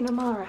in Amara.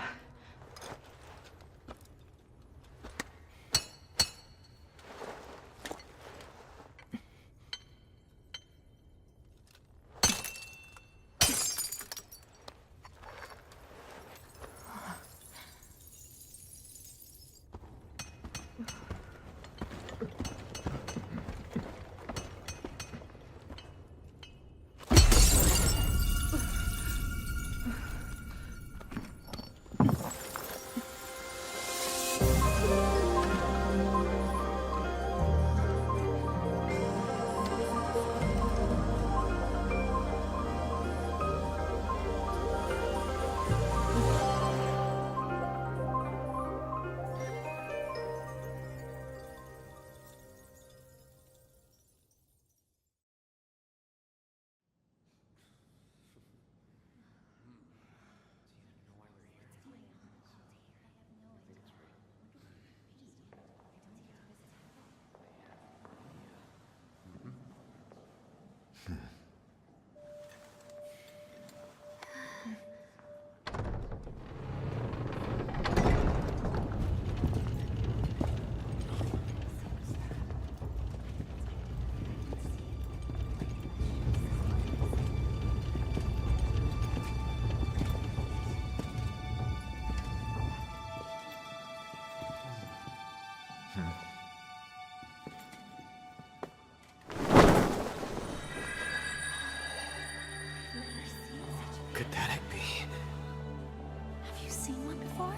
Could that be? Have you seen one before?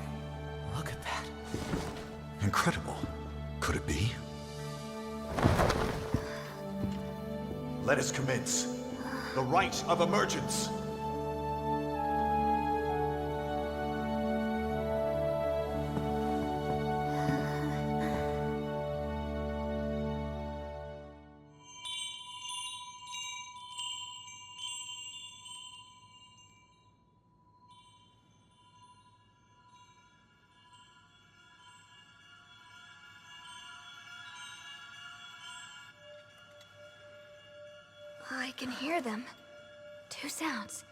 Look at that. Incredible. Could it be? Let us commence. The rite of emergence. I can hear them. Two sounds.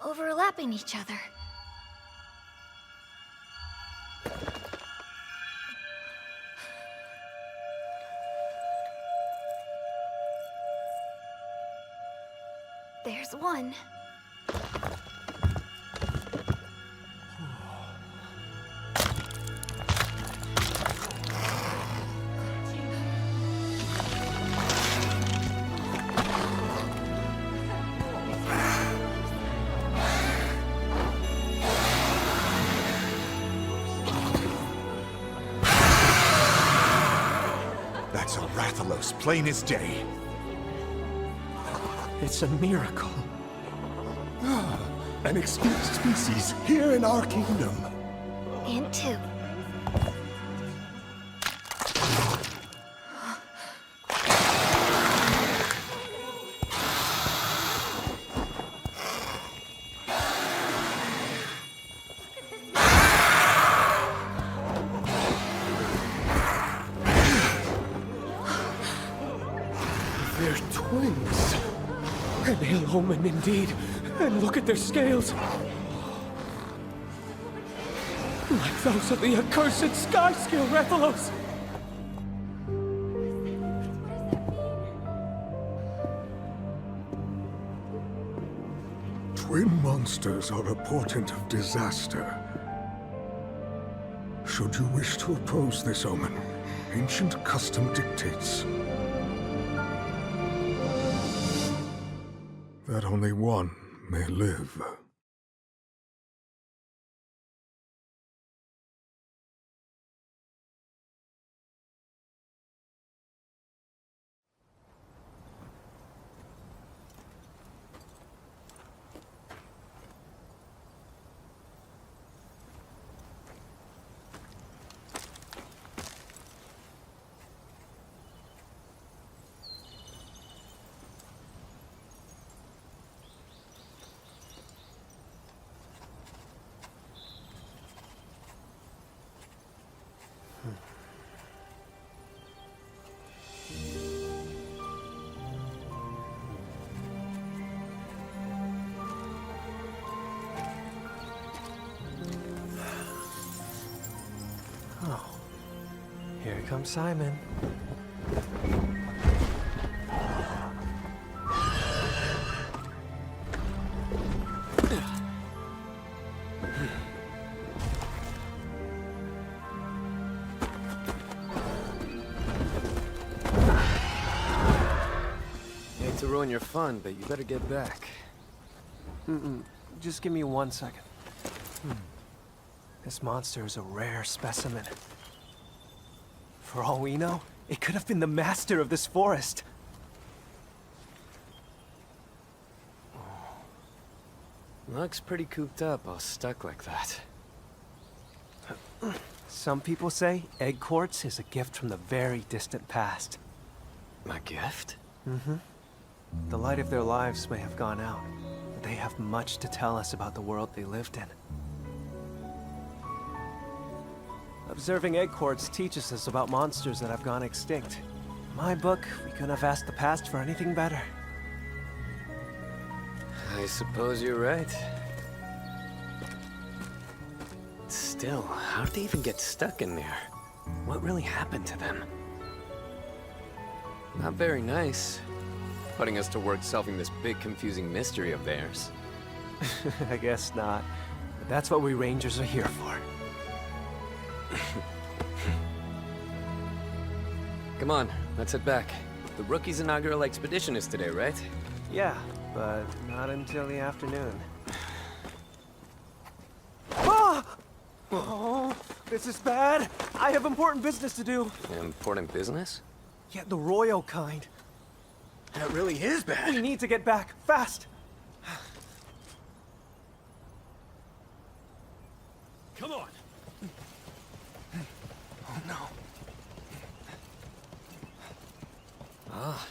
Overlapping each other. There's one. That's a Rathalos, plain as day. It's a miracle. An extinct species here in our kingdom. And two. They're twins. An ill omen indeed. And look at their scales. Like those of the accursed sky scale Rathalos. Twin monsters are a portent of disaster. Should you wish to oppose this omen, ancient custom dictates that only one may live. I'm Simon. Hate to ruin your fun, but you better get back. Just give me 1 second. This monster is a rare specimen. For all we know, it could have been the master of this forest. Looks pretty cooped up, all stuck like that. Some people say egg quartz is a gift from the very distant past. My gift? The light of their lives may have gone out, but they have much to tell us about the world they lived in. Observing egg quartz teaches us about monsters that have gone extinct. In my book, we couldn't have asked the past for anything better. I suppose you're right. Still, how did they even get stuck in there? What really happened to them? Not very nice. Putting us to work solving this big confusing mystery of theirs. I guess not. But that's what we Rangers are here for. Come on, let's head back. The rookie's inaugural expedition is today, right? Yeah, but not until the afternoon. Ah! Oh, this is bad. I have important business to do. Important business? Yeah, the royal kind. That really is bad. We need to get back, fast. Come on! Oh no. Ah.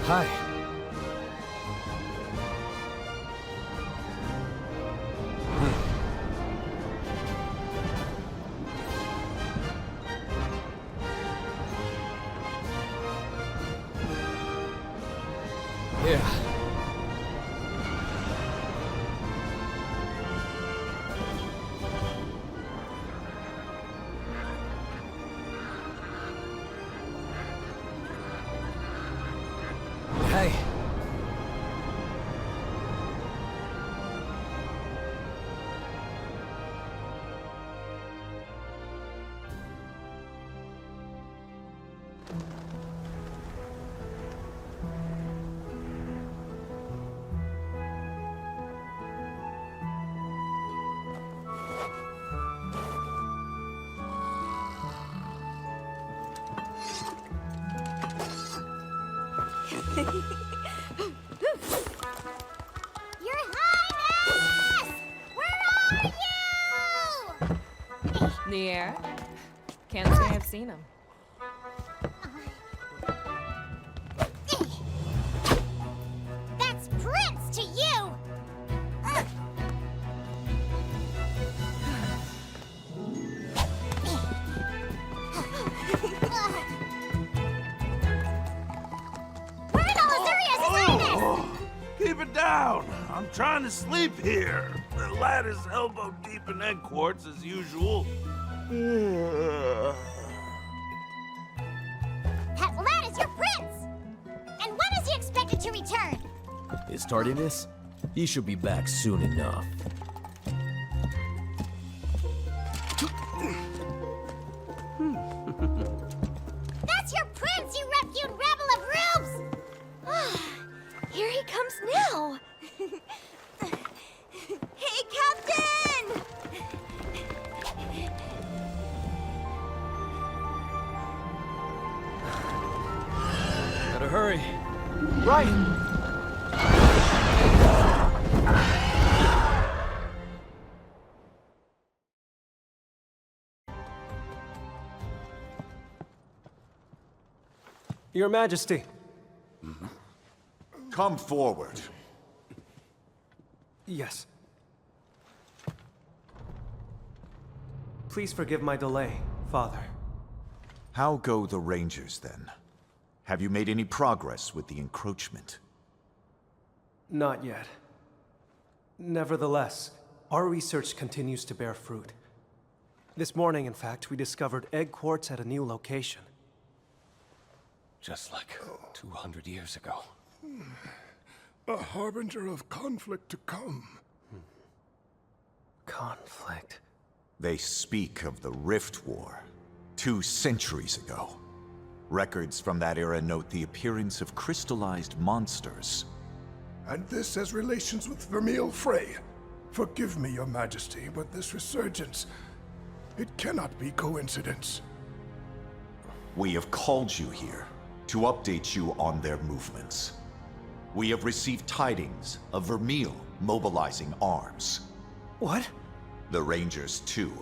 Hi. Yeah. Hey. Your Highness! Where are you? The air? Can't say I've seen him. That's Prince to you! Where in all Azuria's Highness? Keep it down. I'm trying to sleep here. The ladder's elbow deep in egg quartz as usual. ready to return. His tardiness? He should be back soon enough. That's your prince, you repute rabble of rubes! Here he comes now. Hey, Captain! Gotta hurry. Right! Your Majesty. Come forward. Yes. Please forgive my delay, Father. How go the Rangers, then? Have you made any progress with the encroachment? Not yet. Nevertheless, our research continues to bear fruit. This morning, in fact, we discovered egg quartz at a new location. Just like 200 years ago. A harbinger of conflict to come. Conflict. They speak of the Rift War, 2 centuries ago. Records from that era note the appearance of crystallized monsters. And this has relations with Vermeil Frey. Forgive me, Your Majesty, but this resurgence, it cannot be coincidence. We have called you here to update you on their movements. We have received tidings of Vermeil mobilizing arms. What? The Rangers, too,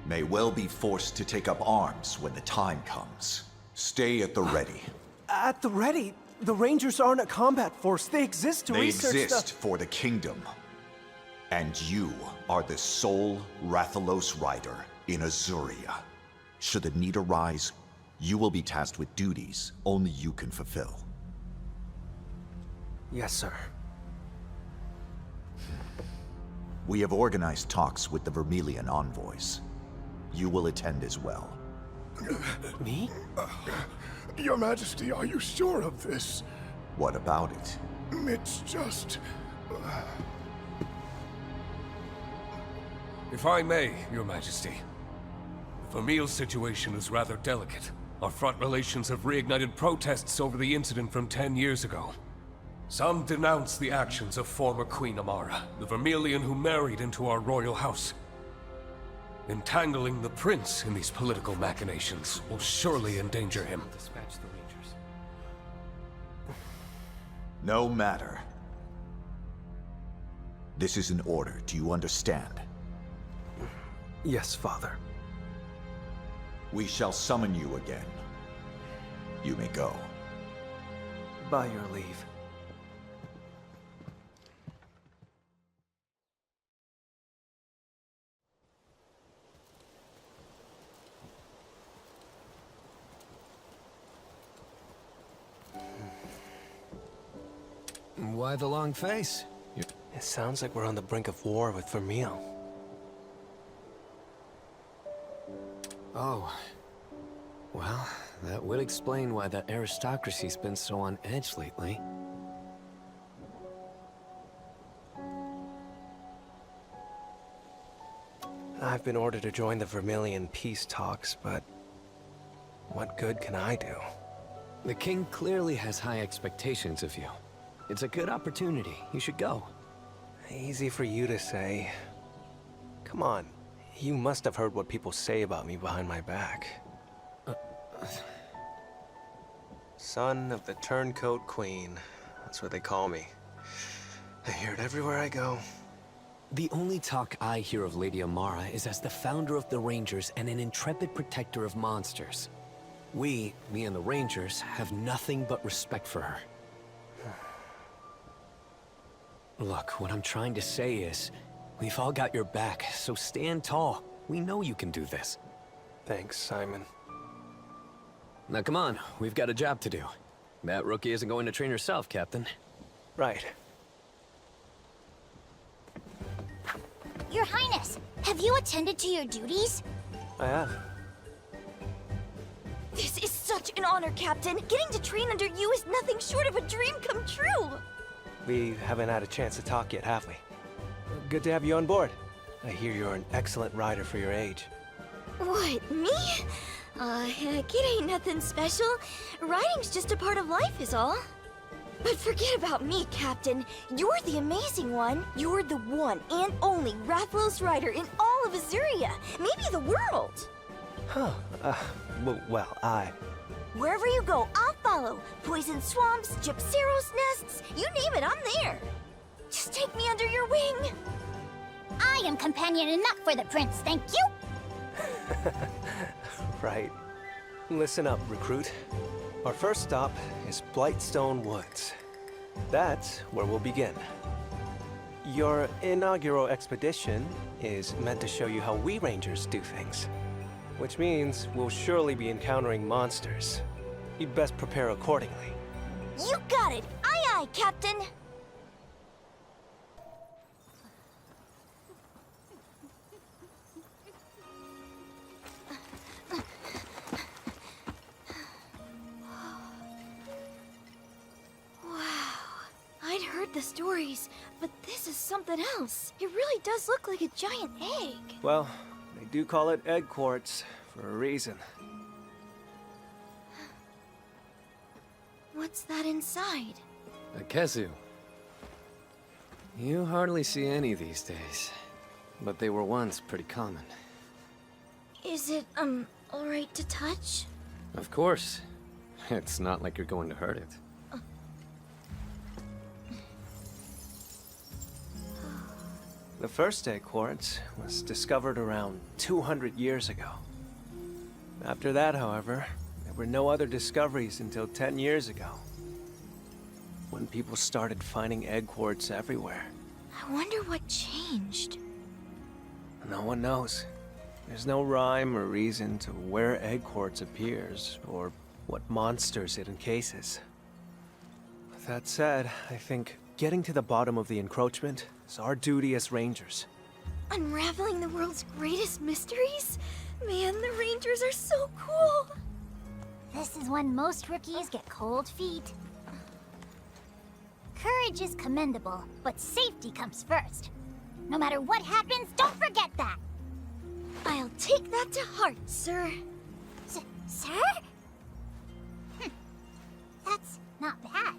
may well be forced to take up arms when the time comes. Stay at the ready. At the ready? The Rangers aren't a combat force. They exist to research They exist for the kingdom. And you are the sole Rathalos rider in Azuria. Should the need arise, you will be tasked with duties only you can fulfill. Yes, sir. We have organized talks with the Vermilion envoys. You will attend as well. Me? Your Majesty, are you sure of this? What about it? It's just... If I may, Your Majesty. The Vermeil situation is rather delicate. Our front relations have reignited protests over the incident from 10 years ago. Some denounce the actions of former Queen Amara, the Vermilion who married into our royal house. Entangling the prince in these political machinations will surely endanger him. Dispatch the Rangers. No matter. This is an order, do you understand? Yes, Father. We shall summon you again. You may go. By your leave. Why the long face? It sounds like we're on the brink of war with Vermeil. Oh. Well, that would explain why the aristocracy's been so on edge lately. I've been ordered to join the Vermilion peace talks, but what good can I do? The king clearly has high expectations of you. It's a good opportunity. You should go. Easy for you to say. Come on. You must have heard what people say about me behind my back. Son of the Turncoat Queen. That's what they call me. I hear it everywhere I go. The only talk I hear of Lady Amara is as the founder of the Rangers and an intrepid protector of monsters. We, me and the Rangers, have nothing but respect for her. Look, what I'm trying to say is, we've all got your back, so stand tall. We know you can do this. Thanks, Simon. Now come on, we've got a job to do. That rookie isn't going to train herself, Captain. Right. Your Highness, have you attended to your duties? I have. This is such an honor, Captain. Getting to train under you is nothing short of a dream come true. We haven't had a chance to talk yet, have we? Good to have you on board. I hear you're an excellent rider for your age. What, me? Heck, it ain't nothing special. Riding's just a part of life is all. But forget about me, Captain. You're the amazing one. You're the one and only Rathalos rider in all of Azuria, maybe the world. Huh. Well, Wherever you go, I'll follow. Poison swamps, Gypceros nests, you name it, I'm there. Just take me under your wing. I am companion enough for the prince, thank you. right. Listen up, recruit. Our first stop is Blightstone Woods. That's where we'll begin. Your inaugural expedition is meant to show you how we Rangers do things. Which means we'll surely be encountering monsters. You'd best prepare accordingly. You got it! Aye aye, Captain! I'd heard the stories, but this is something else. It really does look like a giant egg. Well, they do call it egg quartz for a reason. What's that inside? A Kezu. You hardly see any these days, but they were once pretty common. Is it, alright to touch? Of course. It's not like you're going to hurt it. The first egg quartz was discovered around 200 years ago. After that, however, there were no other discoveries until 10 years ago, when people started finding egg quartz everywhere. I wonder what changed. No one knows. There's no rhyme or reason to where egg quartz appears, or what monsters it encases. With that said, I think getting to the bottom of the encroachment is our duty as Rangers. Unraveling the world's greatest mysteries? Man, the Rangers are so cool! This is when most rookies get cold feet. Courage is commendable, but safety comes first. No matter what happens, don't forget that! I'll take that to heart, sir. Sir? That's not bad.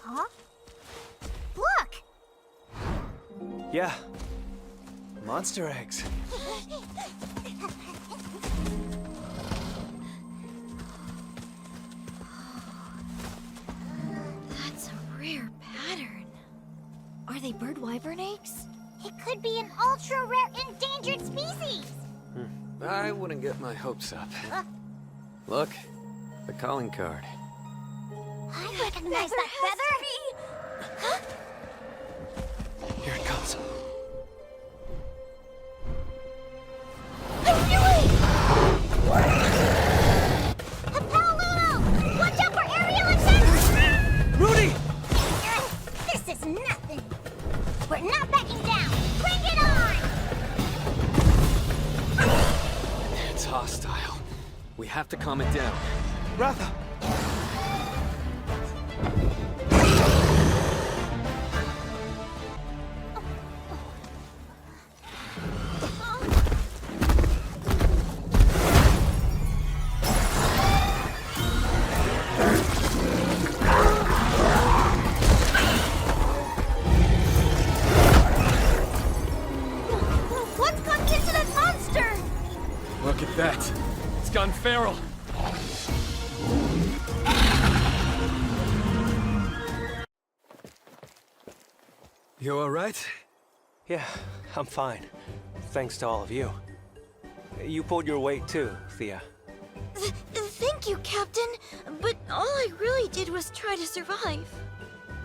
Huh? Look! Yeah. Monster eggs. That's a rare pattern. Are they bird wyvern eggs? It could be an ultra-rare endangered species! I wouldn't get my hopes up. Look, the calling card. I recognize that feather! Huh? Here it comes. I knew it! Hapalulu! Watch out for aerial attacks! Rudy! This is nothing! We're not backing down! Bring it on! It's hostile. We have to calm it down. Ratha! What's gone into that monster? Look at that. It's gone feral. You alright? Yeah, I'm fine. Thanks to all of you. You pulled your weight too, Thea. Thank you, Captain. But all I really did was try to survive.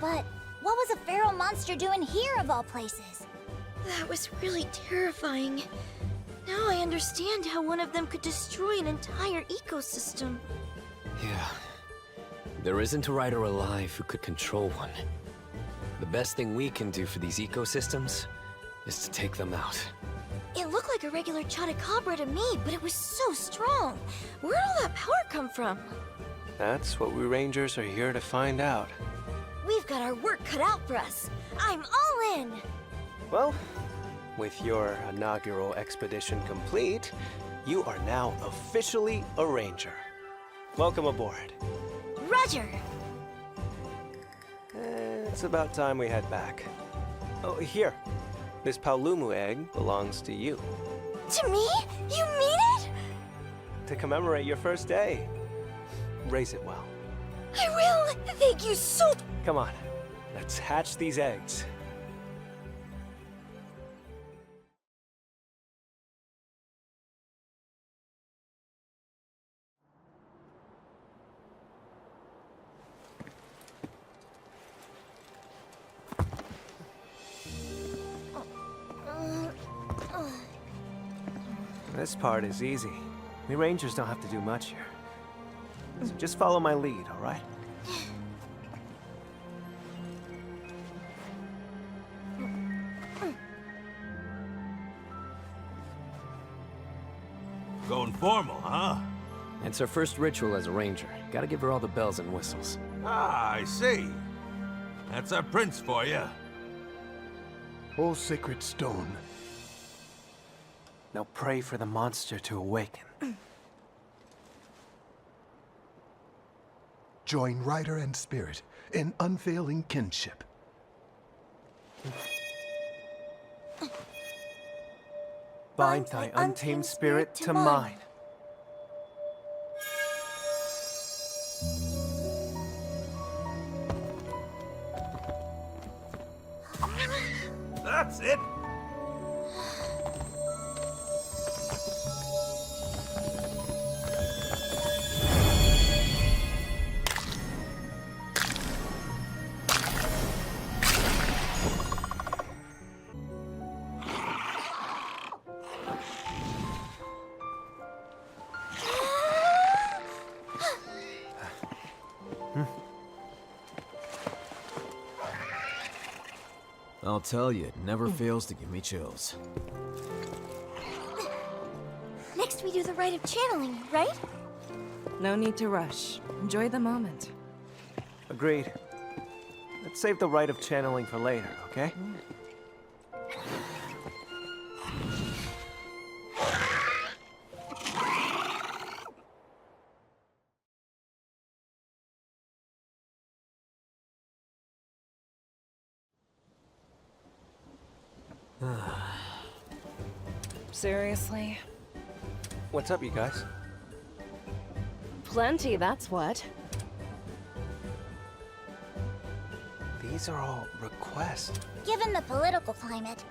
But what was a feral monster doing here of all places? That was really terrifying. Now I understand how one of them could destroy an entire ecosystem. Yeah. There isn't a rider alive who could control one. The best thing we can do for these ecosystems is to take them out. It looked like a regular chotacabra to me, but it was so strong. Where'd all that power come from? That's what we Rangers are here to find out. We've got our work cut out for us. I'm all in! Well, with your inaugural expedition complete, you are now officially a Ranger. Welcome aboard. Roger! It's about time we head back. Oh, here. This Paolumu egg belongs to you. To me? You mean it? To commemorate your first day. Raise it well. I will! Thank you so... Come on, let's hatch these eggs. This part is easy. We Rangers don't have to do much here. So just follow my lead, all right? Going formal, huh? It's her first ritual as a ranger. Gotta give her all the bells and whistles. Ah, I see. That's our prince for you. O sacred stone. Now pray for the monster to awaken. Join rider and spirit in unfailing kinship. Bind thy untamed spirit to mine. That's it. I'll tell you, it never fails to give me chills. Next we do the rite of channeling, right? No need to rush. Enjoy the moment. Agreed. Let's save the rite of channeling for later, okay? Seriously? What's up, you guys? Plenty, that's what. These are all requests. Given the political climate,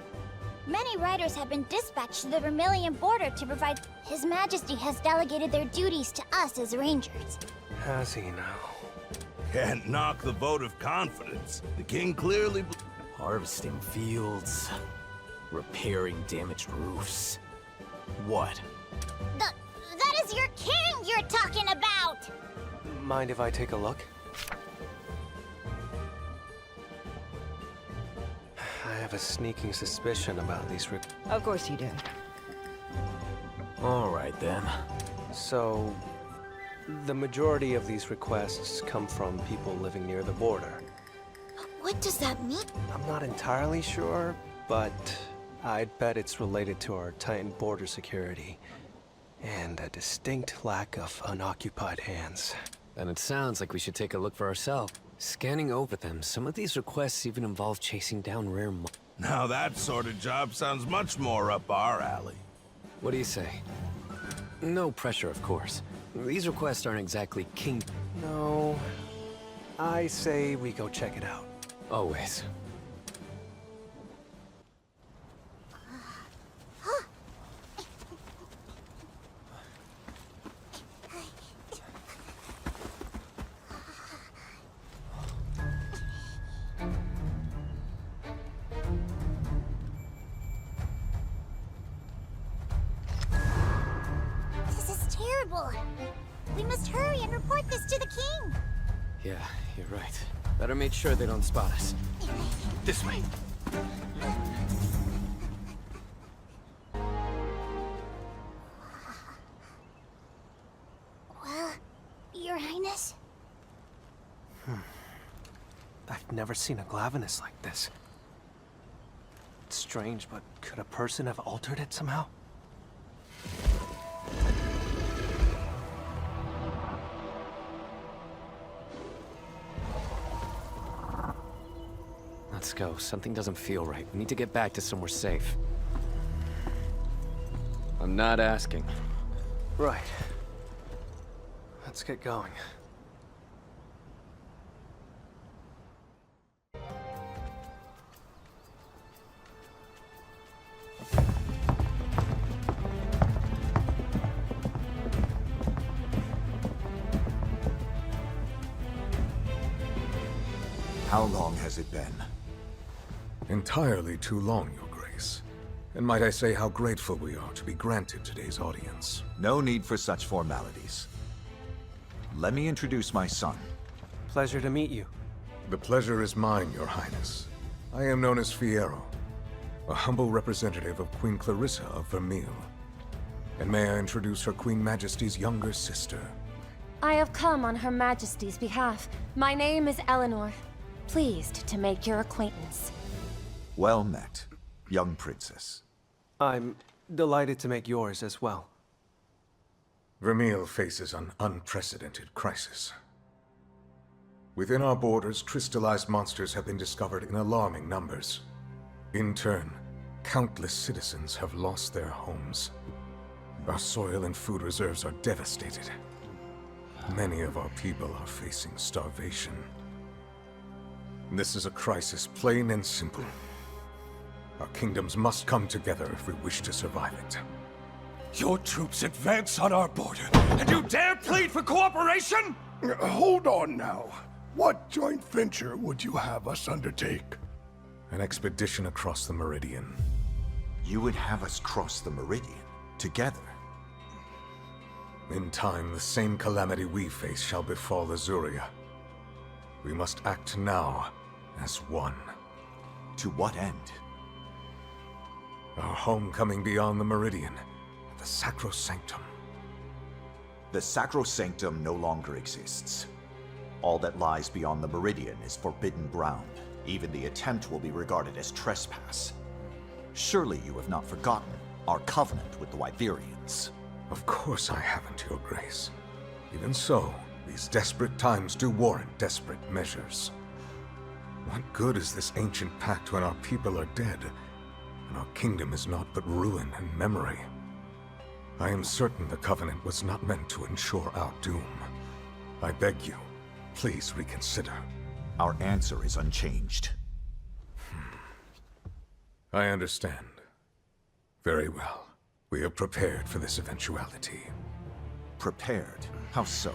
many riders have been dispatched to the Vermilion border to provide... His Majesty has delegated their duties to us as Rangers. Has he now? Can't knock the vote of confidence. The king clearly... Harvesting fields, repairing damaged roofs. What? That is your king you're talking about! Mind if I take a look? I have a sneaking suspicion about these Of course you do. All right then. So, the majority of these requests come from people living near the border. What does that mean? I'm not entirely sure, but I'd bet it's related to our tightened border security and a distinct lack of unoccupied hands. Then it sounds like we should take a look for ourselves. Scanning over them, some of these requests even involve chasing down rare Now that sort of job sounds much more up our alley. What do you say? No pressure, of course. These requests aren't exactly king... No, I say we go check it out. Always. This is terrible. We must hurry and report this to the king. Yeah, you're right. Better make sure they don't spot us. This way. never seen a Glavenus like this. It's strange, but could a person have altered it somehow? Let's go. Something doesn't feel right. We need to get back to somewhere safe. I'm not asking. Right. Let's get going. How long has it been? Entirely too long, Your Grace. And might I say how grateful we are to be granted today's audience. No need for such formalities. Let me introduce my son. Pleasure to meet you. The pleasure is mine, Your Highness. I am known as Fiyero, a humble representative of Queen Clarissa of Vermeil. And may I introduce Her Queen Majesty's younger sister. I have come on Her Majesty's behalf. My name is Eleanor. Pleased to make your acquaintance. Well met, young princess. I'm delighted to make yours as well. Vermeil faces an unprecedented crisis. Within our borders, crystallized monsters have been discovered in alarming numbers. In turn, countless citizens have lost their homes. Our soil and food reserves are devastated. Many of our people are facing starvation. This is a crisis, plain and simple. Our kingdoms must come together if we wish to survive it. Your troops advance on our border, and you dare plead for cooperation? Hold on now. What joint venture would you have us undertake? An expedition across the Meridian. You would have us cross the Meridian, together? In time, the same calamity we face shall befall Azuria. We must act now, as one. To what end? Our homecoming beyond the Meridian, the Sacrosanctum. The Sacrosanctum no longer exists. All that lies beyond the Meridian is forbidden ground. Even the attempt will be regarded as trespass. Surely you have not forgotten our covenant with the Wyverians. Of course I haven't, Your Grace. Even so, these desperate times do warrant desperate measures. What good is this ancient pact when our people are dead, and our kingdom is naught but ruin and memory? I am certain the Covenant was not meant to ensure our doom. I beg you, please reconsider. Our answer is unchanged. I understand. Very well. We are prepared for this eventuality. Prepared? How so?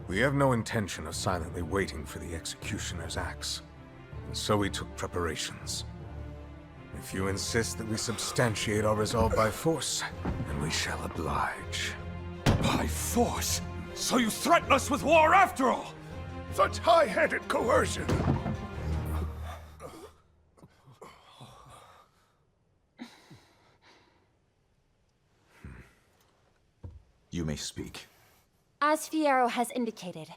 We have no intention of silently waiting for the executioner's axe, and so we took preparations. If you insist that we substantiate our resolve by force, then we shall oblige. By force? So you threaten us with war after all? Such high-handed coercion! You may speak. As Fiyero has indicated,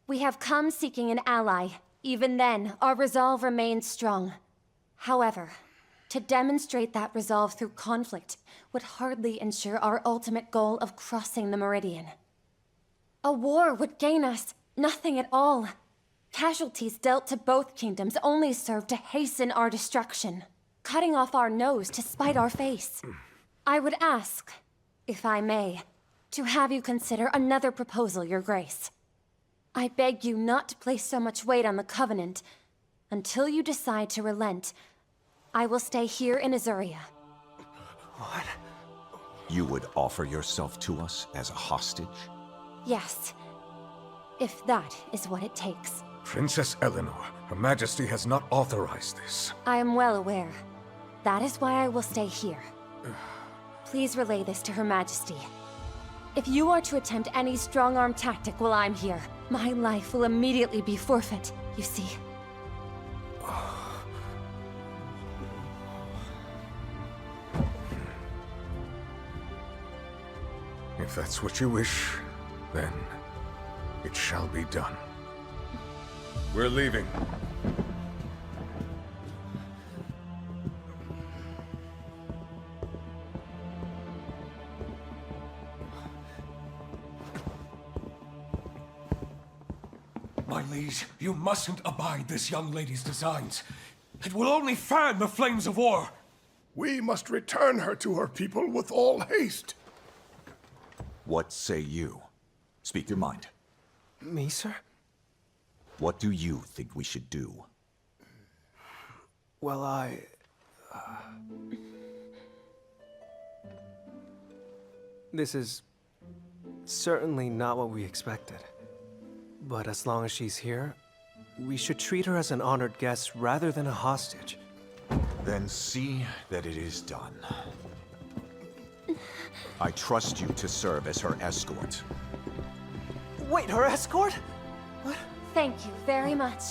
we have come seeking an ally. Even then, our resolve remains strong. However, to demonstrate that resolve through conflict would hardly ensure our ultimate goal of crossing the Meridian. A war would gain us nothing at all. Casualties dealt to both kingdoms only serve to hasten our destruction, cutting off our nose to spite our face. I would ask, if I may, to have you consider another proposal, Your Grace. I beg you not to place so much weight on the Covenant. Until you decide to relent, I will stay here in Azuria. What? You would offer yourself to us as a hostage? Yes, if that is what it takes. Princess Eleanor, Her Majesty has not authorized this. I am well aware. That is why I will stay here. Please relay this to Her Majesty. If you are to attempt any strong-arm tactic while I'm here, my life will immediately be forfeit, you see. If that's what you wish, then it shall be done. We're leaving. my liege, you mustn't abide this young lady's designs. It will only fan the flames of war. We must return her to her people with all haste. What say you? Speak your mind. Me, sir? What do you think we should do? Well, This is certainly not what we expected. But as long as she's here, we should treat her as an honored guest rather than a hostage. Then see that it is done. I trust you to serve as her escort. Wait, her escort? What? Thank you very much.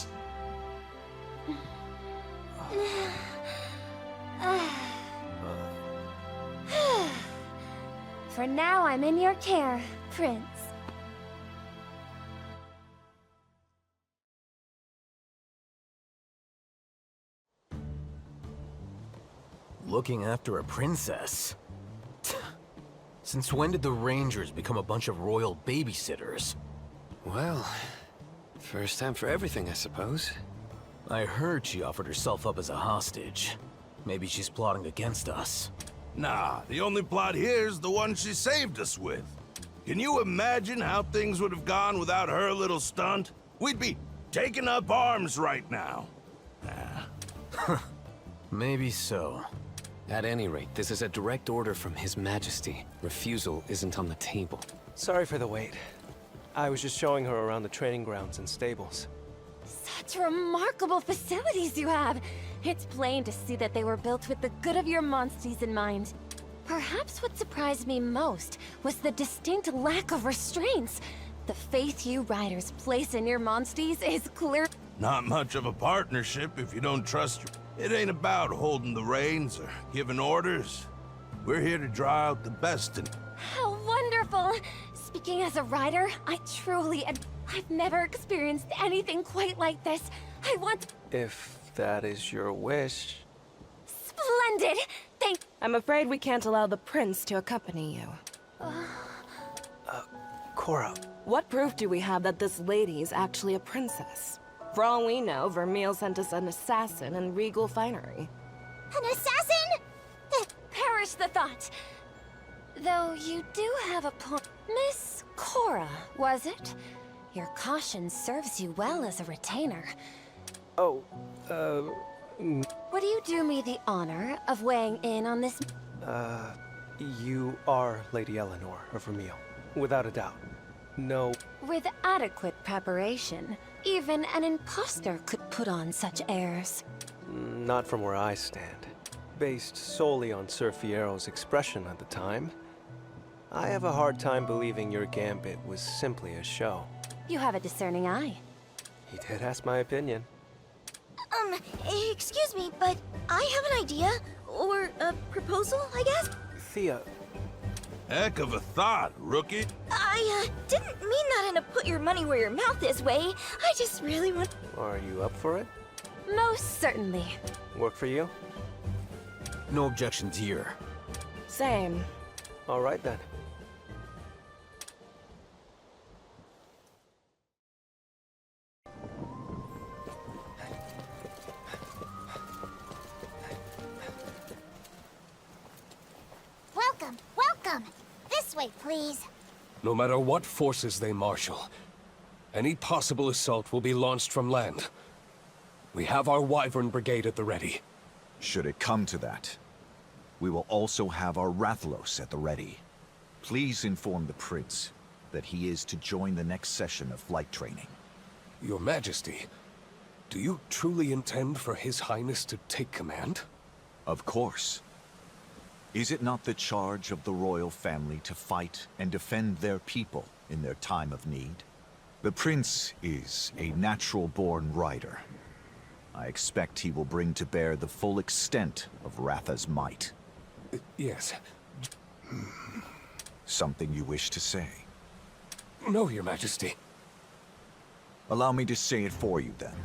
For now, I'm in your care, Prince. Looking after a princess? Since when did the Rangers become a bunch of royal babysitters? Well, first time for everything, I suppose. I heard she offered herself up as a hostage. Maybe she's plotting against us. Nah, the only plot here is the one she saved us with. Can you imagine how things would have gone without her little stunt? We'd be taking up arms right now. Maybe so. At any rate, this is a direct order from His Majesty. Refusal isn't on the table. Sorry for the wait. I was just showing her around the training grounds and stables. Such remarkable facilities you have! It's plain to see that they were built with the good of your monsties in mind. Perhaps what surprised me most was the distinct lack of restraints. The faith you riders place in your monsties is clear. Not much of a partnership if you don't trust her. It ain't about holding the reins or giving orders. We're here to draw out the best in... How wonderful! Speaking as a rider, I've never experienced anything quite like this. I want... If that is your wish... Splendid! I'm afraid we can't allow the prince to accompany you. Cora. What proof do we have that this lady is actually a princess? For all we know, Vermeil sent us an assassin in regal finery. An assassin? Perish the thought! Though you do have a point. Miss Cora, was it? Your caution serves you well as a retainer. Oh, Would you do me the honor of weighing in on this? You are Lady Eleanor of Vermeil, without a doubt. No. With adequate preparation, even an imposter could put on such airs. Not from where I stand. Based solely on Sir Fiero's expression at the time, I have a hard time believing your gambit was simply a show. You have a discerning eye. He did ask my opinion. Excuse me, but I have an idea. Or a proposal, I guess? Thea. Heck of a thought, rookie. I, didn't mean that in a put your money where your mouth is way. I just really want... Are you up for it? Most certainly. Work for you? No objections here. Same. All right then. Welcome, welcome! This way, please. No matter what forces they marshal, any possible assault will be launched from land. We have our Wyvern Brigade at the ready. Should it come to that, we will also have our Rathalos at the ready. Please inform the Prince that he is to join the next session of flight training. Your Majesty, do you truly intend for His Highness to take command? Of course. Is it not the charge of the royal family to fight and defend their people in their time of need? The Prince is a natural-born rider. I expect he will bring to bear the full extent of Ratha's might. Yes. Something you wish to say? No, Your Majesty. Allow me to say it for you, then.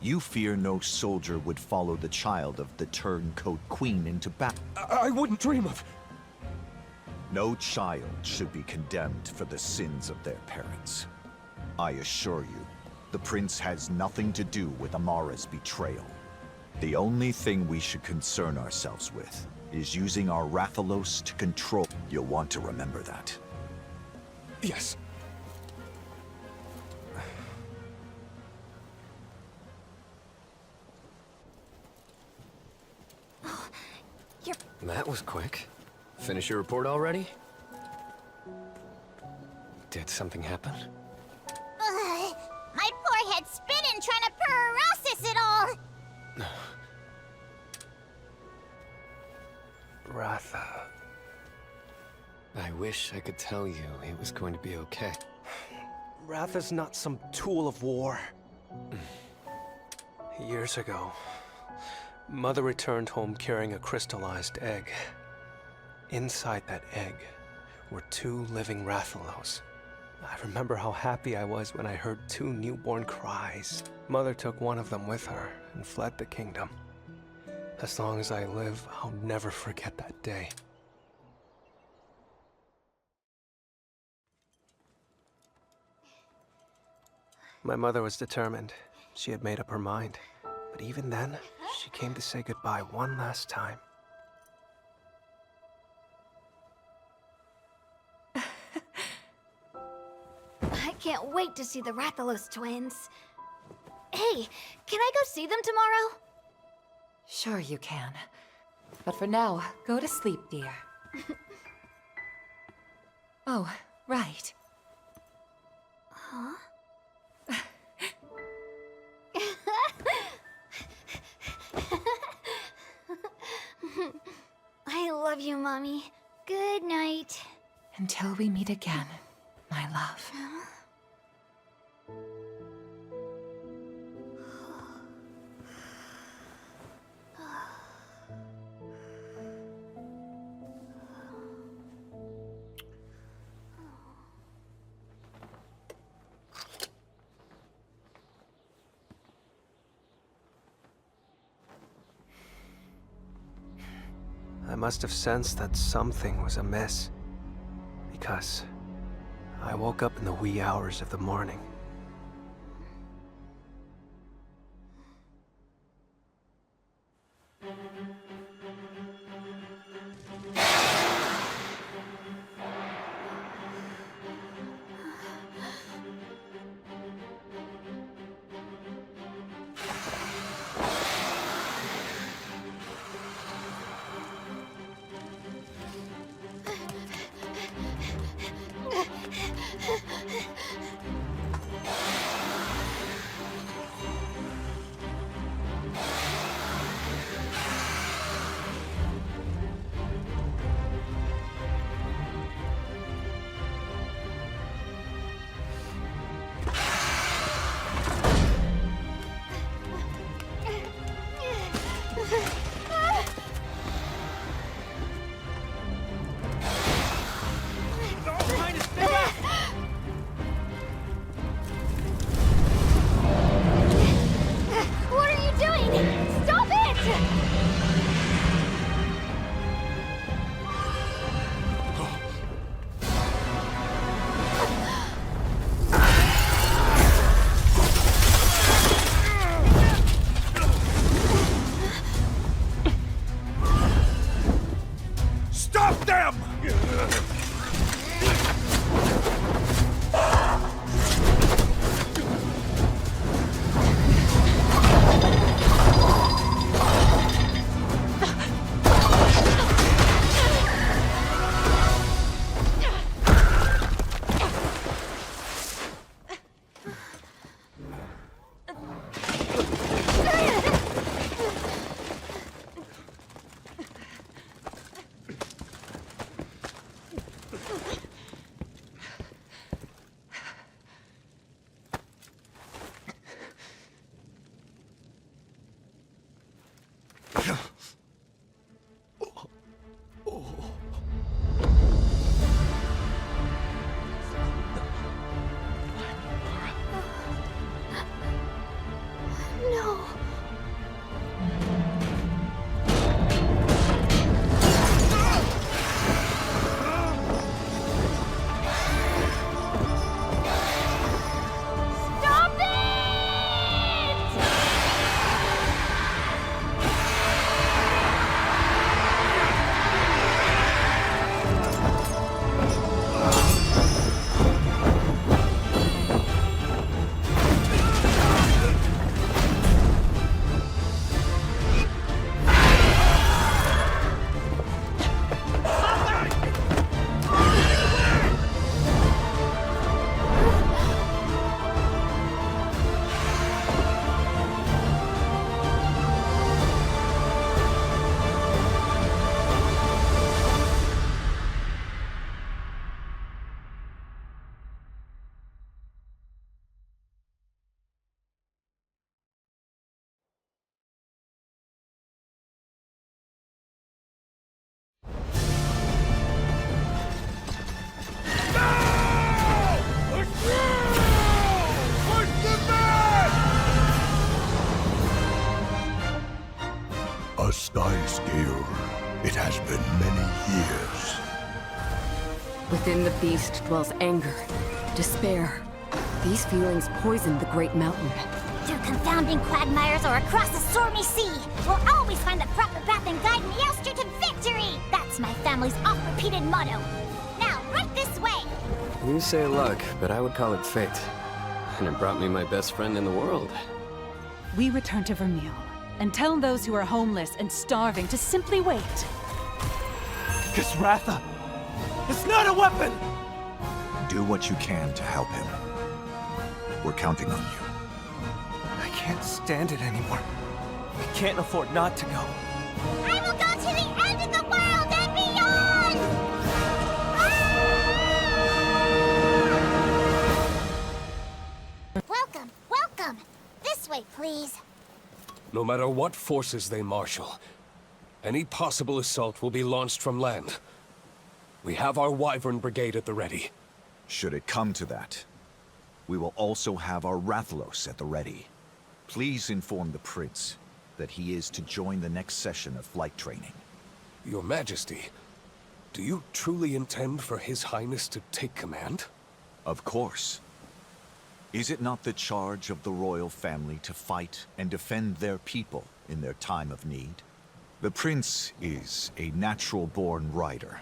You fear no soldier would follow the child of the turncoat queen into battle. I wouldn't dream of... No child should be condemned for the sins of their parents. I assure you, The prince has nothing to do with Amara's betrayal. The only thing we should concern ourselves with is using our Rathalos to control. You'll want to remember that. Yes. That was quick. Finish your report already? Did something happen? My poor head's spinning trying to process it all! Ratha. I wish I could tell you it was going to be okay. Ratha's not some tool of war. Years ago, Mother returned home carrying a crystallized egg. Inside that egg were 2 living Rathalos. I remember how happy I was when I heard 2 newborn cries. Mother took one of them with her and fled the kingdom. As long as I live, I'll never forget that day. My mother was determined. She had made up her mind. But even then, she came to say goodbye one last time. I can't wait to see the Rathalos twins. Hey, can I go see them tomorrow? Sure you can. But for now, go to sleep, dear. Oh, right. Huh? I love you, Mommy. Good night. Until we meet again, my love. I must have sensed that something was amiss, because I woke up in the wee hours of the morning. thy skill. It has been many years. Within the beast dwells anger, despair. These feelings poison the great mountain. Through confounding quagmires or across the stormy sea, we'll always find the proper path and guide Meowster to victory! That's my family's oft-repeated motto. Now, right this way! You say luck, but I would call it fate. And it brought me my best friend in the world. We return to Vermeil, and tell those who are homeless and starving to simply wait. Because Ratha is not a weapon! Do what you can to help him. We're counting on you. I can't stand it anymore. I can't afford not to go. I will go to the end of the world and beyond! Welcome, welcome! This way, please. No matter what forces they marshal, any possible assault will be launched from land. We have our Wyvern Brigade at the ready. Should it come to that, we will also have our Rathalos at the ready. Please inform the Prince that he is to join the next session of flight training. Your Majesty, do you truly intend for His Highness to take command? Of course. Is it not the charge of the royal family to fight and defend their people in their time of need? The Prince is a natural-born rider.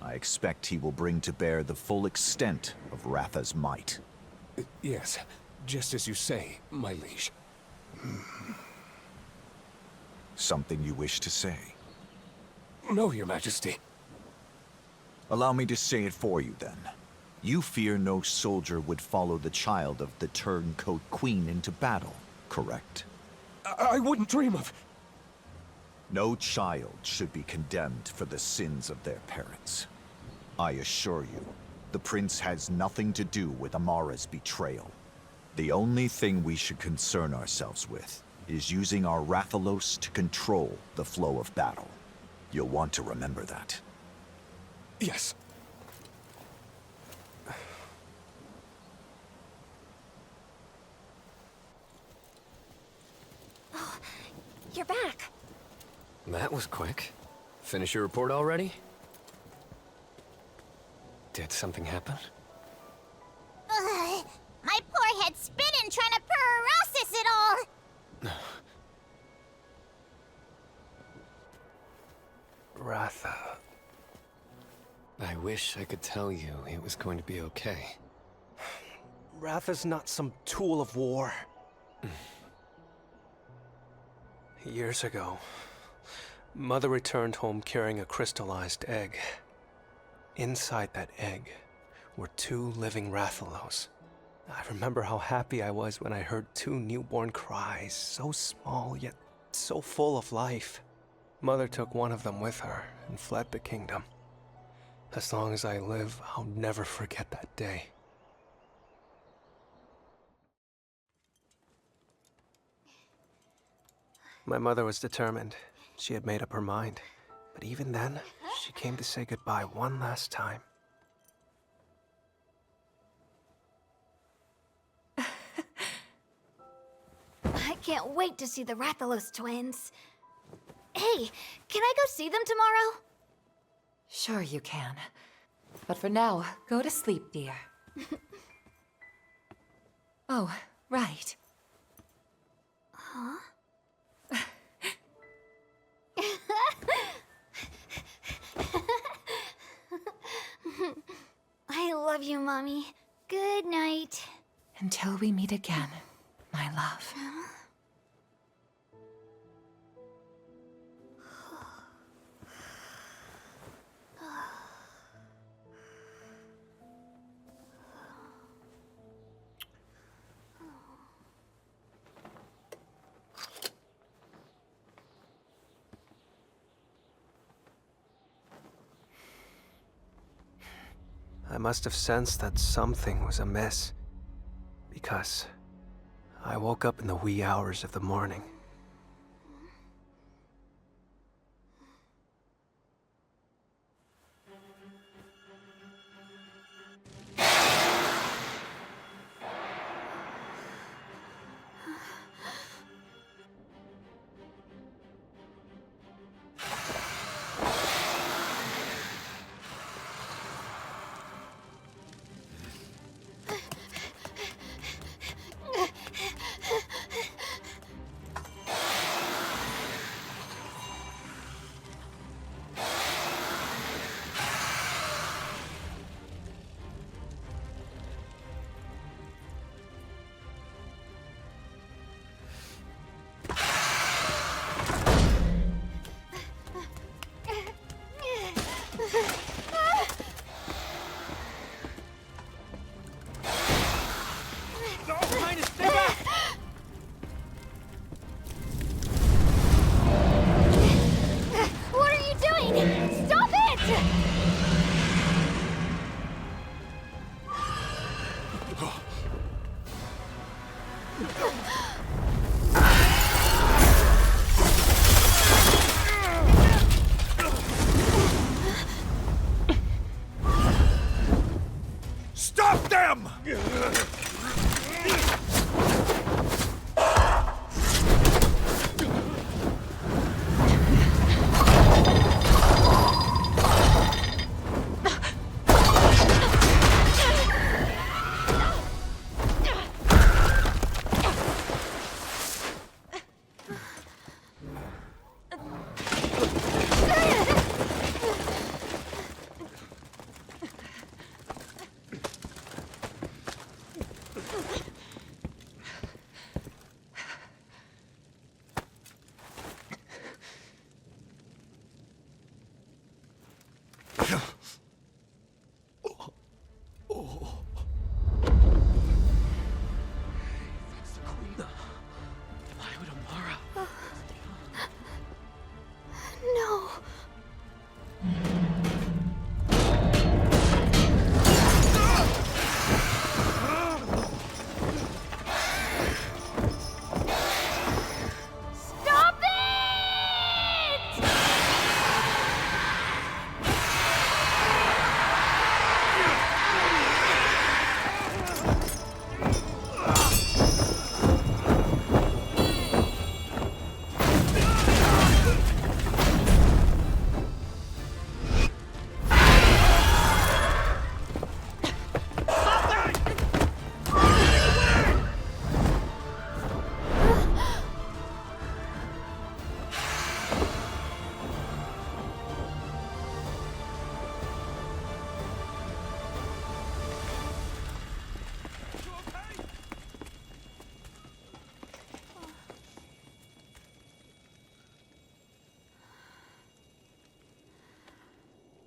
I expect he will bring to bear the full extent of Ratha's might. Yes, just as you say, my liege. Something you wish to say? No, Your Majesty. Allow me to say it for you, then. You fear no soldier would follow the child of the turncoat queen into battle, correct? I wouldn't dream of... No child should be condemned for the sins of their parents. I assure you, the prince has nothing to do with Amara's betrayal. The only thing we should concern ourselves with is using our Rathalos to control the flow of battle. You'll want to remember that. Yes. Oh, you're back. That was quick. Finish your report already? Did something happen? Ugh, my poor head's spinning trying to process it all! Ratha. I wish I could tell you it was going to be okay. Ratha's not some tool of war. Years ago, Mother returned home carrying a crystallized egg. Inside that egg were 2 living Rathalos. I remember how happy I was when I heard 2 newborn cries, so small yet so full of life. Mother took one of them with her and fled the kingdom. As long as I live, I'll never forget that day. My mother was determined. She had made up her mind. But even then, she came to say goodbye one last time. I can't wait to see the Rathalos twins. Hey, can I go see them tomorrow? Sure you can. But for now, go to sleep, dear. Oh, right. Huh? I love you, Mommy. Good night. Until we meet again, my love. I must have sensed that something was amiss, because I woke up in the wee hours of the morning. No. Stop it!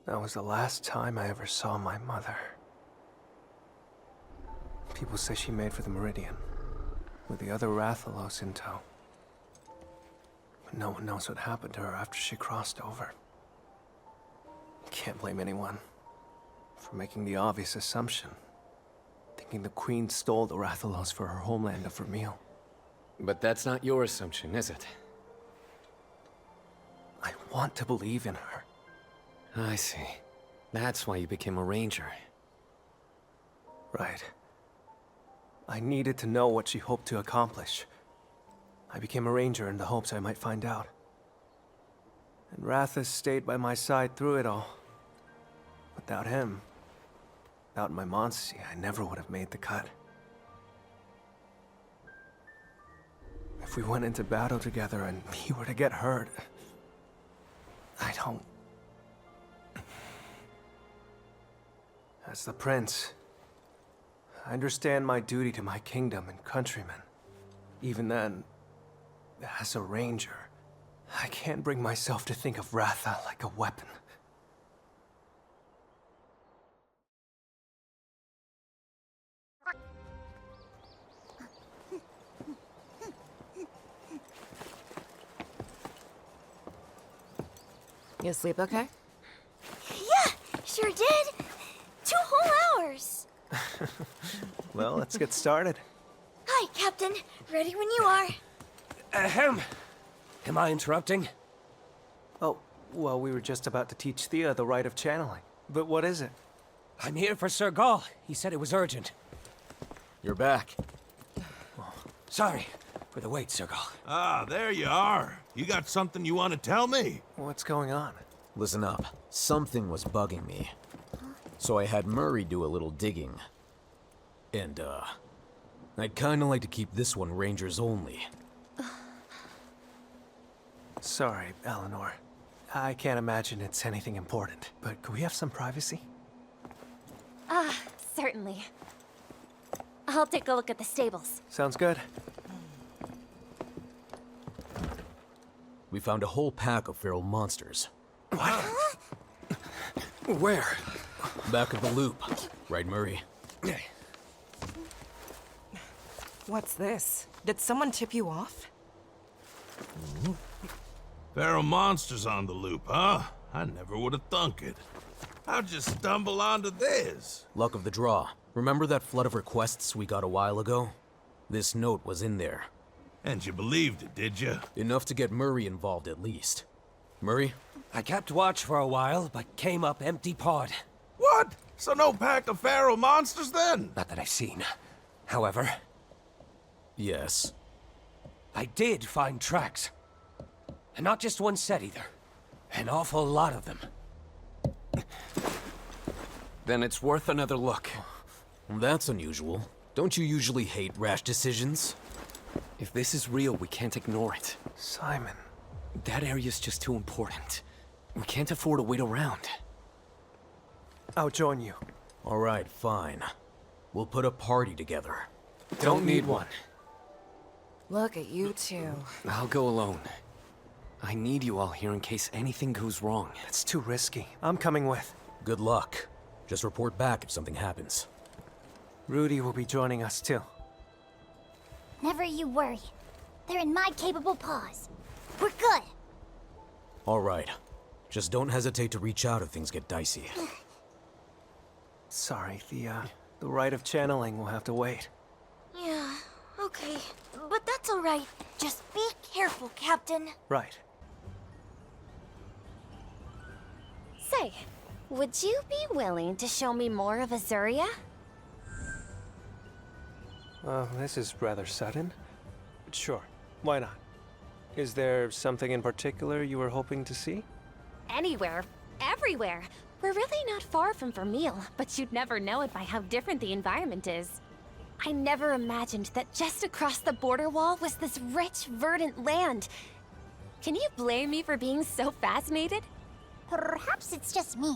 That was the last time I ever saw my mother. People say she made for the Meridian, with the other Rathalos in tow. But no one knows what happened to her after she crossed over. Can't blame anyone for making the obvious assumption, thinking the Queen stole the Rathalos for her homeland of Vermeil. But that's not your assumption, is it? I want to believe in her. I see. That's why you became a ranger. Right. I needed to know what she hoped to accomplish. I became a ranger in the hopes I might find out. And Ratha stayed by my side through it all. Without him, without my Monsty, I never would have made the cut. If we went into battle together and he were to get hurt, I don't... As the prince, I understand my duty to my kingdom and countrymen. Even then, as a ranger, I can't bring myself to think of Ratha like a weapon. You sleep okay? Yeah, sure did. 2 whole hours. Well, let's get started. Hi, Captain. Ready when you are. Ahem. Am I interrupting? Oh, well, we were just about to teach Thea the rite of channeling. But what is it? I'm here for Sir Gall. He said it was urgent. You're back. Sorry for the wait, Sir Gall. Ah, there you are. You got something you want to tell me? What's going on? Listen up. Something was bugging me. So I had Murray do a little digging. And, I'd kinda like to keep this one Rangers only. Sorry, Eleanor. I can't imagine it's anything important, but could we have some privacy? Certainly. I'll take a look at the stables. Sounds good. We found a whole pack of feral monsters. What? Where? Back of the loop. Right, Murray? What's this? Did someone tip you off? Feral monsters on the loop, huh? I never would have thunk it. How'd you stumble onto this? Luck of the draw. Remember that flood of requests we got a while ago? This note was in there. And you believed it, did you? Enough to get Murray involved at least. Murray? I kept watch for a while, but came up empty-pawed. What? So no pack of feral monsters then? Not that I've seen. However... Yes. I did find tracks. And not just one set either. An awful lot of them. Then it's worth another look. That's unusual. Don't you usually hate rash decisions? If this is real, we can't ignore it. Simon, That area's just too important. We can't afford to wait around. I'll join you. All right, fine. We'll put a party together. Don't need one. Look at you two. I'll go alone. I need you all here in case anything goes wrong. It's too risky. I'm coming with. Good luck. Just report back if something happens. Rudy will be joining us too. Never you worry. They're in my capable paws. We're good. All right. Just don't hesitate to reach out if things get dicey. Sorry, the rite of channeling will have to wait. Yeah, okay. But that's all right. Just be careful, Captain. Right. Say, would you be willing to show me more of Azuria? This is rather sudden. Sure, why not? Is there something in particular you were hoping to see? Anywhere. Everywhere. We're really not far from Vermeil, but you'd never know it by how different the environment is. I never imagined that just across the border wall was this rich, verdant land. Can you blame me for being so fascinated? Perhaps it's just me,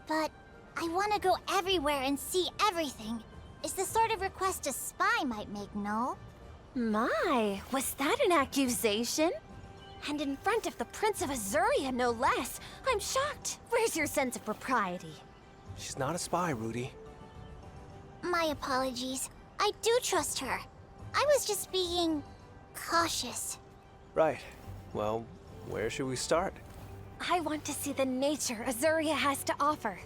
but I want to go everywhere and see everything. Is the sort of request a spy might make, no? My, was that an accusation? And in front of the Prince of Azuria, no less. I'm shocked. Where's your sense of propriety? She's not a spy, Rudy. My apologies. I do trust her. I was just being cautious. Right. Well, where should we start? I want to see the nature Azuria has to offer.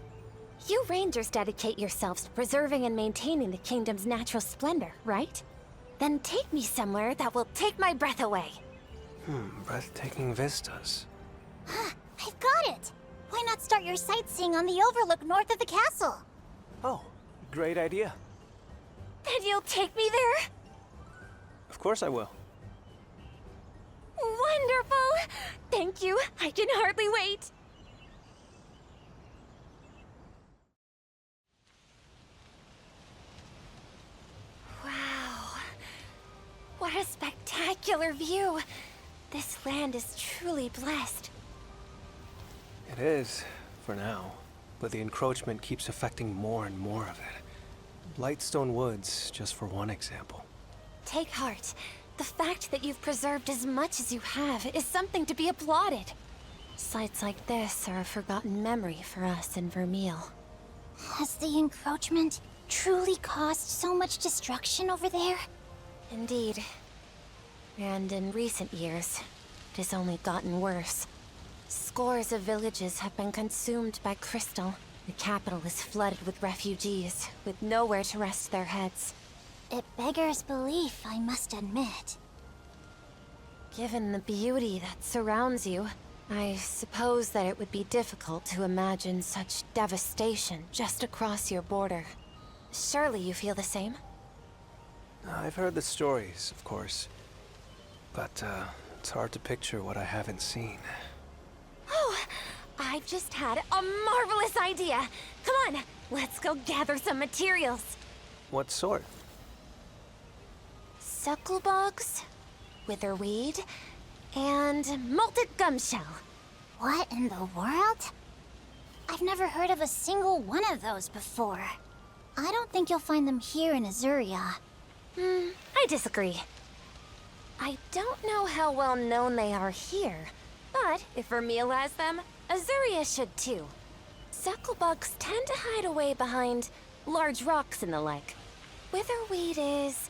You Rangers dedicate yourselves to preserving and maintaining the kingdom's natural splendor, right? Then take me somewhere that will take my breath away. Breathtaking vistas. I've got it! Why not start your sightseeing on the overlook north of the castle? Oh, great idea. Then you'll take me there? Of course I will. Wonderful! Thank you. I can hardly wait. Wow. What a spectacular view. This land is truly blessed. It is, for now. But the encroachment keeps affecting more and more of it. Blightstone Woods, just for one example. Take heart. The fact that you've preserved as much as you have is something to be applauded. Sites like this are a forgotten memory for us in Vermeil. Has the encroachment truly caused so much destruction over there? Indeed. And in recent years, it has only gotten worse. Scores of villages have been consumed by crystal. The capital is flooded with refugees, with nowhere to rest their heads. It beggars belief, I must admit. Given the beauty that surrounds you, I suppose that it would be difficult to imagine such devastation just across your border. Surely you feel the same? I've heard the stories, of course. But, it's hard to picture what I haven't seen. Oh, I've just had a marvelous idea! Come on, let's go gather some materials! What sort? Sucklebugs, witherweed, and malted gumshell. What in the world? I've never heard of a single one of those before. I don't think you'll find them here in Azuria. I disagree. I don't know how well known they are here, but if Vermeil has them, Azuria should too. Sucklebugs tend to hide away behind large rocks and the like. Witherweed is...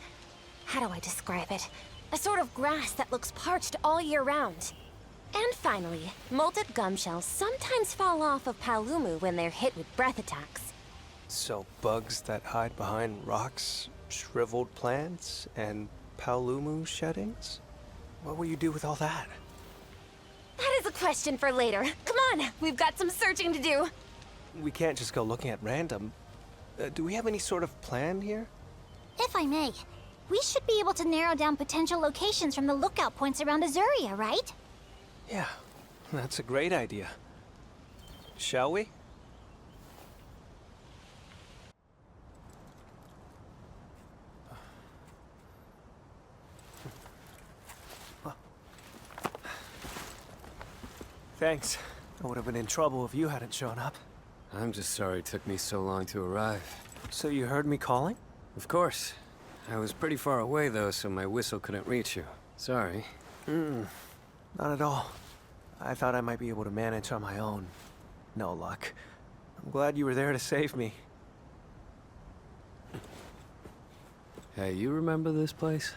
how do I describe it? A sort of grass that looks parched all year round. And finally, molted gumshells sometimes fall off of Palumu when they're hit with breath attacks. So bugs that hide behind rocks, shriveled plants, and Palumu sheddings? What will you do with all that? That is a question for later. Come on, we've got some searching to do. We can't just go looking at random. Do we have any sort of plan here? If I may, we should be able to narrow down potential locations from the lookout points around Azuria, right? Yeah, that's a great idea. Shall we? Thanks. I would have been in trouble if you hadn't shown up. I'm just sorry it took me so long to arrive. So you heard me calling? Of course. I was pretty far away, though, so my whistle couldn't reach you. Sorry. Not at all. I thought I might be able to manage on my own. No luck. I'm glad you were there to save me. Hey, you remember this place?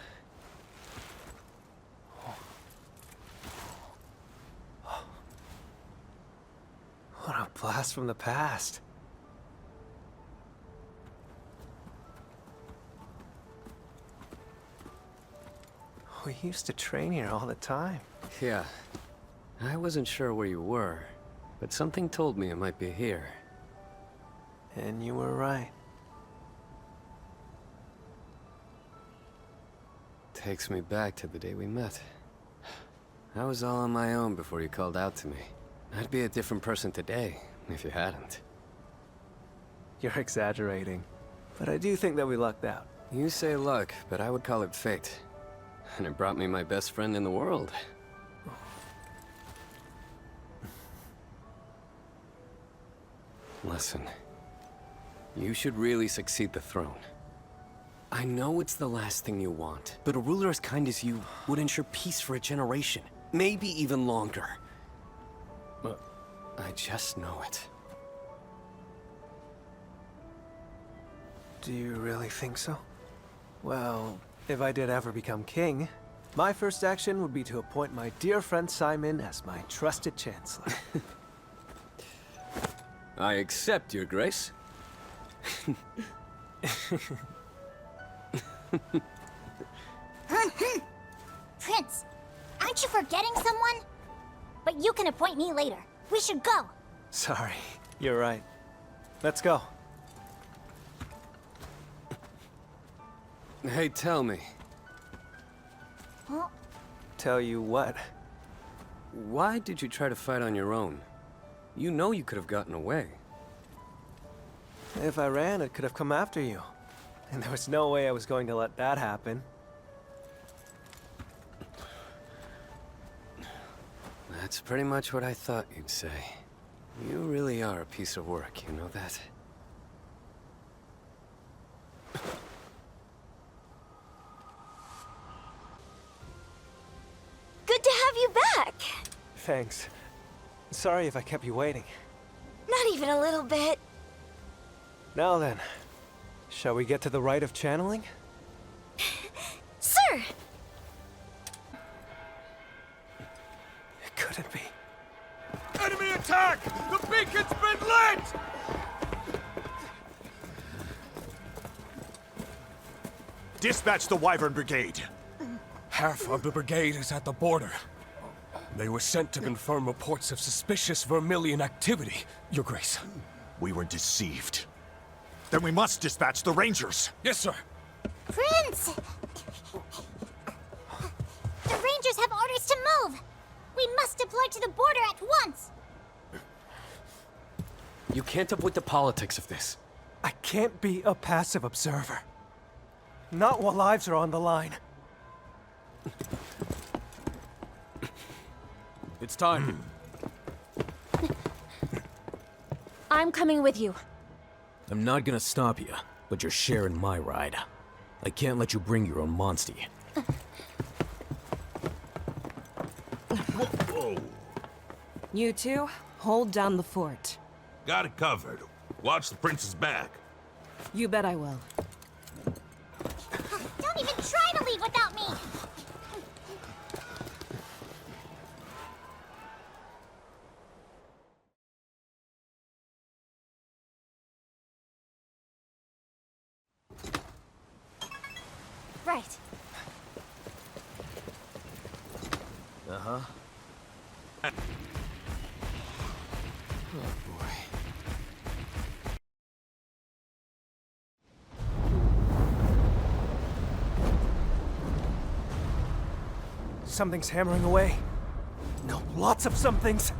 What a blast from the past. We used to train here all the time. Yeah. I wasn't sure where you were, but something told me it might be here. And you were right. Takes me back to the day we met. I was all on my own before you called out to me. I'd be a different person today, if you hadn't. You're exaggerating. But I do think that we lucked out. You say luck, but I would call it fate. And it brought me my best friend in the world. Listen. You should really succeed the throne. I know it's the last thing you want, but a ruler as kind as you would ensure peace for a generation. Maybe even longer. But I just know it. Do you really think so? Well, if I did ever become king, my first action would be to appoint my dear friend Simon as my trusted chancellor. I accept, Your Grace. Prince, aren't you forgetting someone? But you can appoint me later. We should go. Sorry, you're right. Let's go. Hey, tell me. Huh? Tell you what? Why did you try to fight on your own? You know you could have gotten away. If I ran, it could have come after you. And there was no way I was going to let that happen. That's pretty much what I thought you'd say. You really are a piece of work, you know that? Good to have you back! Thanks. Sorry if I kept you waiting. Not even a little bit. Now then, shall we get to the rite of channeling? Sir! It couldn't be. Enemy attack! The beacon's been lit! Dispatch the Wyvern Brigade. Half of the brigade is at the border. They were sent to confirm reports of suspicious Vermilion activity, Your Grace. We were deceived. Then we must dispatch the Rangers. Yes, sir. Prince! The Rangers have orders to move! We must deploy to the border at once! You can't avoid the politics of this. I can't be a passive observer. Not while lives are on the line. It's time. I'm coming with you. I'm not gonna stop you, but you're sharing my ride. I can't let you bring your own monster. You two, hold down the fort. Got it covered. Watch the prince's back. You bet I will. Don't even try to leave without me! Right. Uh-huh. Oh boy. Something's hammering away. No, lots of somethings.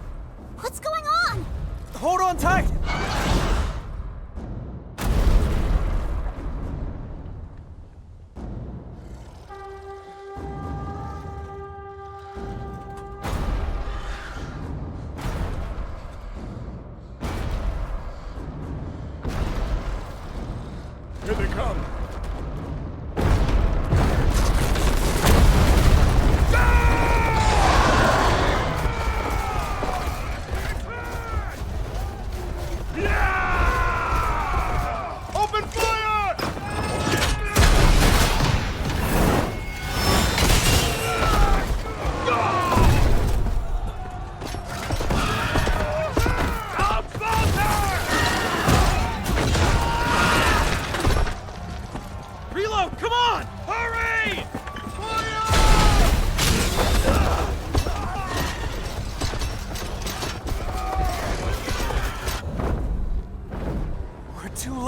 What's going on? Hold on tight!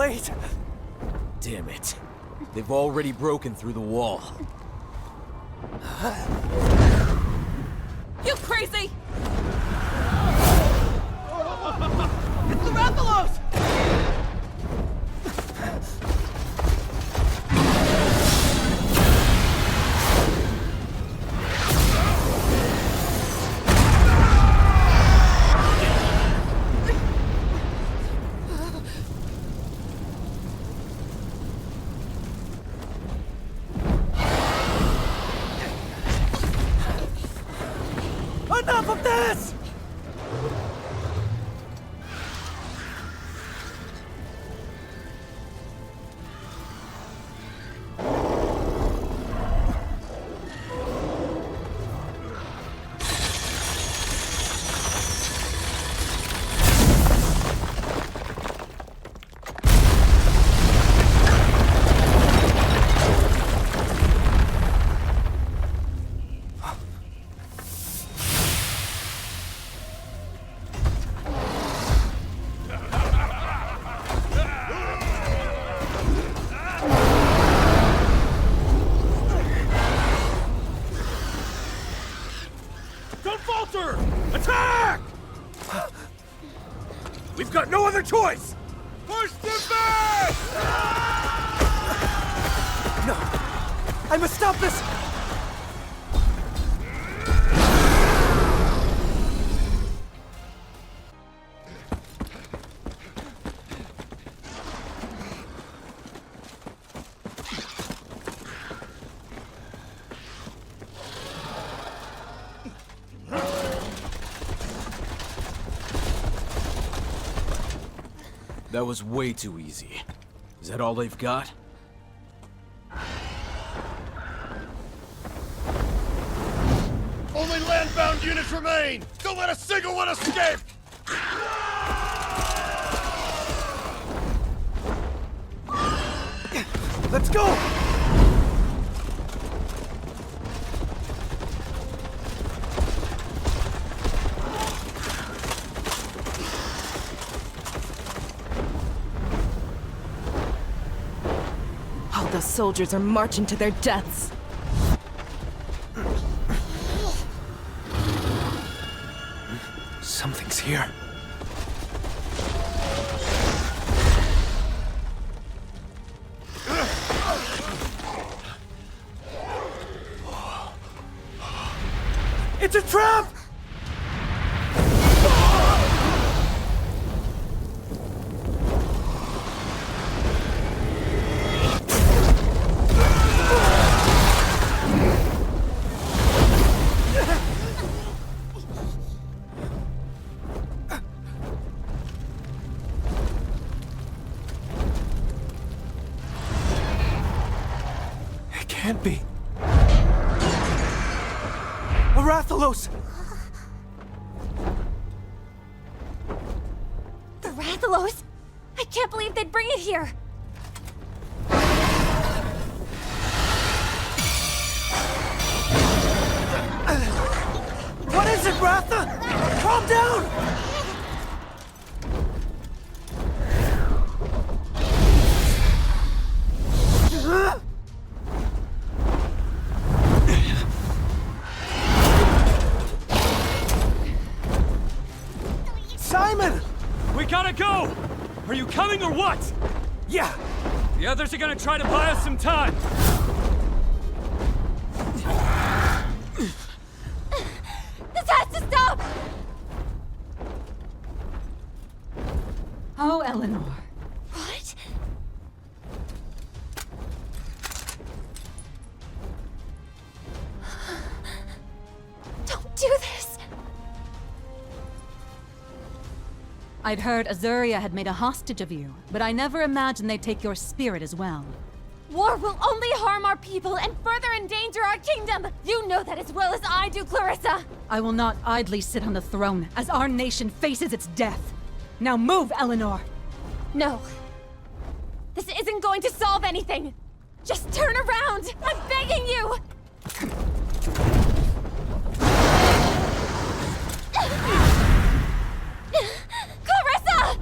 late! Damn it. They've already broken through the wall. You crazy! It's the Rathalos! Enough of this! Attack! We've got no other choice! Push them back! No! I must stop this! That was way too easy. Is that all they've got? Only landbound units remain! Don't let a single one escape! Let's go! All those soldiers are marching to their deaths. Something's here. It's a trap! It can't be. Rathalos! The Rathalos? I can't believe they'd bring it here! What is it, Ratha? Calm down! Simon! We gotta go! Are you coming or what? Yeah! The others are gonna try to buy us some time! This has to stop! Oh, Eleanor. What? Don't do this! I'd heard Azuria had made a hostage of you, but I never imagined they'd take your spirit as well. War will only harm our people and further endanger our kingdom! You know that as well as I do, Clarissa! I will not idly sit on the throne as our nation faces its death. Now move, Eleanor! No. This isn't going to solve anything! Just turn around! I'm begging you! Clarissa!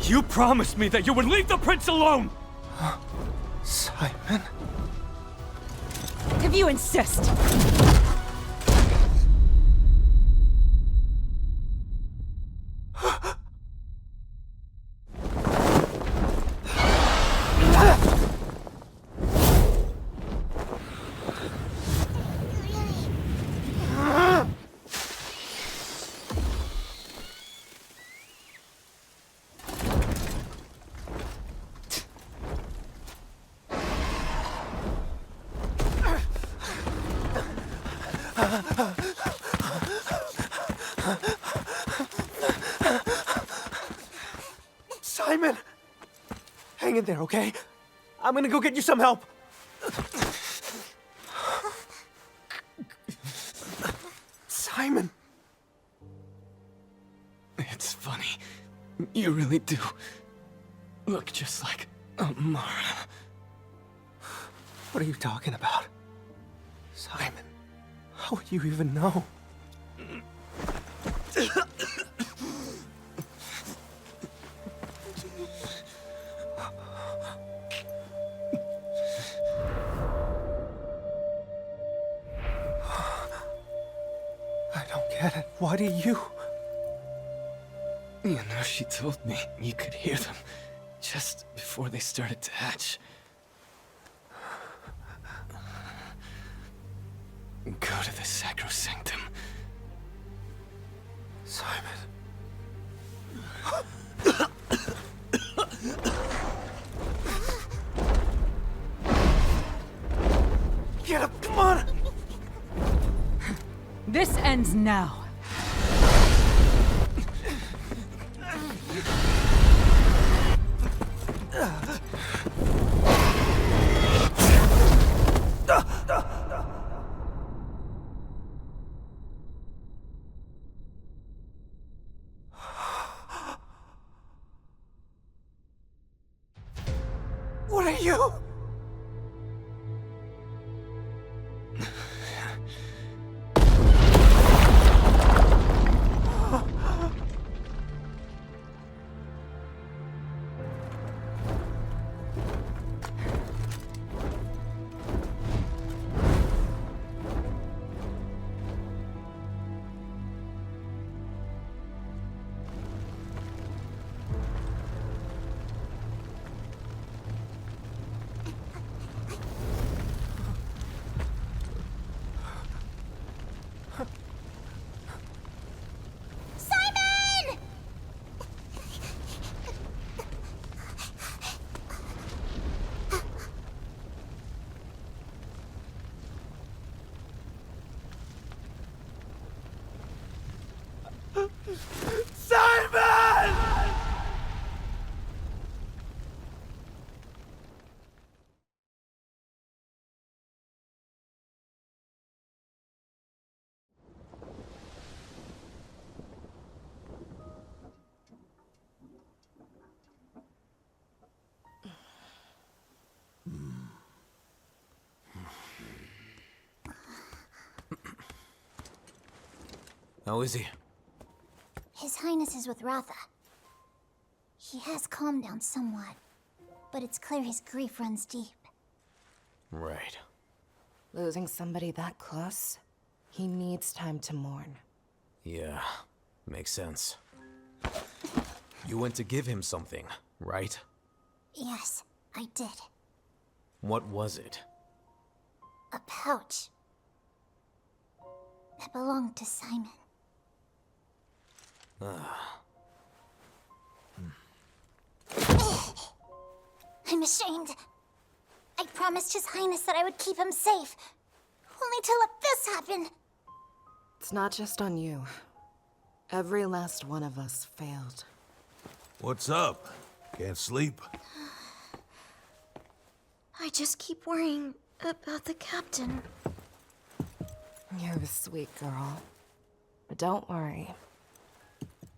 You promised me that you would leave the prince alone! Simon? If you insist. Simon! Hang in there, okay? I'm gonna go get you some help. Simon! It's funny. You really do look just like Amara. What are you talking about? Simon, how would you even know? I don't get it. Why do you? You know, she told me you could hear them just before they started to hatch. Go to the sacrosanctum. Simon. Get up, come on! This ends now. What are you? Simon! How is he? His Highness is with Ratha. He has calmed down somewhat, but it's clear his grief runs deep. Right. Losing somebody that close, he needs time to mourn. Yeah, makes sense. You went to give him something, right? Yes, I did. What was it? A pouch. It belonged to Simon. I'm ashamed. I promised His Highness that I would keep him safe, only to let this happen. It's not just on you. Every last one of us failed. What's up? Can't sleep? I just keep worrying about the captain. You're a sweet girl. But don't worry.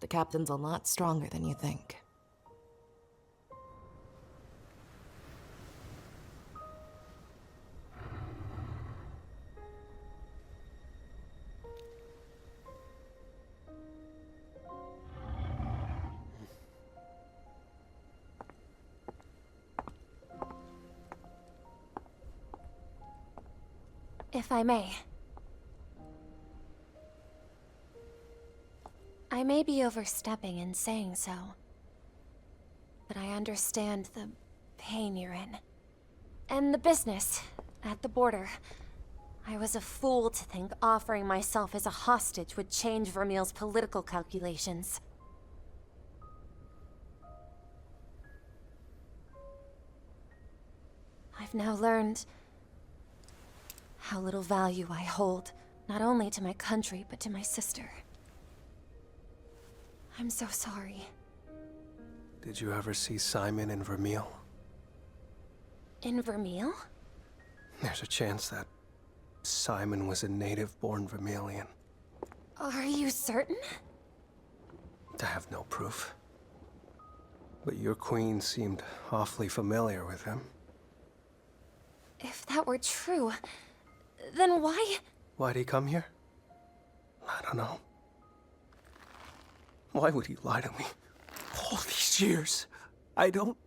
The captain's a lot stronger than you think. If I may. I may be overstepping in saying so, but I understand the pain you're in. And the business at the border. I was a fool to think offering myself as a hostage would change Vermeil's political calculations. I've now learned how little value I hold, not only to my country, but to my sister. I'm so sorry. Did you ever see Simon in Vermeil? In Vermeil? There's a chance that Simon was a native-born Vermilion. Are you certain? I have no proof. But your queen seemed awfully familiar with him. If that were true, then why? Why'd he come here? I don't know. Why would he lie to me? All these years, I don't...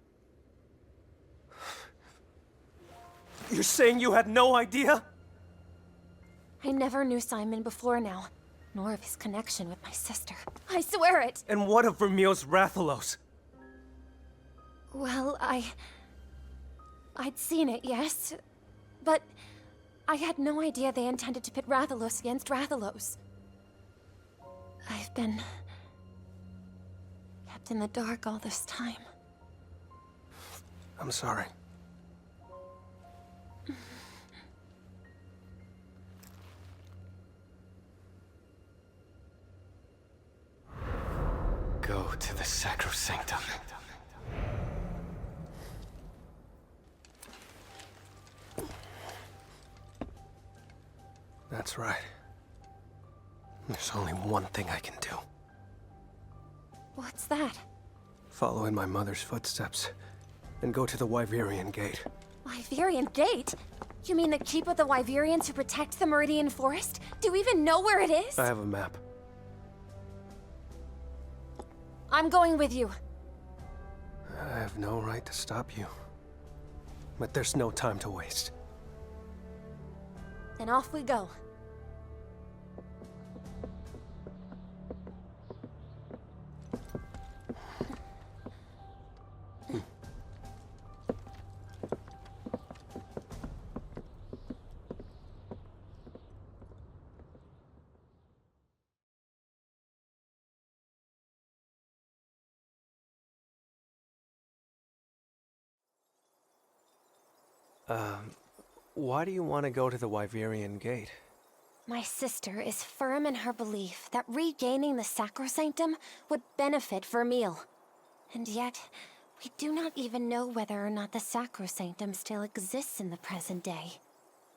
You're saying you had no idea? I never knew Simon before now, nor of his connection with my sister. I swear it! And what of Vermeil's Rathalos? Well, I'd seen it, yes. But I had no idea they intended to pit Rathalos against Rathalos. I've been kept in the dark all this time. I'm sorry. Go to the sacrosanctum. That's right. There's only one thing I can do. What's that? Follow in my mother's footsteps, and go to the Wyverian Gate. Wyverian Gate? You mean the keep of the Wyverians who protect the Meridian Forest? Do you even know where it is? I have a map. I'm going with you. I have no right to stop you. But there's no time to waste. Then off we go. Why do you want to go to the Wyverian Gate? My sister is firm in her belief that regaining the sacrosanctum would benefit Vermeil. And yet, we do not even know whether or not the sacrosanctum still exists in the present day.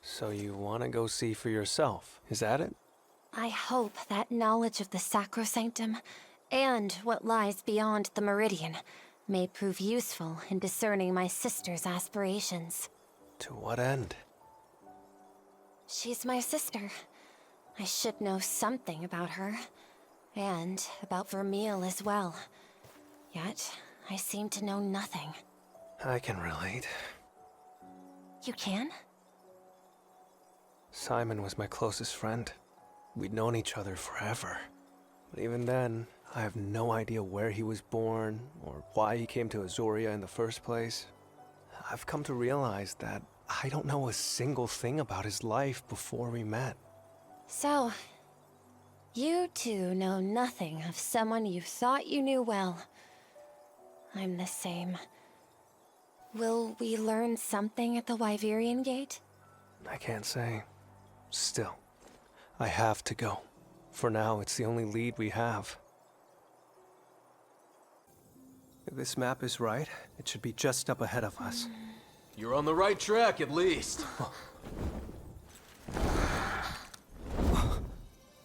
So you want to go see for yourself, is that it? I hope that knowledge of the sacrosanctum, and what lies beyond the Meridian, may prove useful in discerning my sister's aspirations. To what end? She's my sister. I should know something about her. And about Vermeil as well. Yet, I seem to know nothing. I can relate. You can? Simon was my closest friend. We'd known each other forever. But even then, I have no idea where he was born, or why he came to Azuria in the first place. I've come to realize that I don't know a single thing about his life before we met. So, you two know nothing of someone you thought you knew well. I'm the same. Will we learn something at the Wyverian Gate? I can't say. Still, I have to go. For now, it's the only lead we have. If this map is right, it should be just up ahead of us. You're on the right track, at least.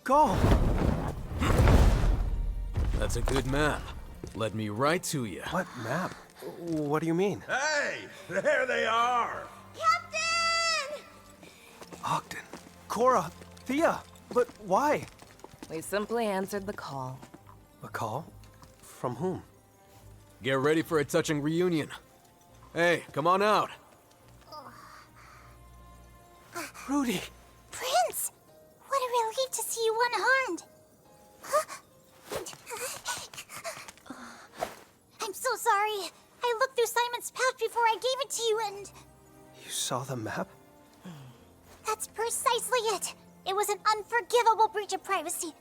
Go! That's a good map. Led me right to you. What map? What do you mean? Hey, there they are! Captain! Ogden, Cora, Thea, but why? We simply answered the call. A call? From whom? Get ready for a touching reunion. Hey, come on out. Rudy, unharmed. I'm so sorry. I looked through Simon's pouch before I gave it to you and... You saw the map? That's precisely it. It was an unforgivable breach of privacy.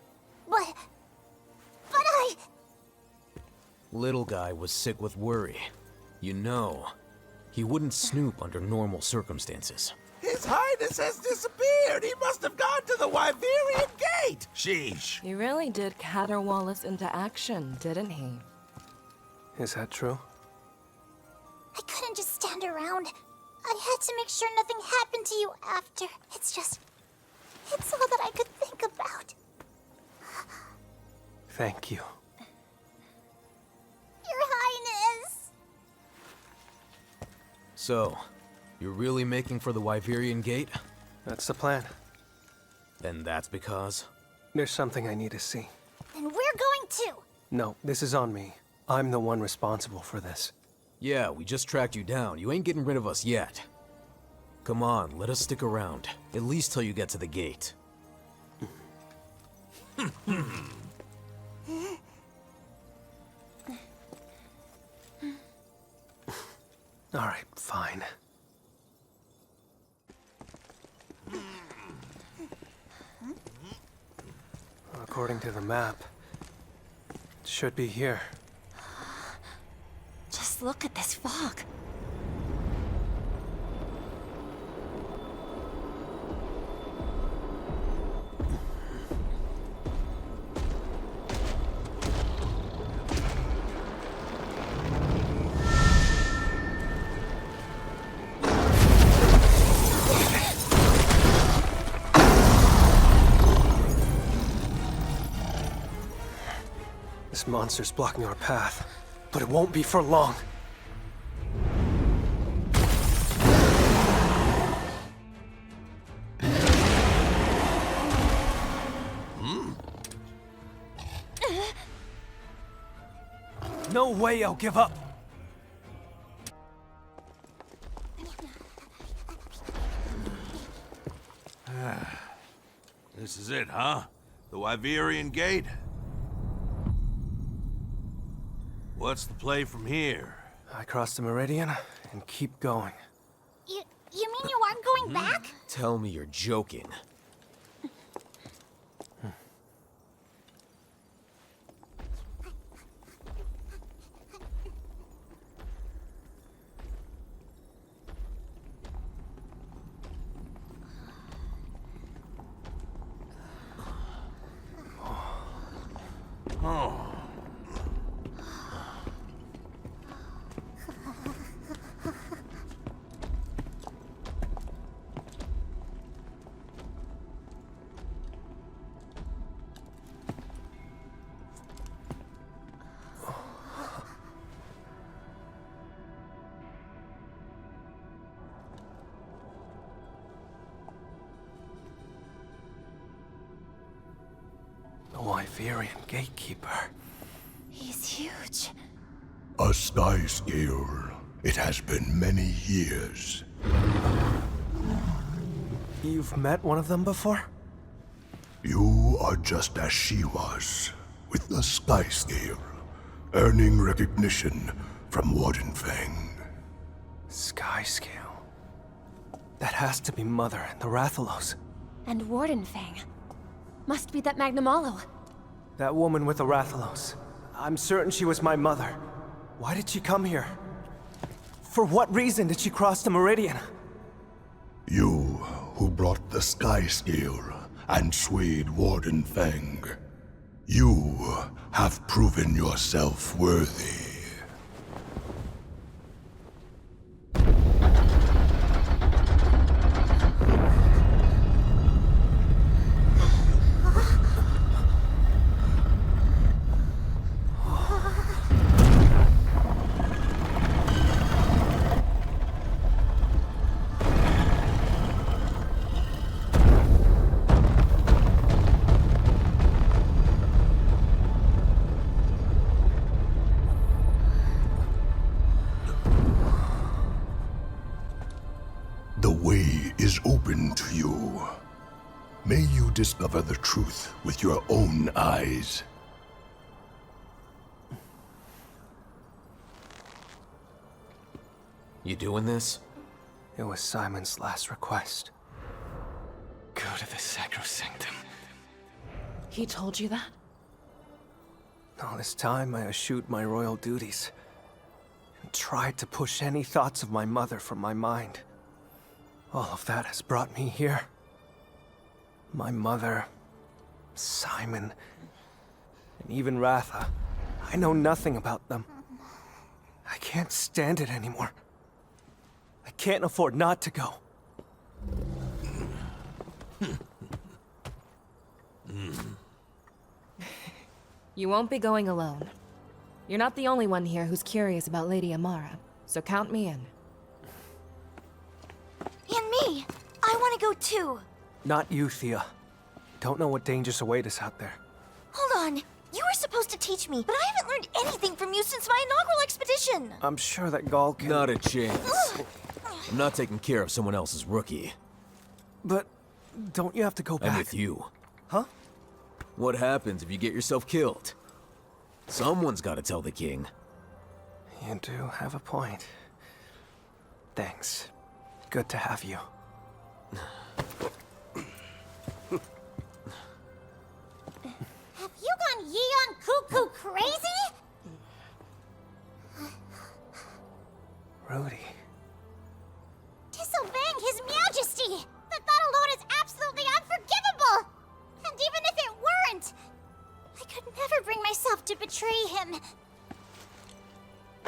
But I... Little guy was sick with worry. You know, he wouldn't snoop under normal circumstances. His Highness has disappeared! He must have gone to the Wyverian Gate! Sheesh! He really did caterwaul us into action, didn't he? Is that true? I couldn't just stand around. I had to make sure nothing happened to you after. It's all that I could think about. Thank you. Your Highness! So, you're really making for the Wyverian Gate? That's the plan. And that's because? There's something I need to see. Then we're going too! No, this is on me. I'm the one responsible for this. Yeah, we just tracked you down. You ain't getting rid of us yet. Come on, let us stick around. At least till you get to the gate. All right, fine. According to the map, it should be here. Just look at this fog. This monster's blocking our path, but it won't be for long. No way I'll give up! This is it, huh? The Wyverian Gate? What's the play from here? I cross the meridian and keep going. You mean you aren't going back? Tell me you're joking. Oh. The Wyverian gatekeeper. He's huge. A sky scale. It has been many years. You've met one of them before? You are just as she was, with the sky scale, earning recognition from Wardenfang. Sky scale. That has to be Mother and the Rathalos. And Wardenfang. Must be that Magnamalo. That woman with the Rathalos. I'm certain she was my mother. Why did she come here? For what reason did she cross the meridian? You who brought the sky scale and swayed Wardenfang. You have proven yourself worthy. The way is open to you. May you discover the truth with your own eyes. You doing this? It was Simon's last request. Go to the sacrosanctum. He told you that? All this time I eschewed my royal duties and tried to push any thoughts of my mother from my mind. All of that has brought me here. My mother, Simon, and even Ratha. I know nothing about them. I can't stand it anymore. I can't afford not to go. You won't be going alone. You're not the only one here who's curious about Lady Amara, so count me in. And me! I want to go too! Not you, Thea. Don't know what dangers await us out there. Hold on. You were supposed to teach me, but I haven't learned anything from you since my inaugural expedition! I'm sure that Gaul can... Not a chance. I'm not taking care of someone else's rookie. But don't you have to go back? I'm with you. Huh? What happens if you get yourself killed? Someone's got to tell the king. You do have a point. Thanks. Good to have you. Have you gone Yeon cuckoo crazy? Rudy. Disobeying His Majesty! The thought alone is absolutely unforgivable! And even if it weren't, I could never bring myself to betray him.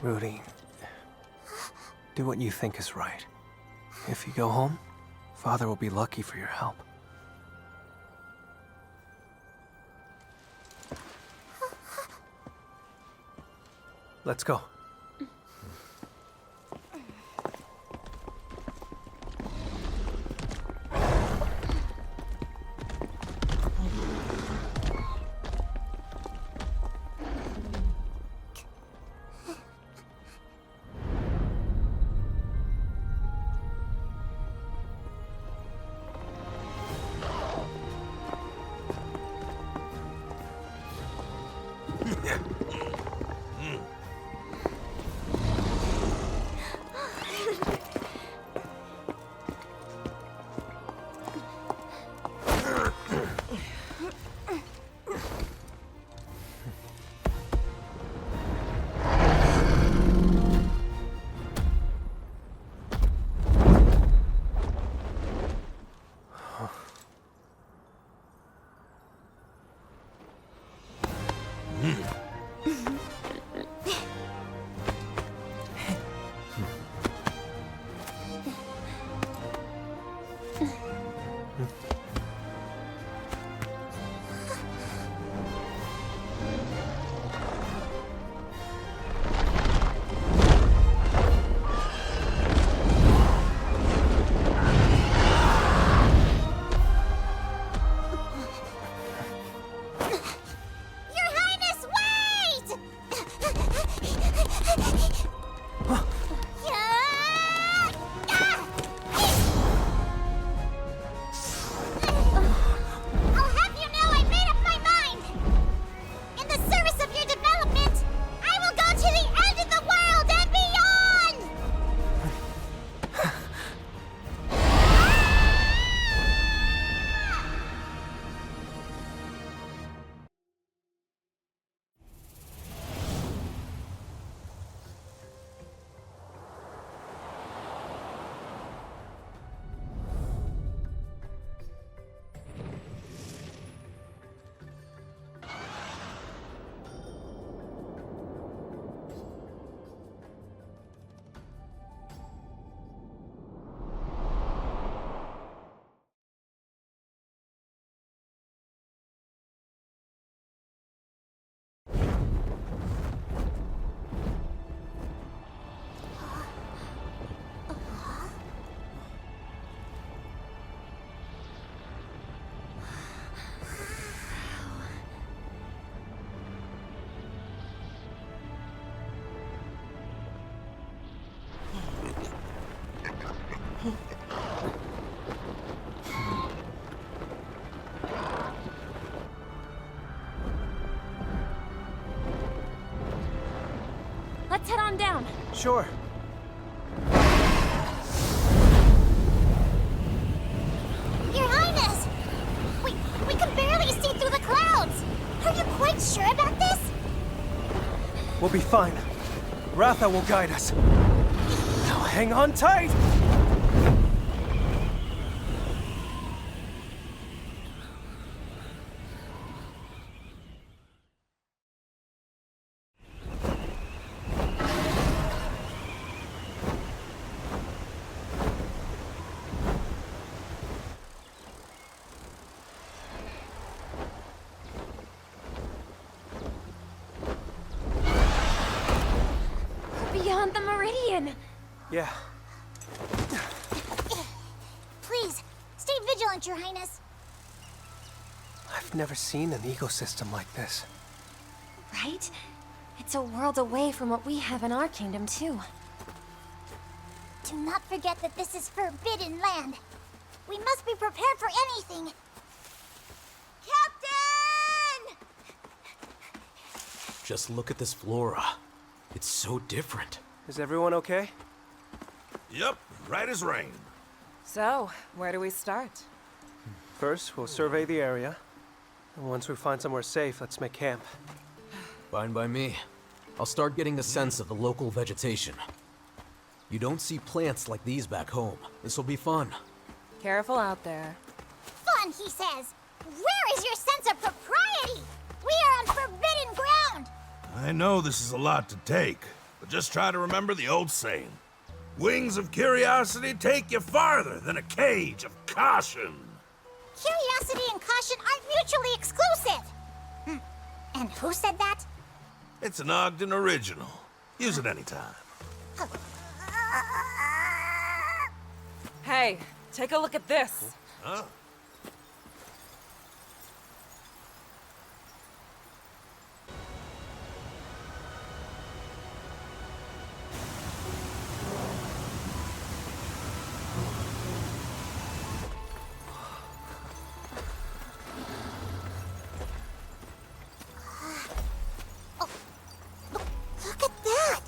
Rudy. Do what you think is right. If you go home, Father will be lucky for your help. Let's go. Sure. Your Highness! We can barely see through the clouds! Are you quite sure about this? We'll be fine. Ratha will guide us. Now hang on tight! Beyond the meridian! Yeah. Please, stay vigilant, Your Highness. I've never seen an ecosystem like this. Right? It's a world away from what we have in our kingdom, too. Do not forget that this is forbidden land. We must be prepared for anything. Captain! Just look at this flora. It's so different. Is everyone okay? Yep, right as rain. So, where do we start? First, we'll survey the area. And once we find somewhere safe, let's make camp. Fine by me. I'll start getting a sense of the local vegetation. You don't see plants like these back home. This'll be fun. Careful out there. Fun, he says. Where is your sense of propriety? We are on forbidden ground. I know this is a lot to take, but just try to remember the old saying. Wings of curiosity take you farther than a cage of caution. Curiosity and caution aren't mutually exclusive. And who said that? It's an Ogden original. Use it anytime. Hey, take a look at this. Huh? Look at that!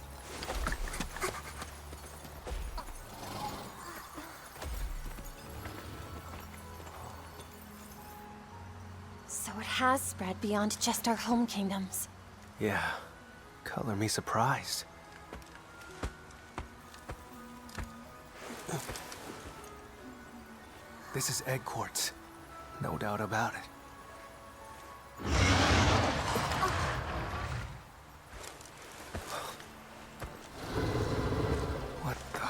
So it has spread beyond just our home kingdoms. Yeah. Color me surprised. This is egg quartz. No doubt about it. What the?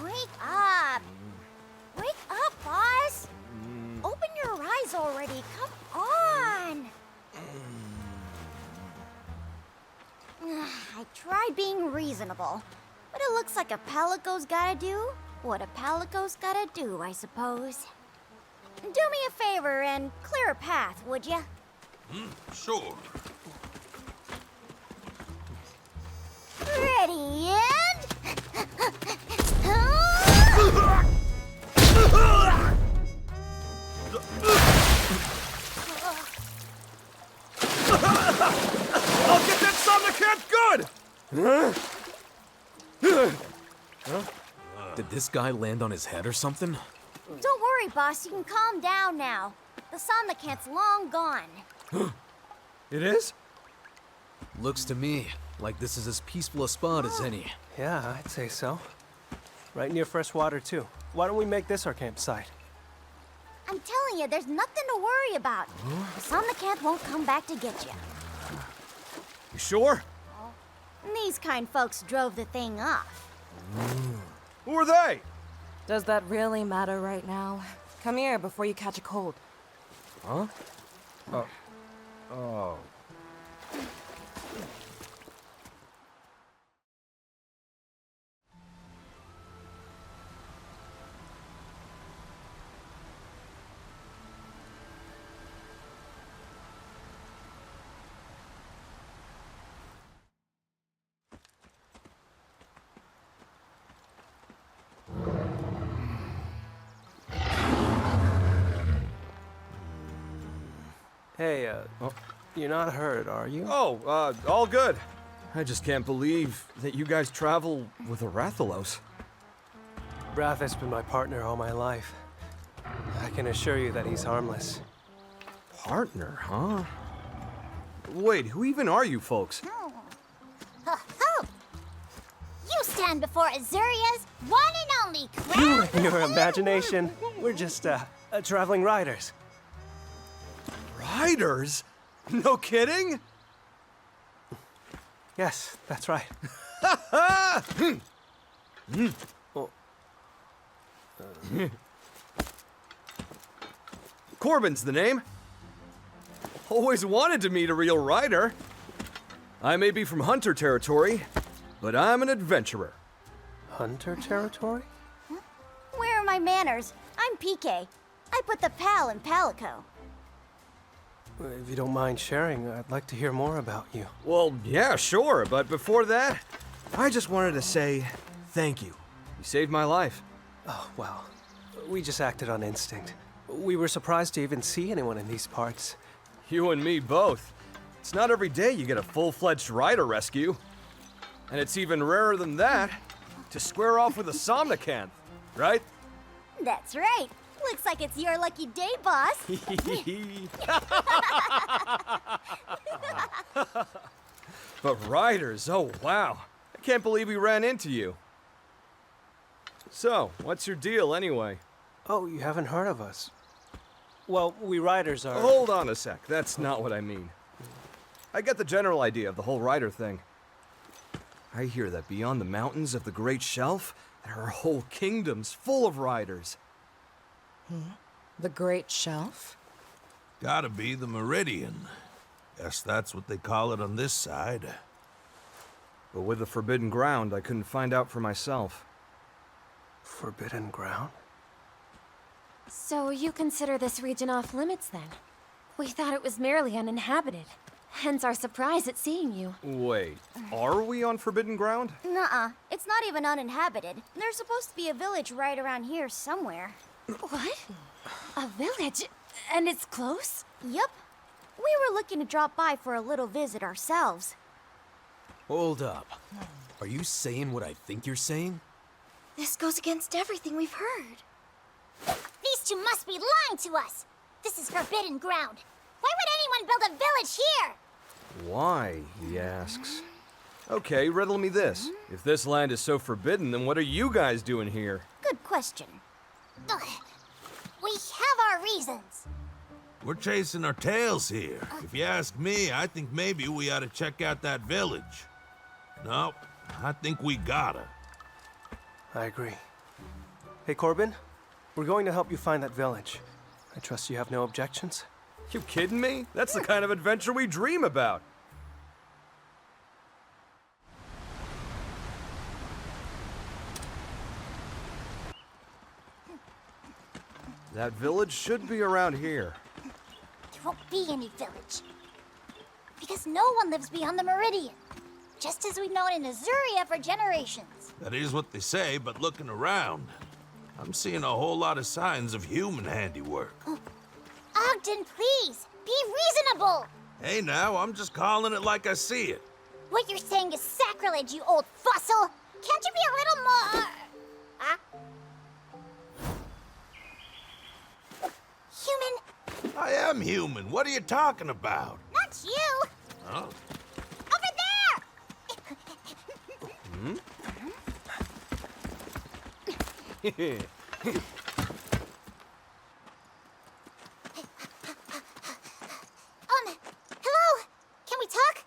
Wake up! Wake up, boss! Open your eyes already, come on! I tried being reasonable, but it looks like a palico's gotta do what a palico's gotta do, I suppose. Do me a favor and clear a path, would ya? Sure. Ready, and... I'll get that Somnicat good! Did this guy land on his head or something? Don't worry, boss. You can calm down now. The Somnicat's long gone. It is? Looks to me like this is as peaceful a spot as any. Yeah, I'd say so. Right near fresh water, too. Why don't we make this our campsite? I'm telling you, there's nothing to worry about. The Somnicat won't come back to get you. You sure? These kind folks drove the thing off. Who are they? Does that really matter right now? Come here before you catch a cold. Huh? Oh. Hey, you're not hurt, are you? Oh, all good. I just can't believe that you guys travel with a Rathalos. Ratha's been my partner all my life. I can assure you that he's harmless. Partner, huh? Wait, who even are you folks? Ho-ho! You stand before Azuria's one and only crown! Your imagination. We're just, traveling riders. Riders? No kidding? Yes, that's right. Corbin's the name. Always wanted to meet a real rider. I may be from Hunter territory, but I'm an adventurer. Hunter territory? Where are my manners? I'm PK. I put the pal in Palico. If you don't mind sharing, I'd like to hear more about you. Well, yeah, sure, but before that, I just wanted to say thank you. You saved my life. Oh, well, we just acted on instinct. We were surprised to even see anyone in these parts. You and me both. It's not every day you get a full-fledged rider rescue. And it's even rarer than that to square off with a somnicanth, right? That's right. Looks like it's your lucky day, boss. But riders, oh wow. I can't believe we ran into you. So, what's your deal anyway? Oh, you haven't heard of us? Well, we riders are... Hold on a sec, that's not what I mean. I get the general idea of the whole rider thing. I hear that beyond the mountains of the Great Shelf, there are whole kingdoms full of riders. The Great Shelf? Gotta be the Meridian. Guess that's what they call it on this side. But with the Forbidden Ground, I couldn't find out for myself. Forbidden Ground? So you consider this region off limits, then? We thought it was merely uninhabited. Hence our surprise at seeing you. Wait, are we on Forbidden Ground? Nuh-uh. It's not even uninhabited. There's supposed to be a village right around here somewhere. What? A village? And it's close? Yup. We were looking to drop by for a little visit ourselves. Hold up. Are you saying what I think you're saying? This goes against everything we've heard. These two must be lying to us! This is forbidden ground. Why would anyone build a village here? Why, he asks. Okay, riddle me this. If this land is so forbidden, then what are you guys doing here? Good question. Ugh. We have our reasons. We're chasing our tails here. If you ask me, I think maybe we ought to check out that village. No, I think we gotta. I agree. Hey, Corbin, we're going to help you find that village. I trust you have no objections? You kidding me? That's the kind of adventure we dream about. That village should be around here. There won't be any village. Because no one lives beyond the Meridian. Just as we've known in Azuria for generations. That is what they say, but looking around, I'm seeing a whole lot of signs of human handiwork. Ogden, please, be reasonable! Hey now, I'm just calling it like I see it. What you're saying is sacrilege, you old fossil! Can't you be a little more... Huh? Human? I am human. What are you talking about? Not you! Huh? Over there! Hello? Can we talk?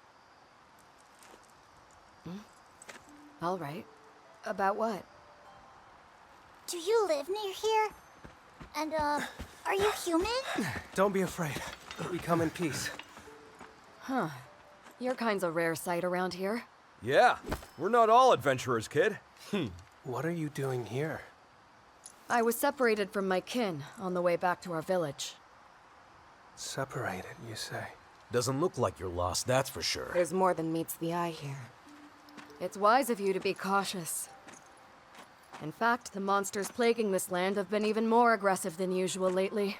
All right. About what? Do you live near here? And, are you human? Don't be afraid. We come in peace. Huh. Your kind's a rare sight around here. Yeah, we're not all adventurers, kid. What are you doing here? I was separated from my kin on the way back to our village. Separated, you say? Doesn't look like you're lost, that's for sure. There's more than meets the eye here. It's wise of you to be cautious. In fact, the monsters plaguing this land have been even more aggressive than usual lately.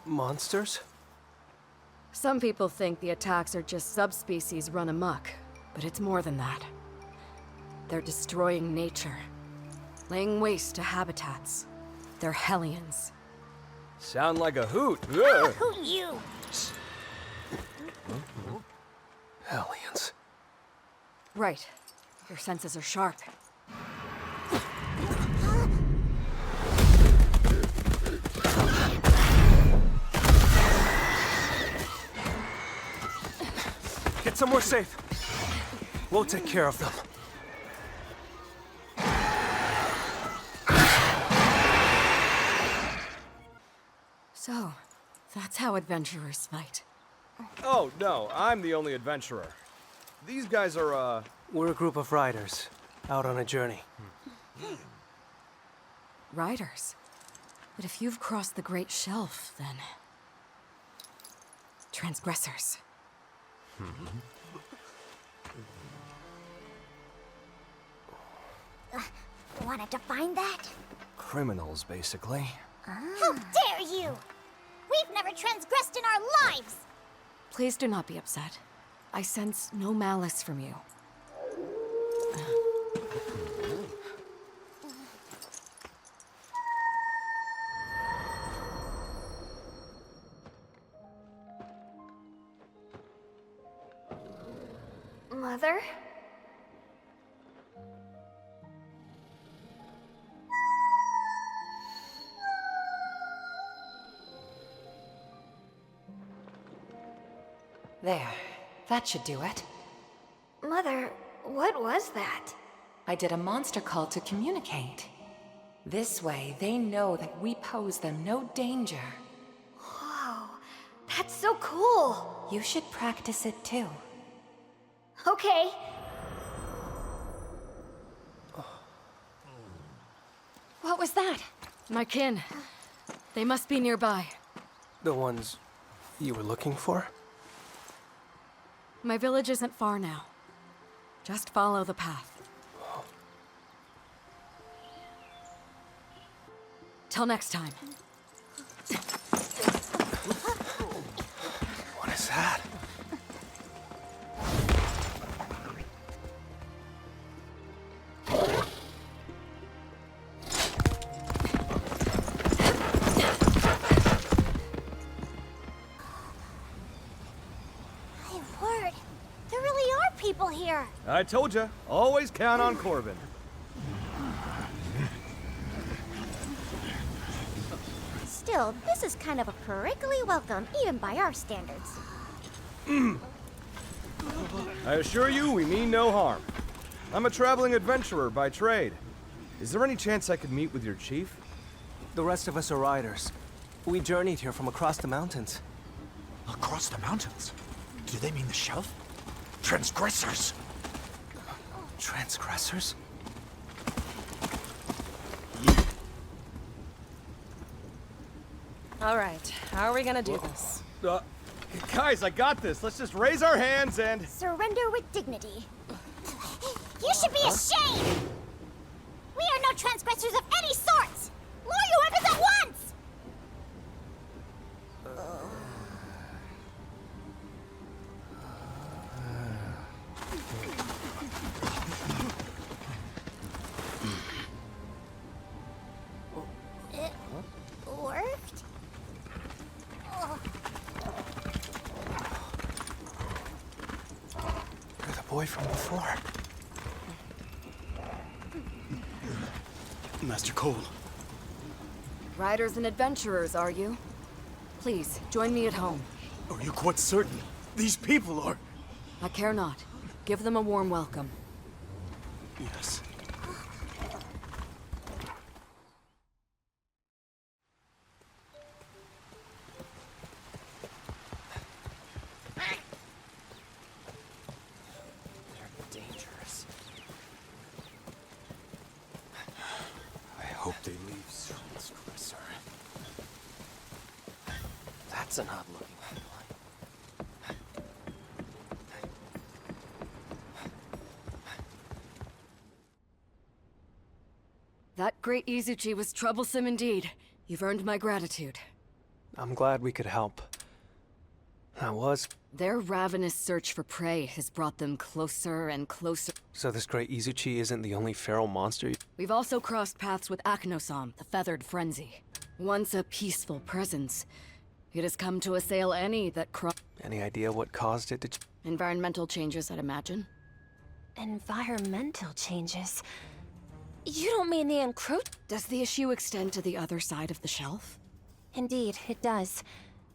Monsters? Some people think the attacks are just subspecies run amok, but it's more than that. They're destroying nature, laying waste to habitats. They're Hellions. Sound like a hoot. I'll hoot you! Hellions. Right. Your senses are sharp. Get somewhere safe. We'll take care of them. So, that's how adventurers fight. Oh, no, I'm the only adventurer. These guys are, We're a group of riders, out on a journey. Riders? But if you've crossed the Great Shelf, then... transgressors. Wanted to find that? criminals, basically. How dare you! We've never transgressed in our lives! Please do not be upset. I sense no malice from you. Mother? There. That should do it. Mother, what was that? I did a monster call to communicate. This way, they know that we pose them no danger. Whoa, that's so cool! You should practice it too. Okay. What was that? My kin. They must be nearby. The ones you were looking for? My village isn't far now. Just follow the path. Till next time. What is that? My word, there really are people here. I told ya, always count on Corbin. Still, this is kind of a prickly welcome, even by our standards. I assure you, we mean no harm. I'm a traveling adventurer by trade. Is there any chance I could meet with your chief? The rest of us are riders. We journeyed here from across the mountains. Across the mountains? Do they mean the shelf? Transgressors! Transgressors? All right, how are we gonna do this? Guys, I got this. Let's just raise our hands and... Surrender with dignity. You should be ashamed! We are no transgressors of any sorts! Lure your weapons at once! It worked? Oh. You're the boy from before. Master Cole. Riders and adventurers, are you? Please, join me at home. Are you quite certain? These people are... I care not. Give them a warm welcome. Yes. Dangerous. I hope they leave. Transgressor. That's an odd looking headline. That great Izuchi was troublesome indeed. You've earned my gratitude. I'm glad we could help. That was... Their ravenous search for prey has brought them closer and closer. So this great Izuchi isn't the only feral monster? We've also crossed paths with Aknosam, the Feathered Frenzy. Once a peaceful presence, it has come to assail any that cross... Any idea what caused it to... Environmental changes, I'd imagine. Environmental changes? You don't mean the encroach... Does the issue extend to the other side of the shelf? Indeed, it does.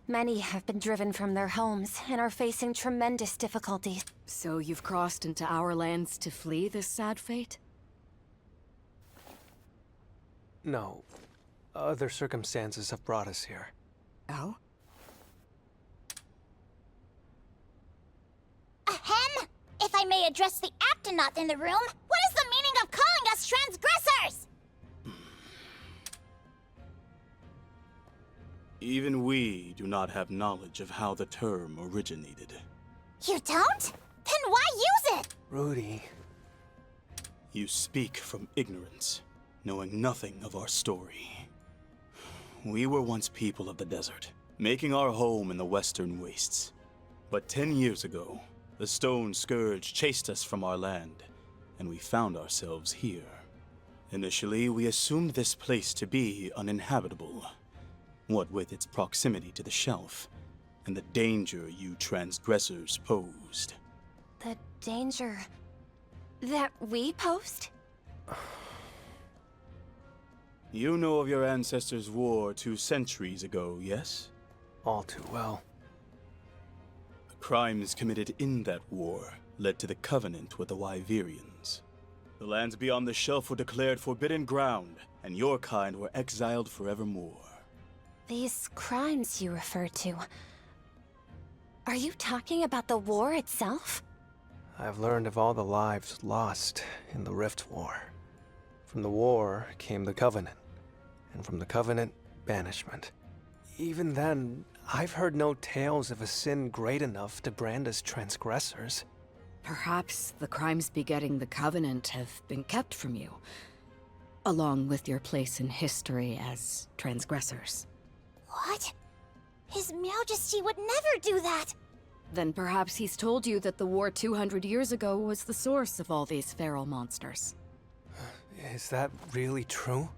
Many have been driven from their homes and are facing tremendous difficulties. So you've crossed into our lands to flee this sad fate? No. Other circumstances have brought us here. Oh? Ahem! If I may address the Actonaut in the room, what is the meaning of calling us transgressors? Even we do not have knowledge of how the term originated. You don't? Then why use it? Rudy. You speak from ignorance, knowing nothing of our story. We were once people of the desert, making our home in the western wastes. But 10 years ago, the stone scourge chased us from our land, and we found ourselves here. Initially, we assumed this place to be uninhabitable. What with its proximity to the shelf, and the danger you transgressors posed. The danger... that we posed? You know of your ancestors' war 2 centuries ago, yes? All too well. The crimes committed in that war led to the covenant with the Wyverians. The lands beyond the shelf were declared forbidden ground, and your kind were exiled forevermore. These crimes you refer to... Are you talking about the war itself? I've learned of all the lives lost in the Rift War. From the war came the Covenant, and from the Covenant, banishment. Even then, I've heard no tales of a sin great enough to brand as transgressors. Perhaps the crimes begetting the Covenant have been kept from you, along with your place in history as transgressors. What? His Majesty would never do that! Then perhaps he's told you that the war 200 years ago was the source of all these feral monsters. Is that really true?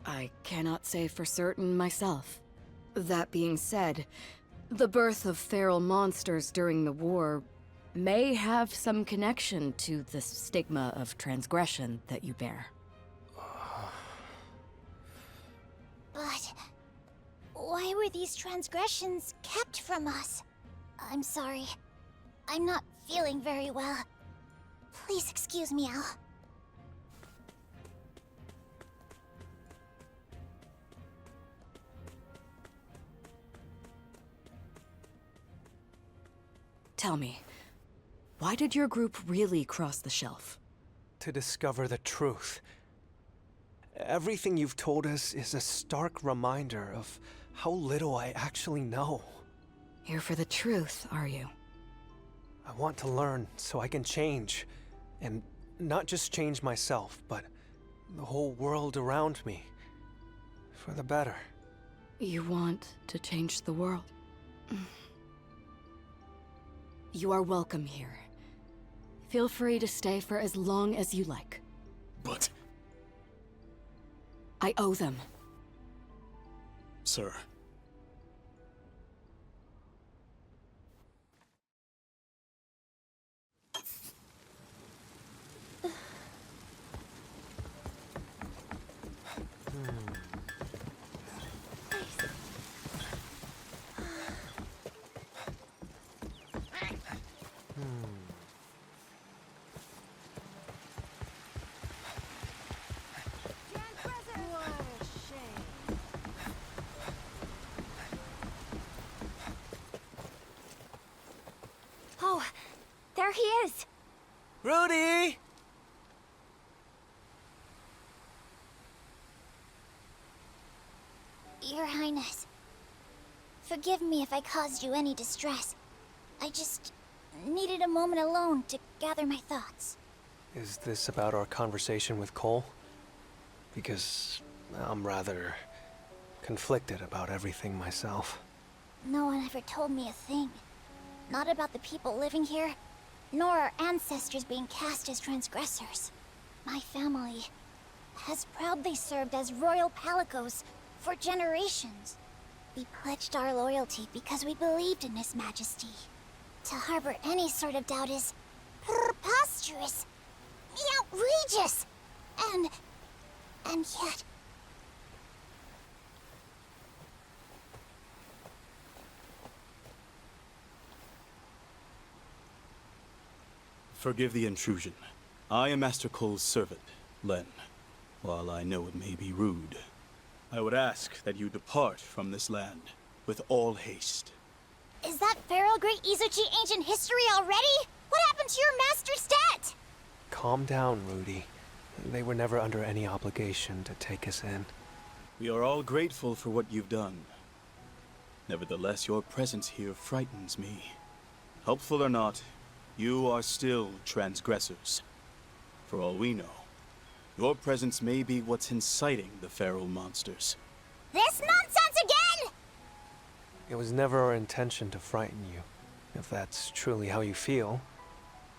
I cannot say for certain myself. That being said, the birth of feral monsters during the war may have some connection to the stigma of transgression that you bear. But... why were these transgressions kept from us? I'm sorry. I'm not feeling very well. Please excuse me, Al. Tell me, why did your group really cross the shelf? To discover the truth. Everything you've told us is a stark reminder of how little I actually know. Here for the truth, are you? I want to learn so I can change. And not just change myself, but the whole world around me. For the better. You want to change the world? You are welcome here. Feel free to stay for as long as you like. But... I owe them. Sir. Oh, there he is! Rudy! Your Highness, forgive me if I caused you any distress. I just needed a moment alone to gather my thoughts. Is this about our conversation with Cole? Because I'm rather conflicted about everything myself. No one ever told me a thing. Not about the people living here, nor our ancestors being cast as transgressors. My family has proudly served as royal palicos for generations. We pledged our loyalty because we believed in His Majesty. To harbor any sort of doubt is preposterous, outrageous, and yet... Forgive the intrusion. I am Master Cole's servant, Len. While I know it may be rude, I would ask that you depart from this land with all haste. Is that Feral Great Izuchi ancient history already? What happened to your master's debt? Calm down, Rudy. They were never under any obligation to take us in. We are all grateful for what you've done. Nevertheless, your presence here frightens me. Helpful or not, you are still transgressors. For all we know, your presence may be what's inciting the feral monsters. This nonsense again! It was never our intention to frighten you. If that's truly how you feel,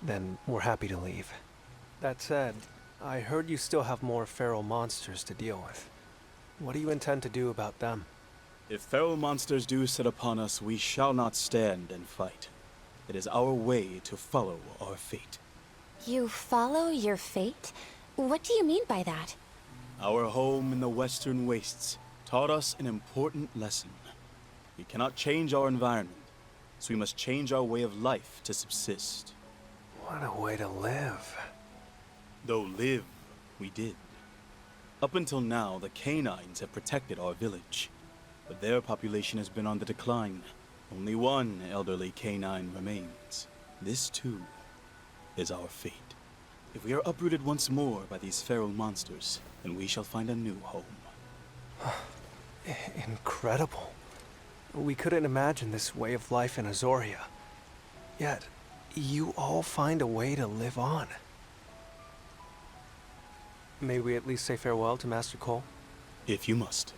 then we're happy to leave. That said, I heard you still have more feral monsters to deal with. What do you intend to do about them? If feral monsters do set upon us, we shall not stand and fight. It is our way to follow our fate. You follow your fate? What do you mean by that? Our home in the Western Wastes taught us an important lesson. We cannot change our environment, so we must change our way of life to subsist. What a way to live. Though live, we did. Up until now, the canines have protected our village, but their population has been on the decline. Only one elderly canine remains. This, too, is our fate. If we are uprooted once more by these feral monsters, then we shall find a new home. Incredible. We couldn't imagine this way of life in Azoria. Yet, you all find a way to live on. May we at least say farewell to Master Cole? If you must.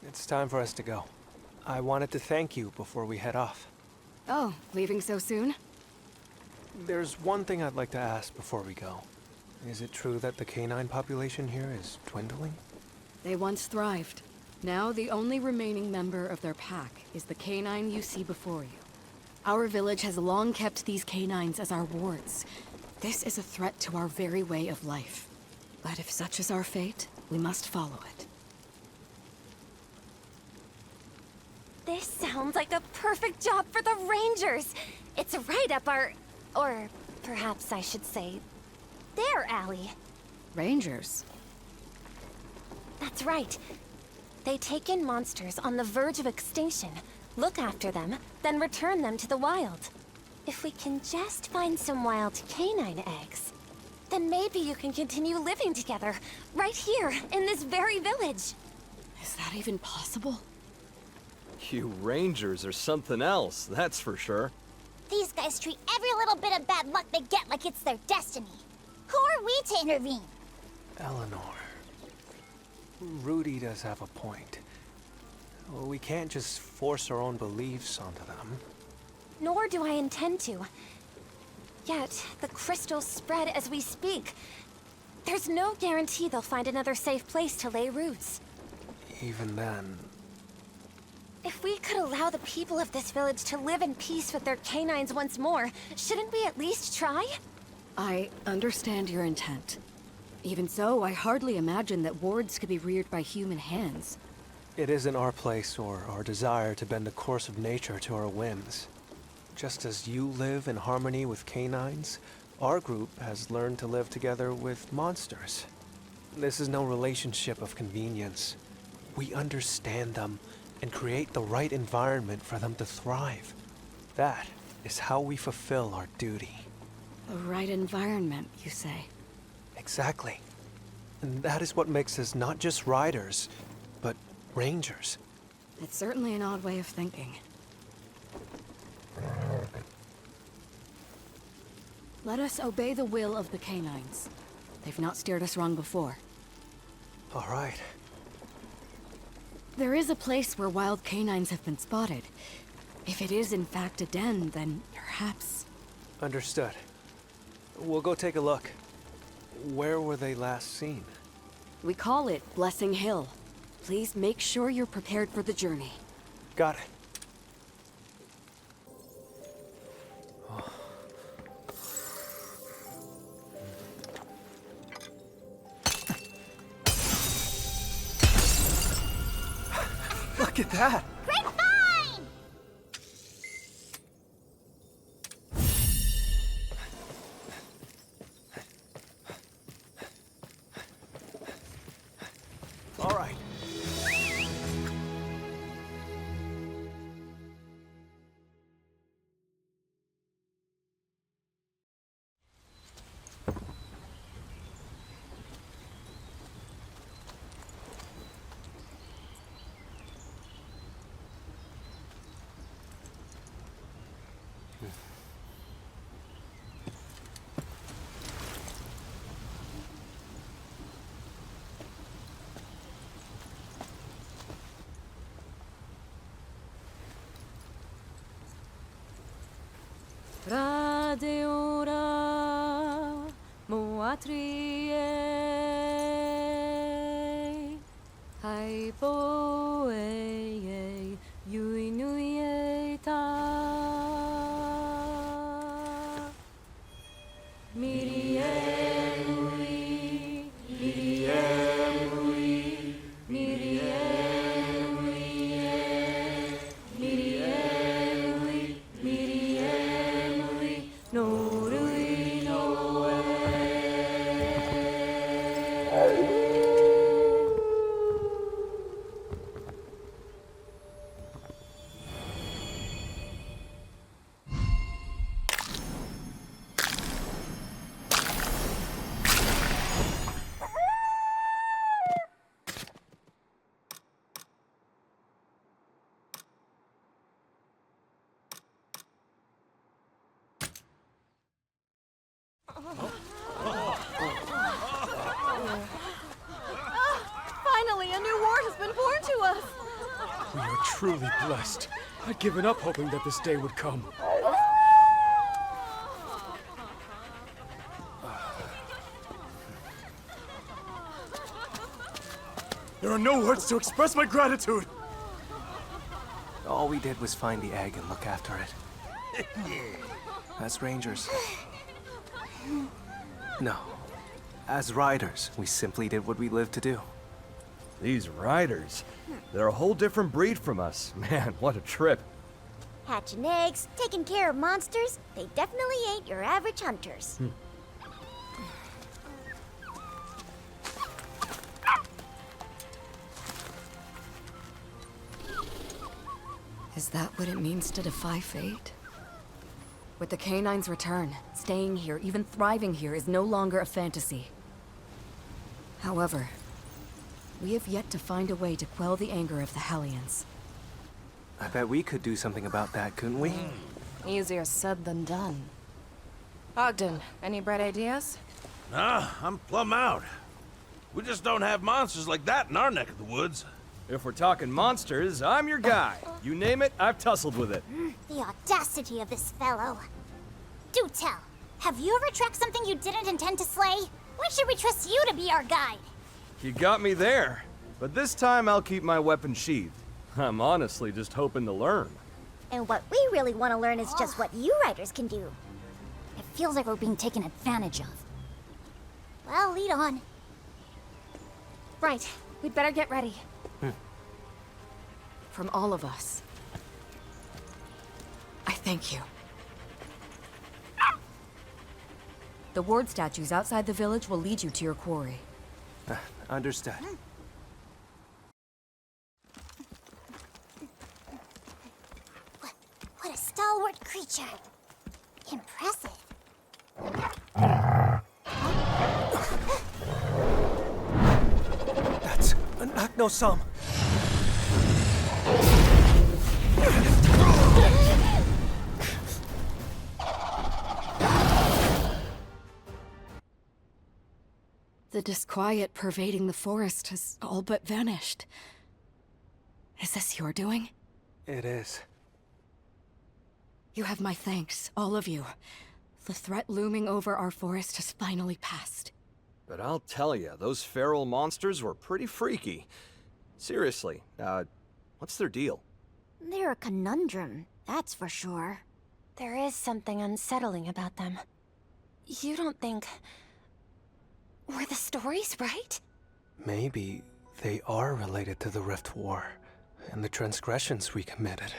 It's time for us to go. I wanted to thank you before we head off. Oh, leaving so soon? There's one thing I'd like to ask before we go. Is it true that the canine population here is dwindling? They once thrived. Now the only remaining member of their pack is the canine you see before you. Our village has long kept these canines as our wards. This is a threat to our very way of life. But if such is our fate, we must follow it. This sounds like the perfect job for the Rangers! It's right up our... or perhaps I should say, their alley. Rangers? That's right. They take in monsters on the verge of extinction, look after them, then return them to the wild. If we can just find some wild canine eggs, then maybe you can continue living together, right here, in this very village. Is that even possible? You Rangers are something else, that's for sure. These guys treat every little bit of bad luck they get like it's their destiny. Who are we to intervene? Eleanor. Rudy does have a point. We can't just force our own beliefs onto them. Nor do I intend to. Yet, the crystals spread as we speak. There's no guarantee they'll find another safe place to lay roots. Even then... If we could allow the people of this village to live in peace with their canines once more, shouldn't we at least try? I understand your intent. Even so, I hardly imagine that wards could be reared by human hands. It isn't our place or our desire to bend the course of nature to our whims. Just as you live in harmony with canines, our group has learned to live together with monsters. This is no relationship of convenience. We understand them and create the right environment for them to thrive. That is how we fulfill our duty. The right environment, you say? Exactly. And that is what makes us not just riders, but rangers. It's certainly an odd way of thinking. Let us obey the will of the canines. They've not steered us wrong before. All right. There is a place where wild canines have been spotted. If it is in fact a den, then perhaps... Understood. We'll go take a look. Where were they last seen? We call it Blessing Hill. Please make sure you're prepared for the journey. Got it. Look at that! Grapevine! All right. Radeora moatrie haipoe yuinuieta miriemui miriemui miriemui miriemui miriemui norui noe. Finally, a new ward has been born to us! We are truly blessed. I'd given up hoping that this day would come. There are no words to express my gratitude! All we did was find the egg and look after it. As rangers. No. As riders, we simply did what we lived to do. These riders, they're a whole different breed from us. Man, what a trip. Hatching eggs, taking care of monsters, they definitely ain't your average hunters. Is that what it means to defy fate? With the canine's return, staying here, even thriving here, is no longer a fantasy. However, we have yet to find a way to quell the anger of the Hellions. I bet we could do something about that, couldn't we? Easier said than done. Ogden, any bright ideas? Nah, I'm plumb out. We just don't have monsters like that in our neck of the woods. If we're talking monsters, I'm your guy. You name it, I've tussled with it. The audacity of this fellow. Do tell, have you ever tracked something you didn't intend to slay? When should we trust you to be our guide? You got me there. But this time I'll keep my weapon sheathed. I'm honestly just hoping to learn. And what we really want to learn is just what you riders can do. It feels like we're being taken advantage of. Well, lead on. Right, we'd better get ready. From all of us, I thank you. The ward statues outside the village will lead you to your quarry. Understood. What a stalwart creature. Impressive. That's an Akno-Sam. The disquiet pervading the forest has all but vanished. Is this your doing? It is. You have my thanks, all of you. The threat looming over our forest has finally passed. But I'll tell you, those feral monsters were pretty freaky. Seriously, what's their deal? They're a conundrum, that's for sure. There is something unsettling about them. You don't think... Were the stories right? Maybe they are related to the Rift War and the transgressions we committed.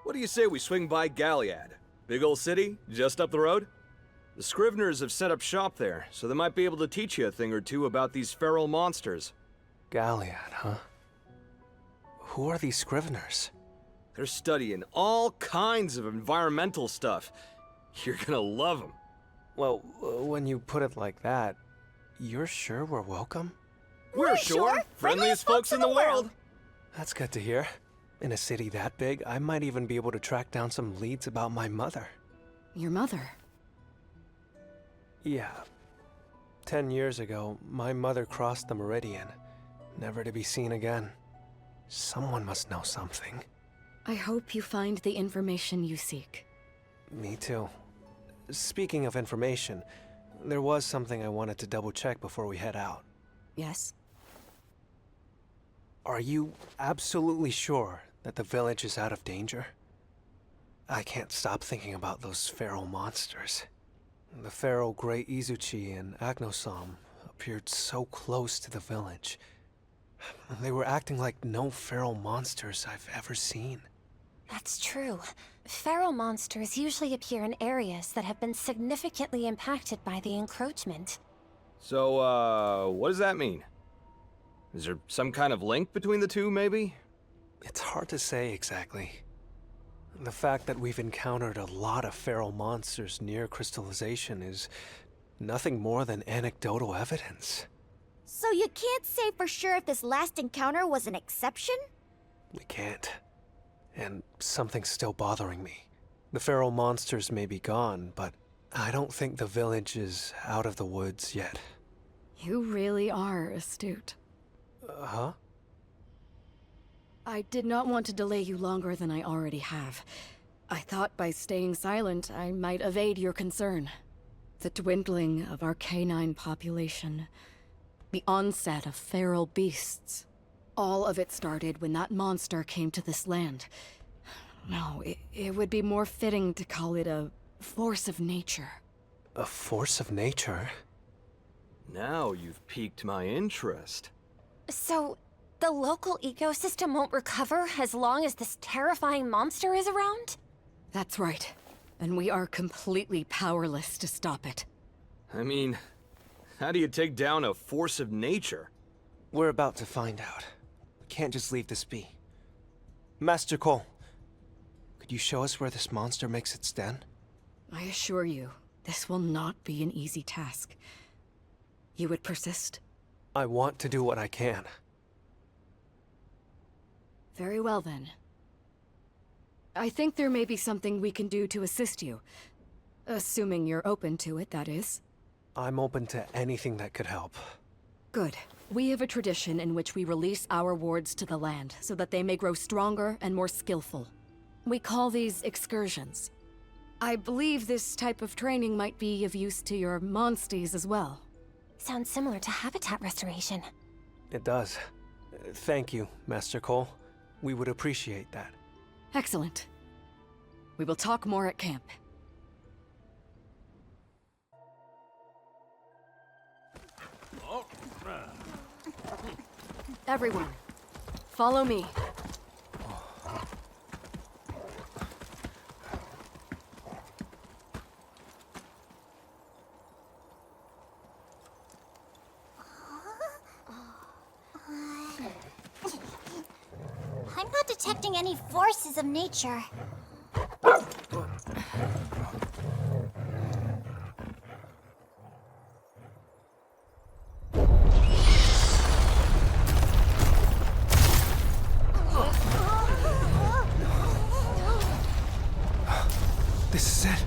What do you say we swing by Galliad? Big old city, just up the road? The Scriveners have set up shop there, so they might be able to teach you a thing or two about these feral monsters. Galliad, huh? Who are these Scriveners? They're studying all kinds of environmental stuff. You're gonna love them. Well, when you put it like that, you're sure we're welcome? We're sure. Friendliest folks in the world. That's good to hear. In a city that big, I might even be able to track down some leads about my mother. Your mother? Yeah. 10 years ago, my mother crossed the Meridian, never to be seen again. Someone must know something. I hope you find the information you seek. Me too. Speaking of information, there was something I wanted to double-check before we head out. Yes? Are you absolutely sure that the village is out of danger? I can't stop thinking about those feral monsters. The feral Grey Izuchi and Agnosom appeared so close to the village. They were acting like no feral monsters I've ever seen. That's true. Feral monsters usually appear in areas that have been significantly impacted by the encroachment. So, what does that mean? Is there some kind of link between the two, maybe? It's hard to say exactly. The fact that we've encountered a lot of feral monsters near crystallization is nothing more than anecdotal evidence. So you can't say for sure if this last encounter was an exception? We can't. And something's still bothering me. The feral monsters may be gone, but I don't think the village is out of the woods yet. You really are astute. Huh? I did not want to delay you longer than I already have. I thought by staying silent, I might evade your concern. The dwindling of our canine population. The onset of feral beasts. All of it started when that monster came to this land. No, it would be more fitting to call it a force of nature. A force of nature? Now you've piqued my interest. So, the local ecosystem won't recover as long as this terrifying monster is around? That's right. And we are completely powerless to stop it. I mean, how do you take down a force of nature? We're about to find out. We can't just leave this be. Master Cole, could you show us where this monster makes its den? I assure you, this will not be an easy task. You would persist? I want to do what I can. Very well then. I think there may be something we can do to assist you. Assuming you're open to it, that is. I'm open to anything that could help. Good. We have a tradition in which we release our wards to the land, so that they may grow stronger and more skillful. We call these excursions. I believe this type of training might be of use to your monsties as well. Sounds similar to habitat restoration. It does. Thank you, Master Cole. We would appreciate that. Excellent. We will talk more at camp. Everyone, follow me. I'm not detecting any forces of nature. This is it.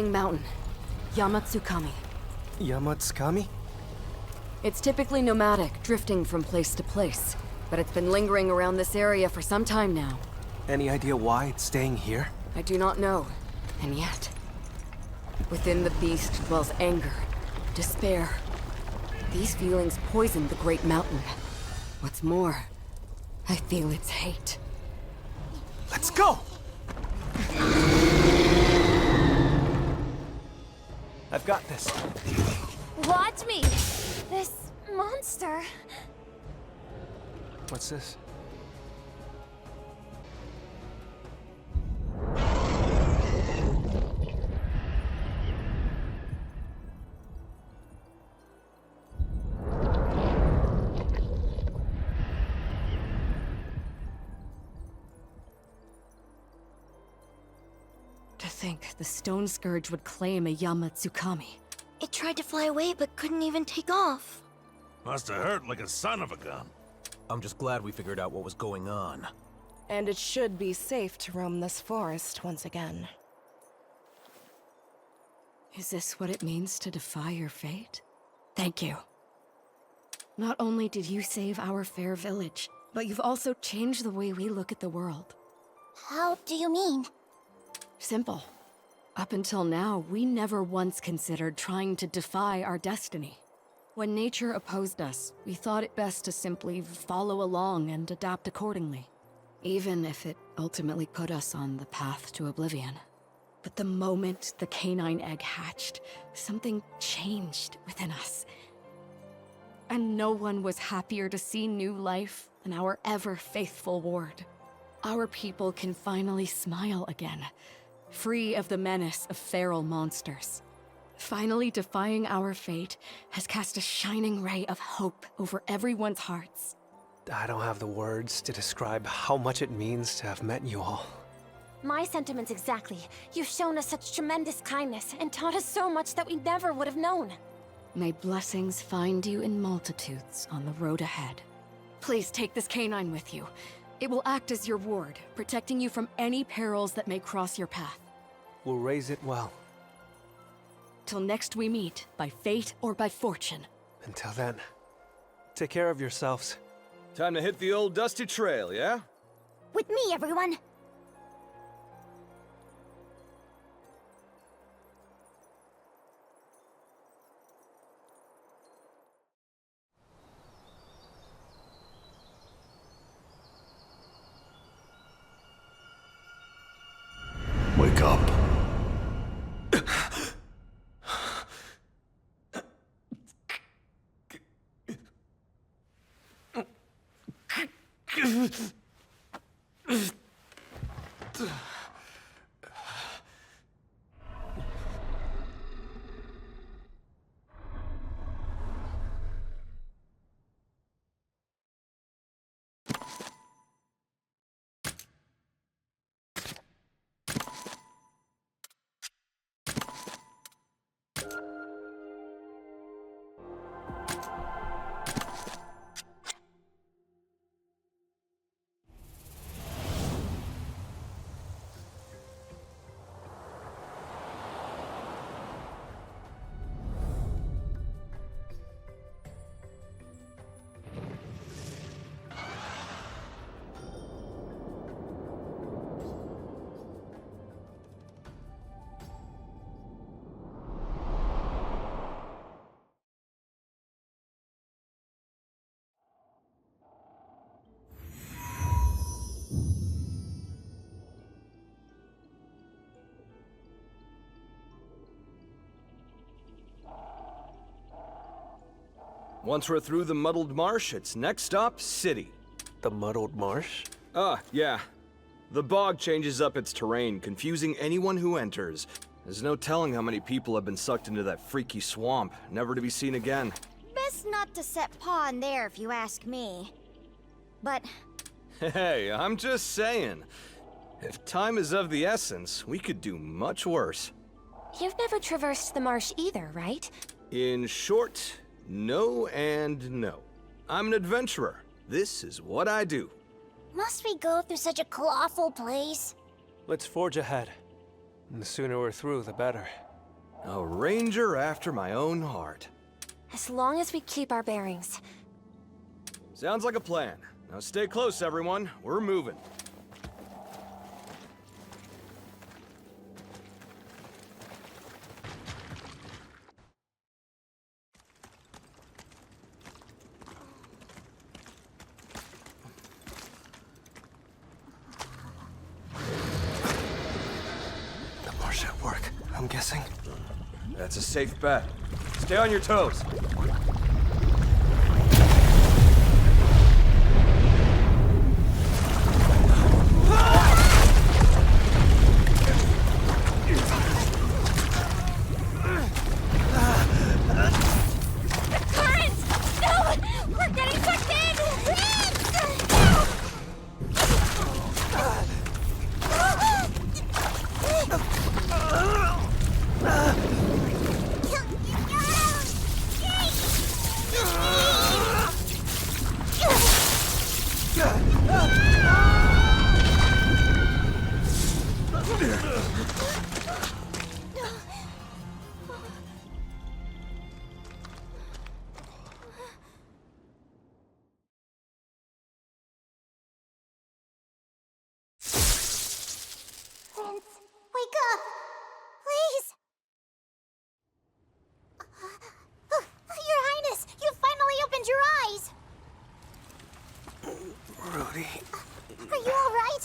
Living mountain. Yamatsukami. Yamatsukami? It's typically nomadic, drifting from place to place. But it's been lingering around this area for some time now. Any idea why it's staying here? I do not know. And yet, within the beast dwells anger, despair. These feelings poison the great mountain. What's more, I feel its hate. Let's go! I've got this. Watch me! This monster... What's this? To think the Stone Scourge would claim a Yamatsukami. It tried to fly away but couldn't even take off. Must have hurt like a son of a gun. I'm just glad we figured out what was going on. And it should be safe to roam this forest once again. Is this what it means to defy your fate? Thank you. Not only did you save our fair village, but you've also changed the way we look at the world. How do you mean? Simple. Up until now, we never once considered trying to defy our destiny. When nature opposed us, we thought it best to simply follow along and adapt accordingly. Even if it ultimately put us on the path to oblivion. But the moment the canine egg hatched, something changed within us. And no one was happier to see new life than our ever-faithful ward. Our people can finally smile again, free of the menace of feral monsters. Finally defying our fate has cast a shining ray of hope over everyone's hearts. I don't have the words to describe how much it means to have met you all. My sentiments exactly. You've shown us such tremendous kindness and taught us so much that we never would have known. May blessings find you in multitudes on the road ahead. Please take this canine with you. It will act as your ward, protecting you from any perils that may cross your path. We'll raise it well. Till next we meet, by fate or by fortune. Until then, take care of yourselves. Time to hit the old dusty trail, yeah? With me, everyone! Wake up. Once we're through the muddled marsh, it's next stop, city. The muddled marsh? Yeah. The bog changes up its terrain, confusing anyone who enters. There's no telling how many people have been sucked into that freaky swamp, never to be seen again. Best not to set paw in there if you ask me. But... Hey, I'm just saying. If time is of the essence, we could do much worse. You've never traversed the marsh either, right? In short, no and no. I'm an adventurer. This is what I do. Must we go through such a colossal place? Let's forge ahead. And the sooner we're through, the better. A ranger after my own heart. As long as we keep our bearings. Sounds like a plan. Now stay close, everyone. We're moving. The marsh at work, I'm guessing. That's a safe bet. Stay on your toes. Wake up! Please! Your Highness, you finally opened your eyes! Rudy. Are you alright?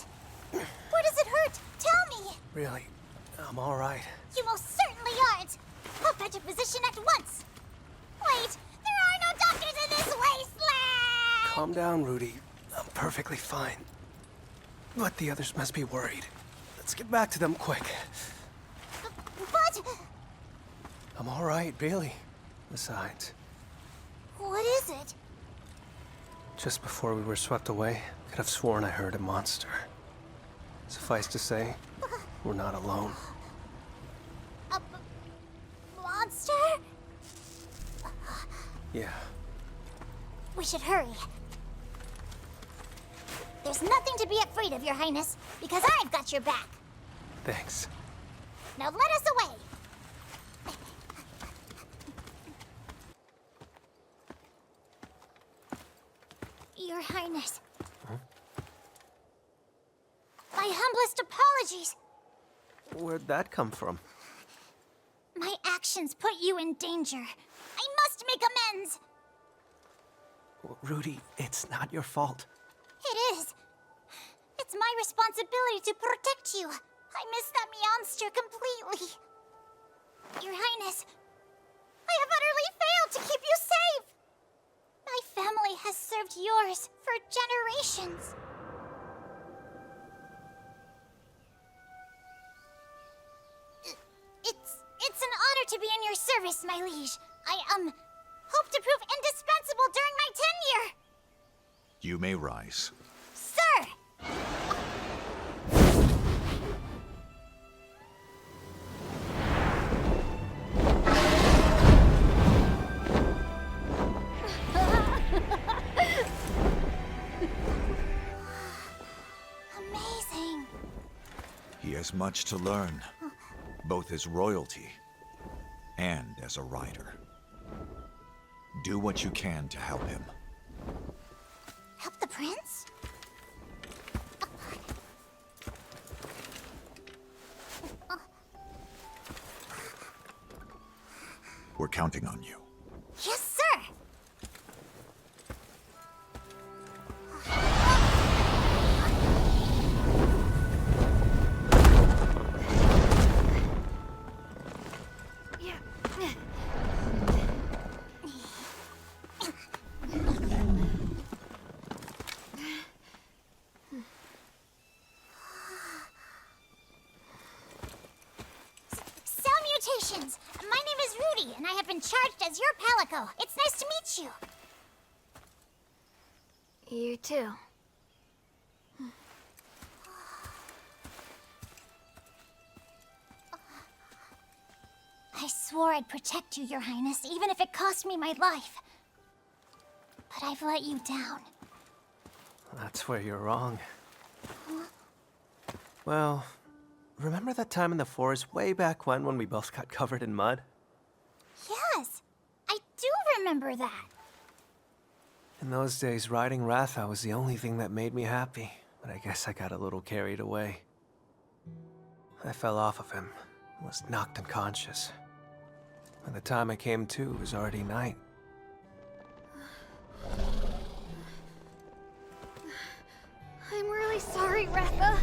Where does it hurt? Tell me! Really, I'm alright. You most certainly aren't! I'll fetch a physician at once! Wait! There are no doctors in this wasteland! Calm down, Rudy. I'm perfectly fine. But the others must be worried. Let's get back to them quick. But... I'm alright, really. Besides, what is it? just before we were swept away, I could have sworn I heard a monster. Suffice to say, we're not alone. A monster? Yeah. We should hurry. There's nothing to be afraid of, Your Highness, because I've got your back. Thanks. Now let us away. Your Highness. Huh? My humblest apologies. Where'd that come from? My actions put you in danger. I must make amends. Rudy, it's not your fault. It is. It's my responsibility to protect you. I missed that monster completely. Your Highness, I have utterly failed to keep you safe. My family has served yours for generations. It's an honor to be in your service, my liege. I, hope to prove indispensable during my tenure. You may rise. Sir! Amazing. He has much to learn, both as royalty and as a rider. Do what you can to help him. Help the prince? We're counting on you. Yes, sir! Salutations! My name is Rudy, and I have been charged as your Palico. It's nice to meet you. You too. I swore I'd protect you, Your Highness, even if it cost me my life. But I've let you down. That's where you're wrong. Well, remember that time in the forest way back when we both got covered in mud? Yes, I do remember that. In those days, riding Ratha was the only thing that made me happy, but I guess I got a little carried away. I fell off of him and was knocked unconscious. By the time I came to, it was already night. I'm really sorry, Ratha.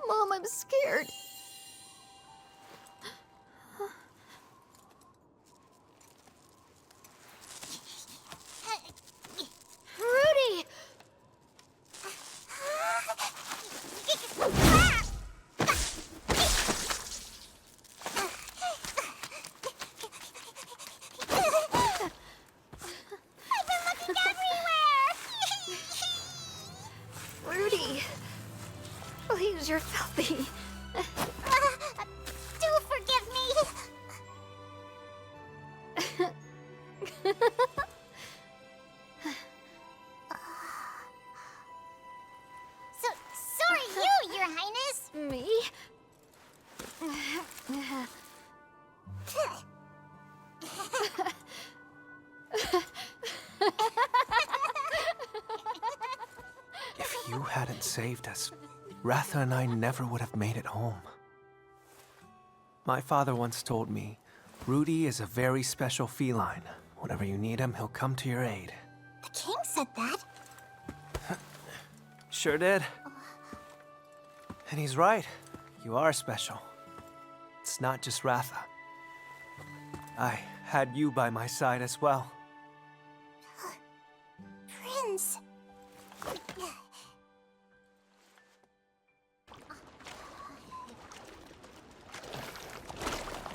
Mom, I'm scared. Rudy! I've been looking everywhere! Rudy! Please, you're filthy. Do forgive me! So are you, Your Highness! Me? If you hadn't saved us, Ratha and I never would have made it home. My father once told me, Rudy is a very special feline. Whenever you need him, he'll come to your aid. The king said that? Sure did. And he's right. You are special. It's not just Ratha. I had you by my side as well. Prince.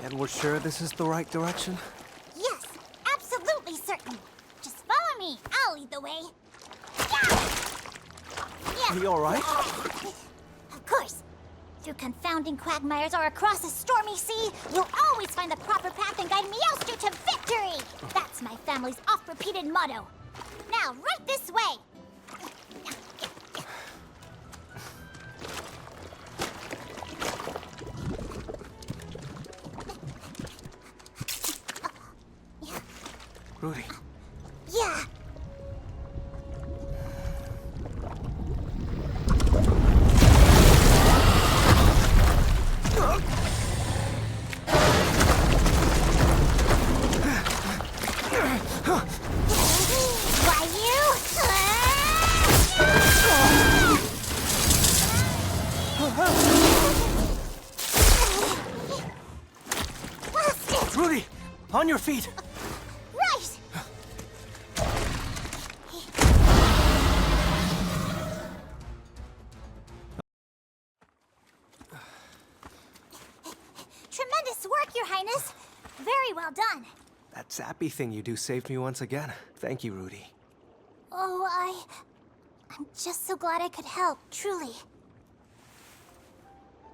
And we're sure this is the right direction? Yes, absolutely certain. Just follow me. I'll lead the way. Are you alright? Of course. Through confounding quagmires or across a stormy sea, you'll always find the proper path and guide Meowster to victory! That's my family's oft-repeated motto. Now, right this way! Rudy. Yeah. Why you? Rudy, on your feet. Right. Tremendous work, Your Highness. Very well done. That zappy thing you do saved me once again. Thank you, Rudy. Oh, I'm just so glad I could help, truly.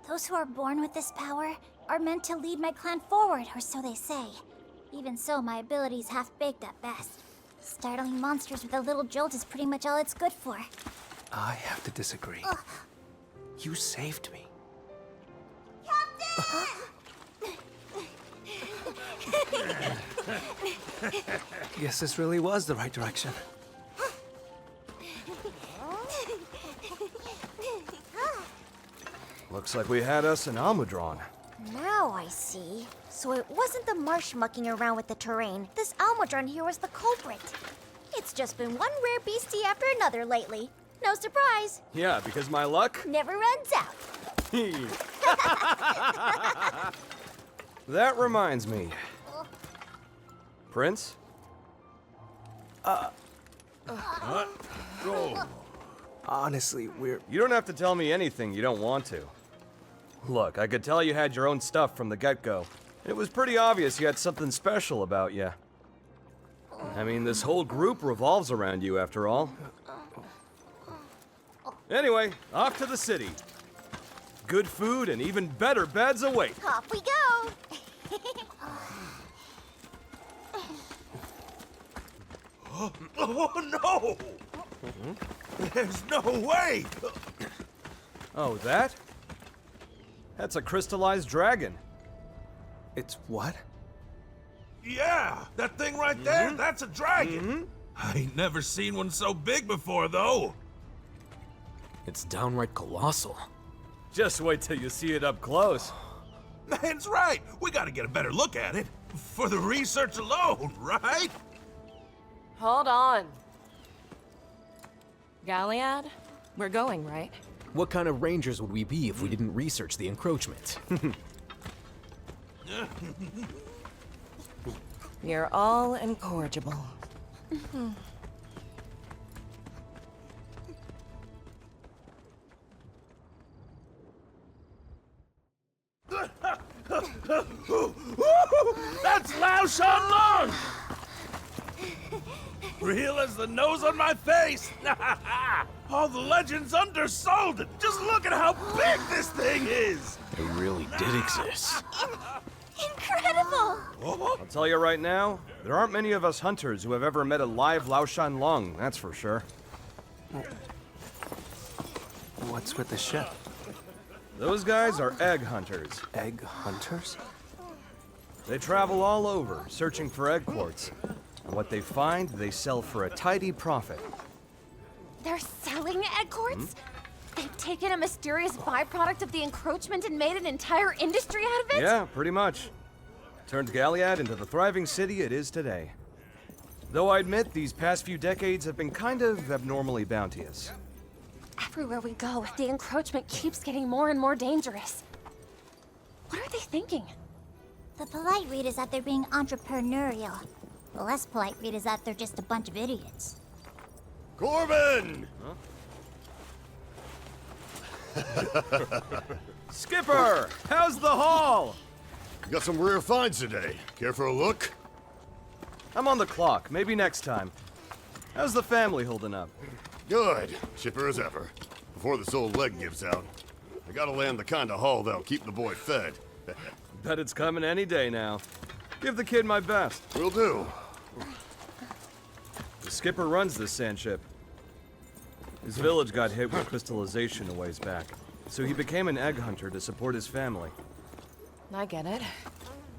Those who are born with this power are meant to lead my clan forward, or so they say. Even so, my ability's half-baked at best. Startling monsters with a little jolt is pretty much all it's good for. I have to disagree. You saved me. Guess this really was the right direction. Looks like we had us an Almudron. Now I see. So it wasn't the marsh mucking around with the terrain. This Almudron here was the culprit. It's just been one rare beastie after another lately. No surprise. Yeah, because my luck? Never runs out. That reminds me. Prince? Go. Honestly, You don't have to tell me anything you don't want to. Look, I could tell you had your own stuff from the get-go. It was pretty obvious you had something special about you. I mean, this whole group revolves around you, after all. Anyway, off to the city. Good food and even better beds await. Off we go! Oh no! There's no way! Oh, that? That's a crystallized dragon. It's what? Yeah, that thing right there, that's a dragon. I ain't never seen one so big before, though. It's downright colossal. Just wait till you see it up close. Man's right. We gotta get a better look at it. For the research alone, right? Hold on. Galliad, we're going, right? What kind of rangers would we be if we didn't research the encroachment? You're all incorrigible. That's Lao Shanlong! Real as the nose on my face! All the legends undersold it! Just look at how big this thing is! They really did exist. Incredible! I'll tell you right now, there aren't many of us hunters who have ever met a live Lao Shanlong, that's for sure. What's with the ship? Those guys are egg hunters. Egg hunters? They travel all over, searching for egg quartz. And what they find, they sell for a tidy profit. They're selling egg quartz? They've taken a mysterious byproduct of the encroachment and made an entire industry out of it? Yeah, pretty much. Turned Galliad into the thriving city it is today. Though I admit these past few decades have been kind of abnormally bounteous. Everywhere we go, the encroachment keeps getting more and more dangerous. What are they thinking? The polite read is that they're being entrepreneurial. The less polite read is that they're just a bunch of idiots. Corbin! Skipper! How's the haul? Got some rare finds today. Care for a look? I'm on the clock. Maybe next time. How's the family holding up? Good. Chipper as ever. Before this old leg gives out. I gotta land the kind of haul that'll keep the boy fed. Bet it's coming any day now. Give the kid my best. Will do. The skipper runs this sand ship. His village got hit with crystallization a ways back, so he became an egg hunter to support his family. I get it.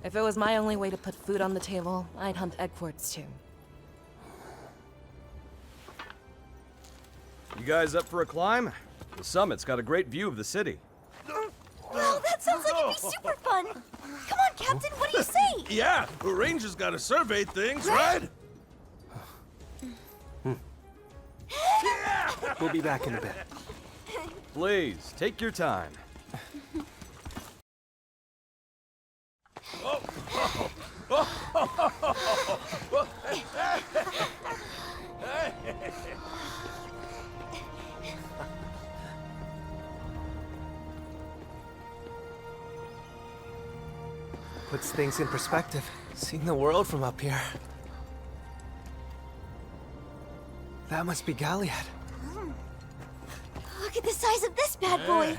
If it was my only way to put food on the table, I'd hunt egg quartz too. You guys up for a climb? The summit's got a great view of the city. Wow, that sounds like it'd be super fun! Come on, Captain, what do you say? Yeah, the ranger's gotta survey things, right? We'll be back in a bit. Please, take your time. Puts things in perspective. Seeing the world from up here. That must be Galliad. Look at the size of this bad boy.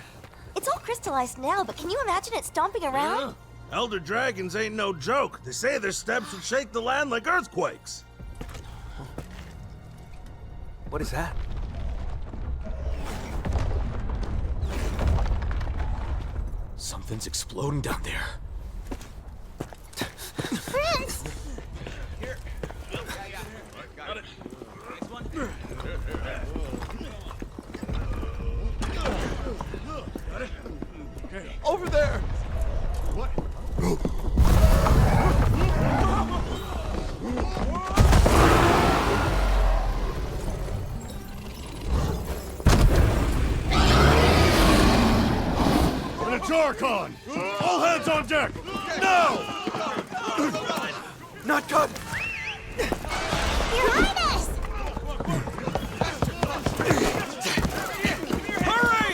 It's all crystallized now, but can you imagine it stomping around? Yeah. Elder dragons ain't no joke. They say their steps would shake the land like earthquakes. What is that? Something's exploding down there. Prince! Here. Got it. Next one. Got it. Okay. Over there. What? An Ajarkon! All hands on deck! Now! Not good! Behind us! Hurry!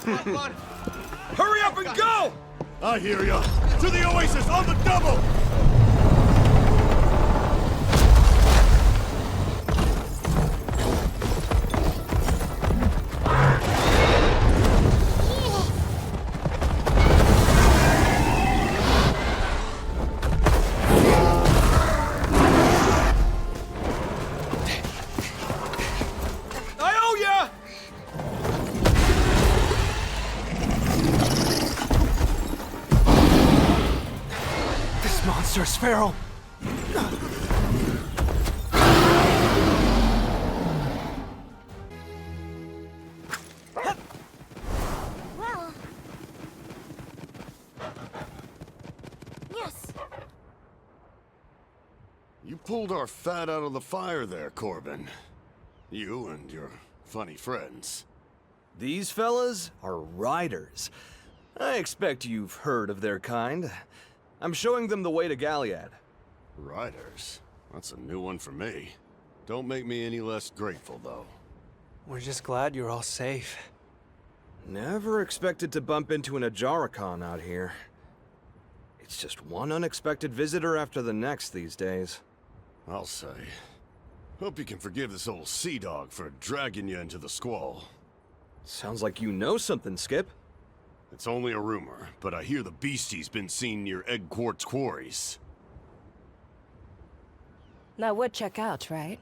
Hurry up and go! I hear ya. To the oasis on the double! Monster's feral. Well... Yes. You pulled our fat out of the fire there, Corbin. You and your funny friends. These fellas are riders. I expect you've heard of their kind. I'm showing them the way to Galliad. Riders? That's a new one for me. Don't make me any less grateful, though. We're just glad you're all safe. Never expected to bump into an Ajaricon out here. It's just one unexpected visitor after the next these days. I'll say. Hope you can forgive this old sea dog for dragging you into the squall. Sounds like you know something, Skip. It's only a rumor, but I hear the beastie's been seen near Egg Quartz quarries. That would check out, right?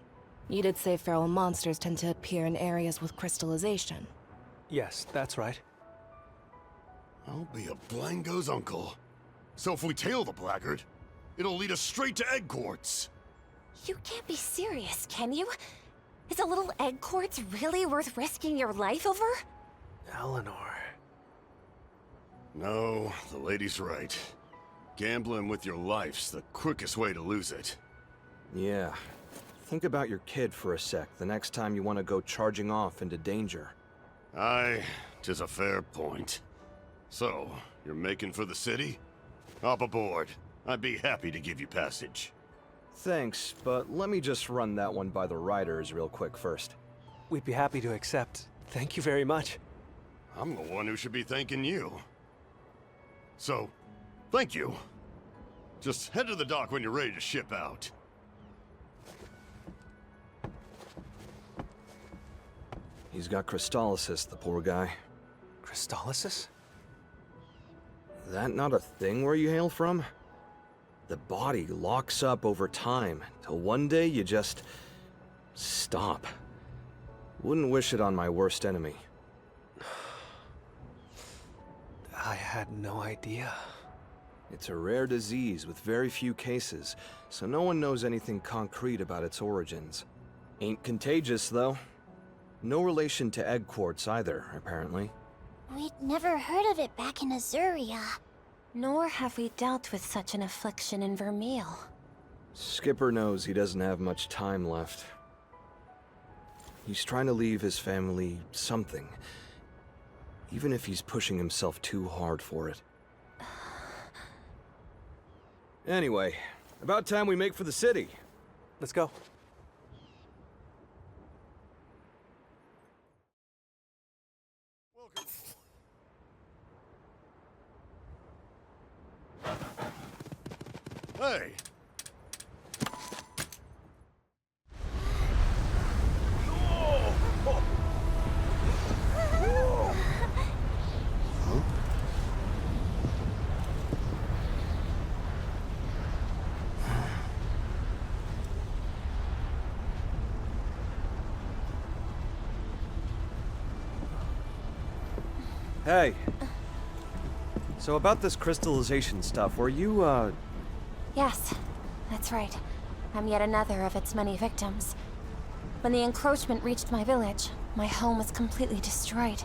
You did say feral monsters tend to appear in areas with crystallization. Yes, that's right. I'll be a Blango's uncle. So if we tail the blackguard, it'll lead us straight to Egg Quartz. You can't be serious, can you? Is a little egg quartz really worth risking your life over? Eleanor... No, the lady's right. Gambling with your life's the quickest way to lose it. Yeah. Think about your kid for a sec the next time you want to go charging off into danger. Aye, 'tis a fair point. So, you're making for the city? Hop aboard. I'd be happy to give you passage. Thanks, but let me just run that one by the riders real quick first. We'd be happy to accept. Thank you very much. I'm the one who should be thanking you. So, thank you. Just head to the dock when you're ready to ship out. He's got crystallysis, the poor guy. Crystallysis? That not a thing where you hail from? The body locks up over time, till one day you just... stop. Wouldn't wish it on my worst enemy. I had no idea. It's a rare disease with very few cases, so no one knows anything concrete about its origins. Ain't contagious, though. No relation to egg quartz either, apparently. We'd never heard of it back in Azuria. Nor have we dealt with such an affliction in Vermeil. Skipper knows he doesn't have much time left. He's trying to leave his family something, even if he's pushing himself too hard for it. Anyway, about time we make for the city. Let's go. Hey! Hey. So about this crystallization stuff, were you, Yes, that's right. I'm yet another of its many victims. When the encroachment reached my village, my home was completely destroyed.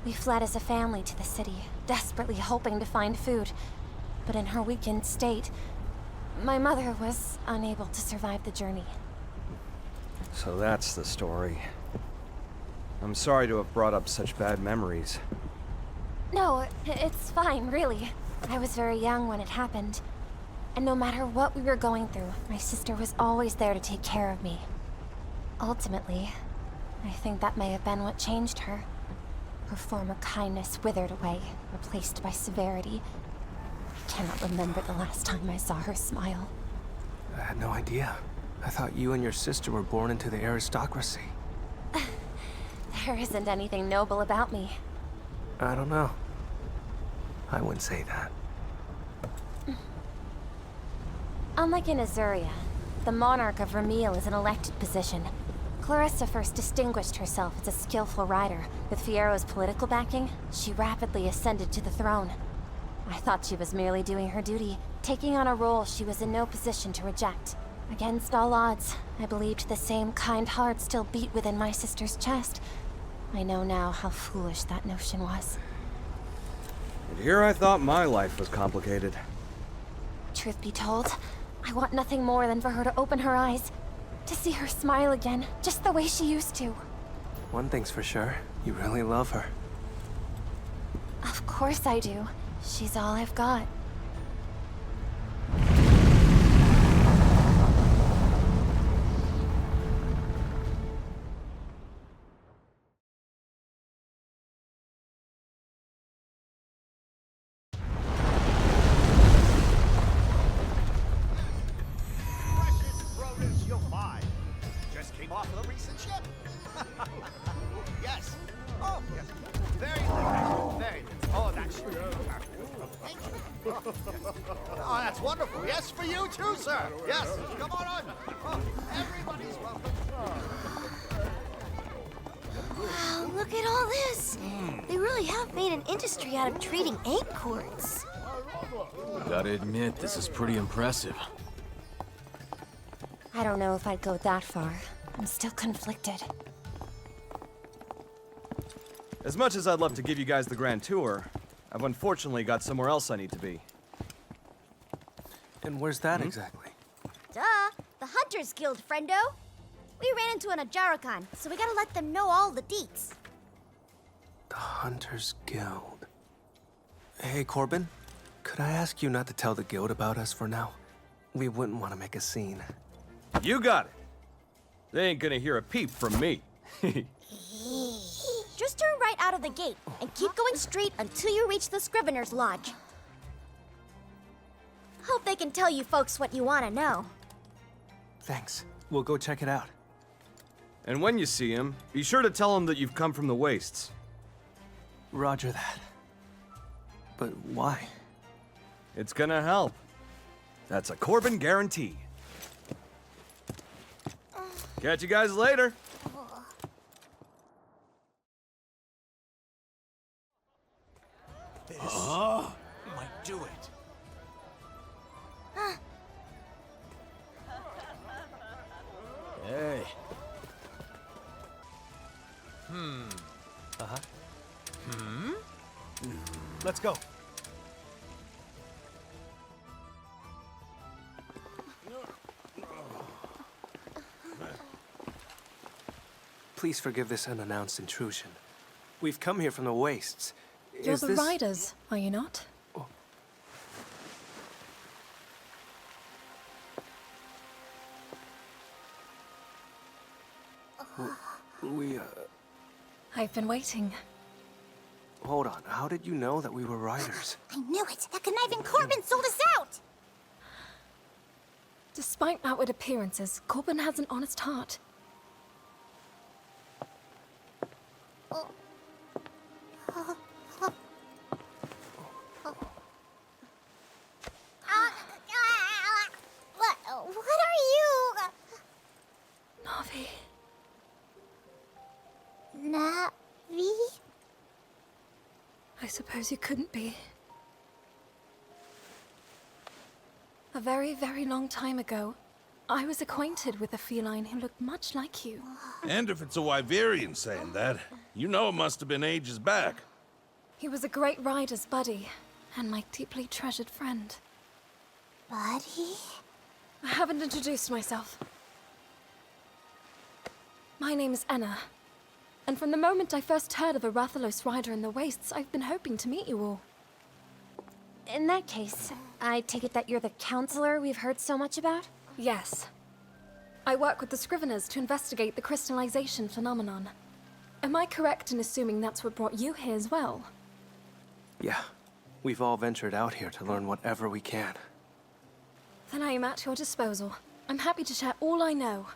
We fled as a family to the city, desperately hoping to find food. But in her weakened state, my mother was unable to survive the journey. So that's the story. I'm sorry to have brought up such bad memories. No, it's fine, really. I was very young when it happened. And no matter what we were going through, my sister was always there to take care of me. Ultimately, I think that may have been what changed her. Her former kindness withered away, replaced by severity. I cannot remember the last time I saw her smile. I had no idea. I thought you and your sister were born into the aristocracy. There isn't anything noble about me. I don't know. I wouldn't say that. Unlike in Azuria, the monarch of Vermeil is an elected position. Clarissa first distinguished herself as a skillful rider. With Fiero's political backing, she rapidly ascended to the throne. I thought she was merely doing her duty, taking on a role she was in no position to reject. Against all odds, I believed the same kind heart still beat within my sister's chest. I know now how foolish that notion was. And here I thought my life was complicated. Truth be told, I want nothing more than for her to open her eyes, to see her smile again, just the way she used to. One thing's for sure, you really love her. Of course I do. She's all I've got. Yes. Oh, yes. Very nice. Very nice. Oh, that's... Thank you. Oh, that's wonderful. Yes, for you too, sir. Yes. Come on. Oh, everybody's welcome. Wow, look at all this. They really have made an industry out of trading acorns. Gotta admit, this is pretty impressive. I don't know if I'd go that far. I'm still conflicted. As much as I'd love to give you guys the grand tour, I've unfortunately got somewhere else I need to be. And where's that exactly? Duh, the Hunters Guild, friendo. We ran into an Ajaracon, so we gotta let them know all the deets. The Hunters Guild. Hey, Corbin. Could I ask you not to tell the guild about us for now? We wouldn't want to make a scene. You got it. They ain't gonna hear a peep from me. Just turn right out of the gate and keep going straight until you reach the Scrivener's Lodge. Hope they can tell you folks what you want to know. Thanks. We'll go check it out. And when you see him, be sure to tell him that you've come from the Wastes. Roger that. But why? It's gonna help. That's a Corbin guarantee. Catch you guys later. This might do it. Hey. Uh-huh. Let's go. Please forgive this unannounced intrusion. We've come here from the Wastes. You're Is the this... riders, are you not? We, I've been waiting. Hold on. How did you know that we were riders? I knew it! That conniving Corbin sold us out! Despite outward appearances, Corbin has an honest heart. What are you? Navi. Navi? I suppose you couldn't be. A very, very long time ago, I was acquainted with a feline who looked much like you. And if it's a Wyverian saying that, you know it must have been ages back. He was a great rider's buddy, and my deeply treasured friend. Buddy? I haven't introduced myself. My name is Enna, and from the moment I first heard of a Rathalos rider in the Wastes, I've been hoping to meet you all. In that case, I take it that you're the counselor we've heard so much about? Yes. I work with the Scriveners to investigate the crystallization phenomenon. Am I correct in assuming that's what brought you here as well? Yeah, we've all ventured out here to learn whatever we can. Then I am at your disposal. I'm happy to share all I know.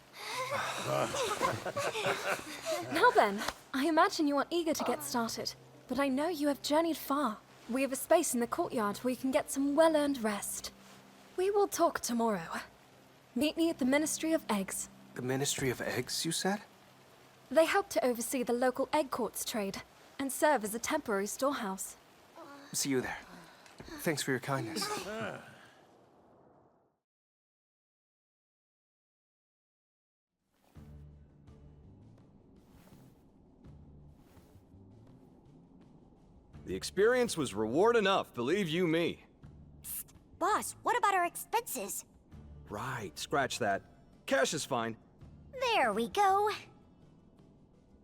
Now then, I imagine you are eager to get started, but I know you have journeyed far. We have a space in the courtyard where you can get some well-earned rest. We will talk tomorrow. Meet me at the Ministry of Eggs. The Ministry of Eggs, you said? They help to oversee the local egg quartz trade and serve as a temporary storehouse. See you there. Thanks for your kindness. The experience was reward enough, believe you me. Boss, what about our expenses? Right, scratch that. Cash is fine. There we go.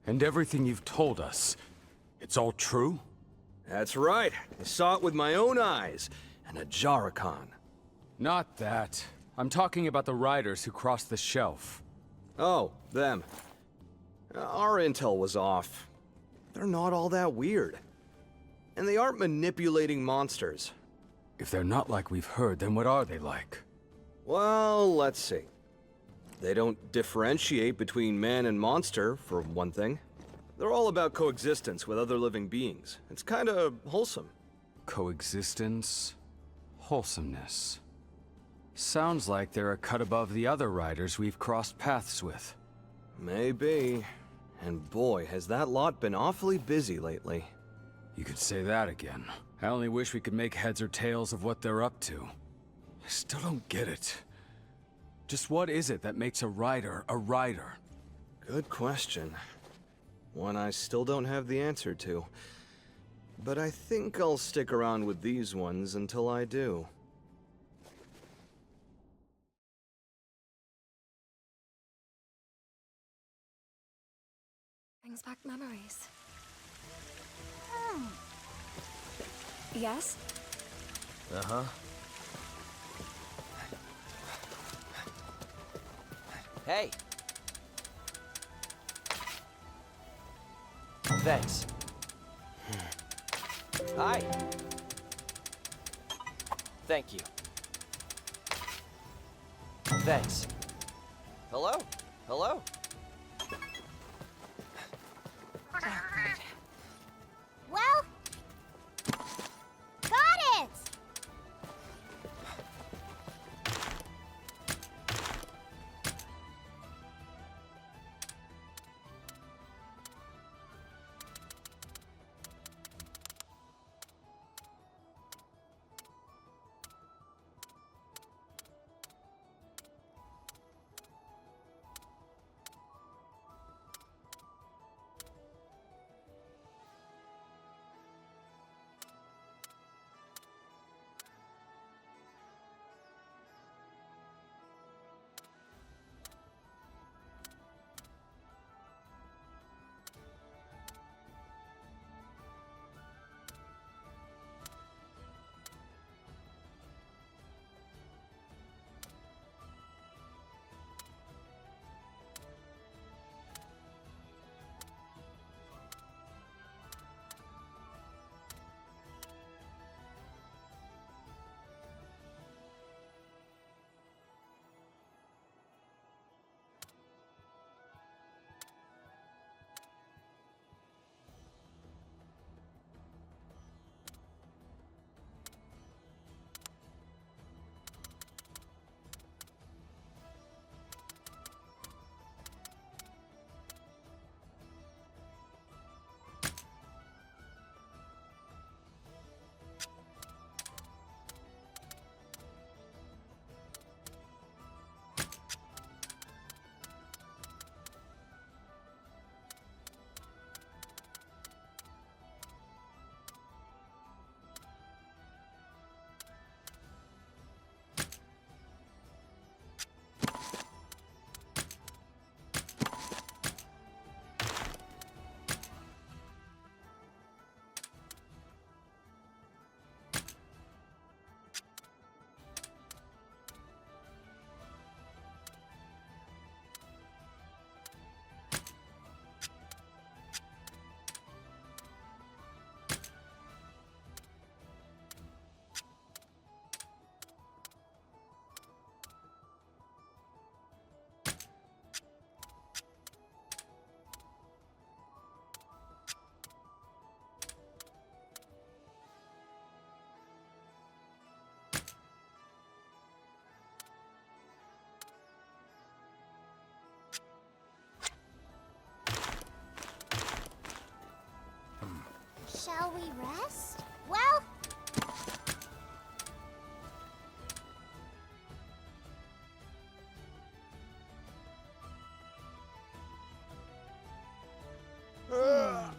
And everything you've told us, it's all true? That's right. I saw it with my own eyes. And a Jarrakan. Not that. I'm talking about the riders who crossed the shelf. Oh, them. Our intel was off. They're not all that weird. And they aren't manipulating monsters. If they're not like we've heard, then what are they like? Well, let's see. They don't differentiate between man and monster, for one thing. They're all about coexistence with other living beings. It's kinda wholesome. Coexistence, wholesomeness. Sounds like they're a cut above the other riders we've crossed paths with. Maybe. And boy, has that lot been awfully busy lately. You could say that again. I only wish we could make heads or tails of what they're up to. I still don't get it. Just what is it that makes a rider a rider? Good question. One I still don't have the answer to. But I think I'll stick around with these ones until I do. Brings back memories. Yes? Uh-huh. Hey! Thanks. Hi! Thank you. Thanks. Hello? Hello? Well, got it! Shall we rest? Well... Well...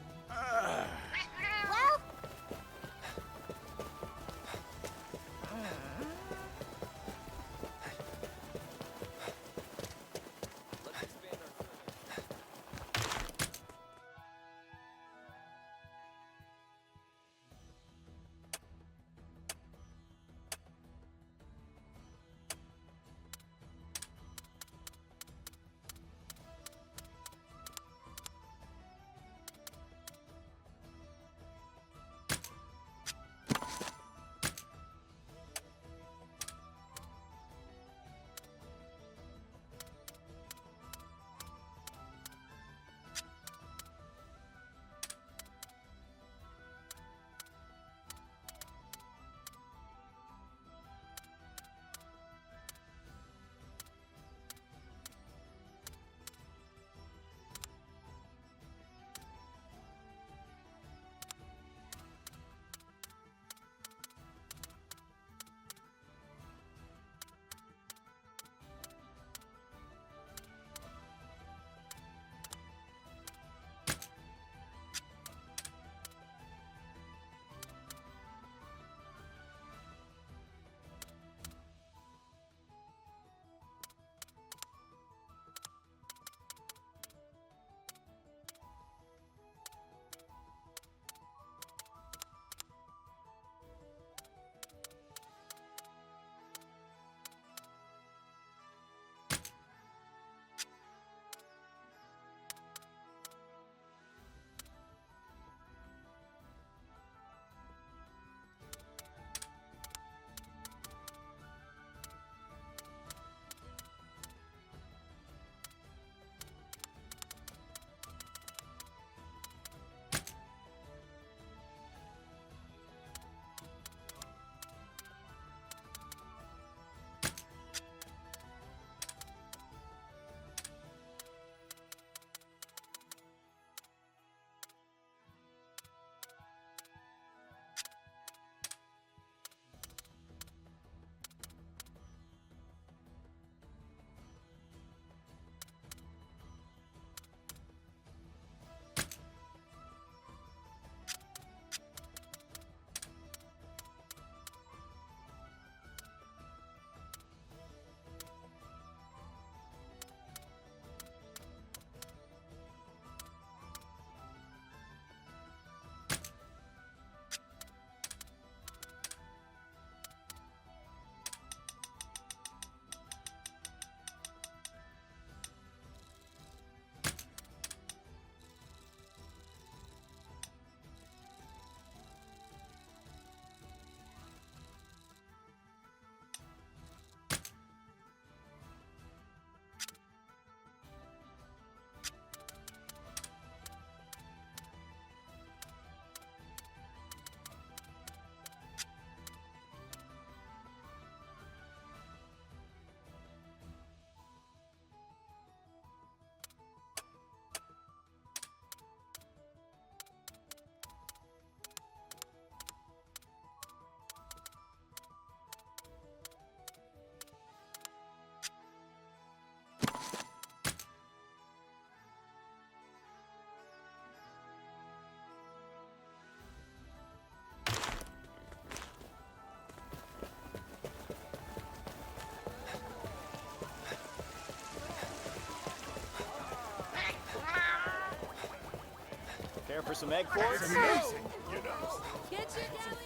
Care for some egg forts? It's amazing, you know. Get your galley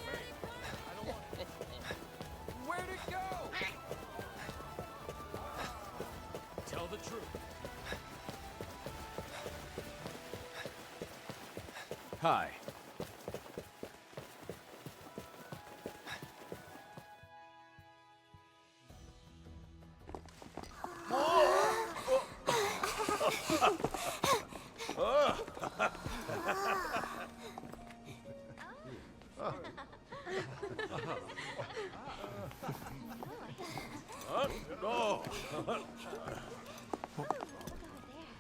Where'd it go? Tell the truth. Hi.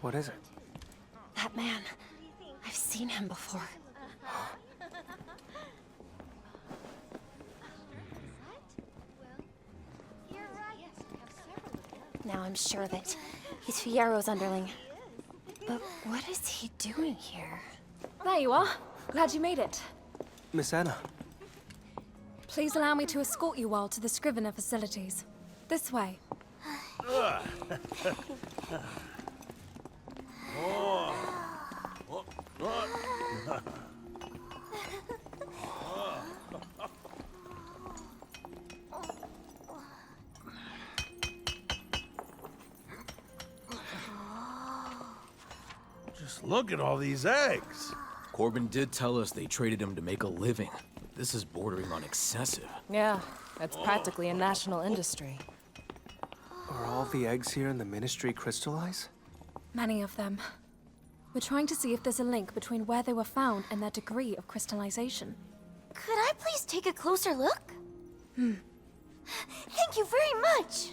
What is it? That man. I've seen him before. Now I'm sure of it. He's Fiero's underling. But what is he doing here? There you are. Glad you made it. Miss Anna. Please allow me to escort you all to the Scrivener facilities. This way. Just look at all these eggs. Corbin did tell us they traded him to make a living. This is bordering on excessive. Yeah, it's practically a national industry. Are all the eggs here in the Ministry crystallized? Many of them. We're trying to see if there's a link between where they were found and their degree of crystallization. Could I please take a closer look? Thank you very much!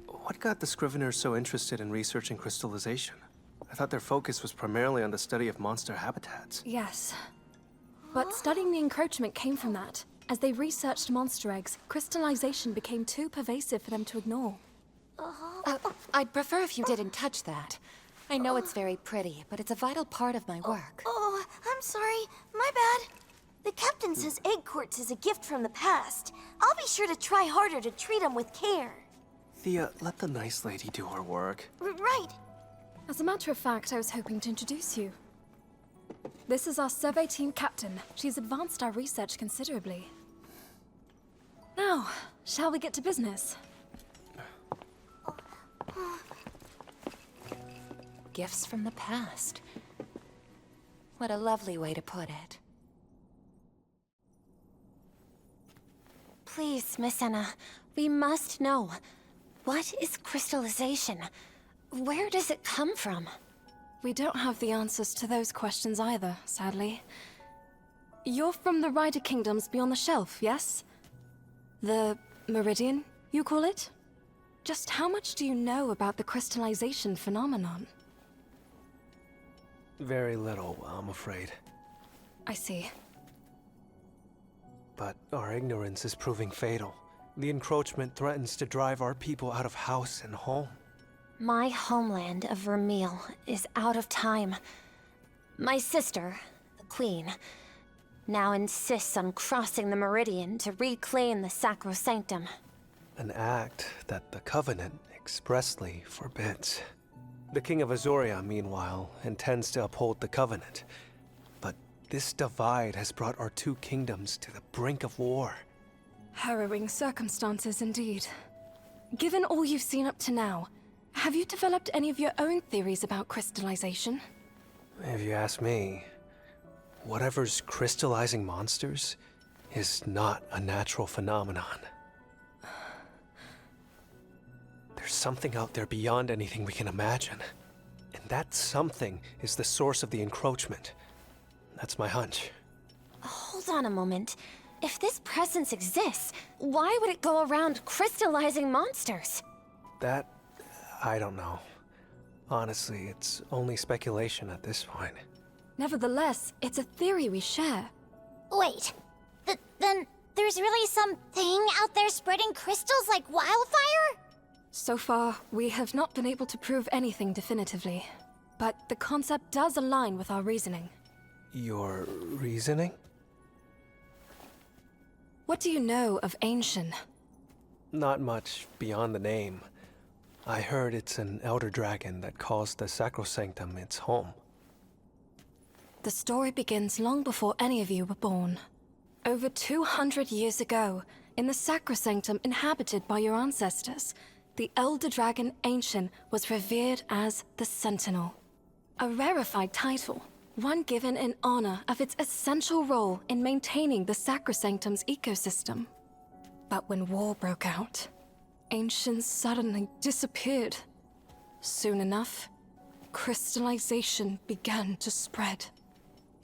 What got the Scriveners so interested in researching crystallization? I thought their focus was primarily on the study of monster habitats. Yes. But studying the encroachment came from that. As they researched monster eggs, crystallization became too pervasive for them to ignore. I'd prefer if you didn't touch that. I know it's very pretty, but it's a vital part of my work. Oh, I'm sorry. My bad. The captain says egg quartz is a gift from the past. I'll be sure to try harder to treat them with care. Thea, let the nice lady do her work. Right. As a matter of fact, I was hoping to introduce you. This is our survey team captain. She's advanced our research considerably. Now, shall we get to business? Gifts from the past. What a lovely way to put it. Please, Miss Anna, we must know. What is crystallization? Where does it come from? We don't have the answers to those questions either, sadly. You're from the Rider Kingdoms beyond the shelf, yes? The Meridian, you call it? Just how much do you know about the crystallization phenomenon? Very little, I'm afraid. I see. But our ignorance is proving fatal. The encroachment threatens to drive our people out of house and home. My homeland of Vermeil is out of time. My sister, the Queen, now insists on crossing the Meridian to reclaim the Sacrosanctum. An act that the Covenant expressly forbids. The King of Azuria, meanwhile, intends to uphold the Covenant. But this divide has brought our two kingdoms to the brink of war. Harrowing circumstances indeed. Given all you've seen up to now, have you developed any of your own theories about crystallization? If you ask me, whatever's crystallizing monsters is not a natural phenomenon. There's something out there beyond anything we can imagine. And that something is the source of the encroachment. That's my hunch. Hold on a moment. If this presence exists, why would it go around crystallizing monsters? That, I don't know. Honestly, it's only speculation at this point. Nevertheless, it's a theory we share. Wait, then there's really something out there spreading crystals like wildfire? So far, we have not been able to prove anything definitively. But the concept does align with our reasoning. Your reasoning? What do you know of Ancient? Not much beyond the name. I heard it's an elder dragon that calls the Sacrosanctum its home. The story begins long before any of you were born. Over 200 years ago, in the Sacrosanctum inhabited by your ancestors, the elder dragon Ancient was revered as the Sentinel. A rarefied title, one given in honor of its essential role in maintaining the Sacrosanctum's ecosystem. But when war broke out, Ancient suddenly disappeared. Soon enough, crystallization began to spread.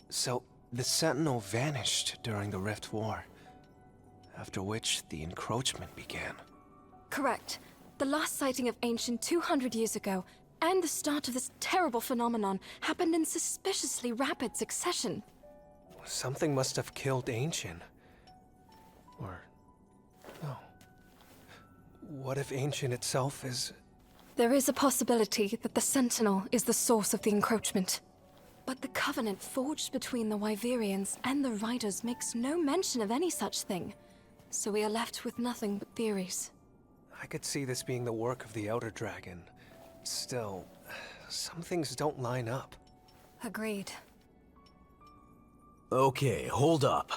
So, the Sentinel vanished during the Rift War, after which the encroachment began. Correct. The last sighting of Ancient 200 years ago, and the start of this terrible phenomenon, happened in suspiciously rapid succession. Something must have killed Ancient. Or... no. What if Ancient itself is... There is a possibility that the Sentinel is the source of the encroachment. But the covenant forged between the Wyverians and the Riders makes no mention of any such thing. So we are left with nothing but theories. I could see this being the work of the Outer Dragon. Still, some things don't line up. Agreed. Okay, hold up.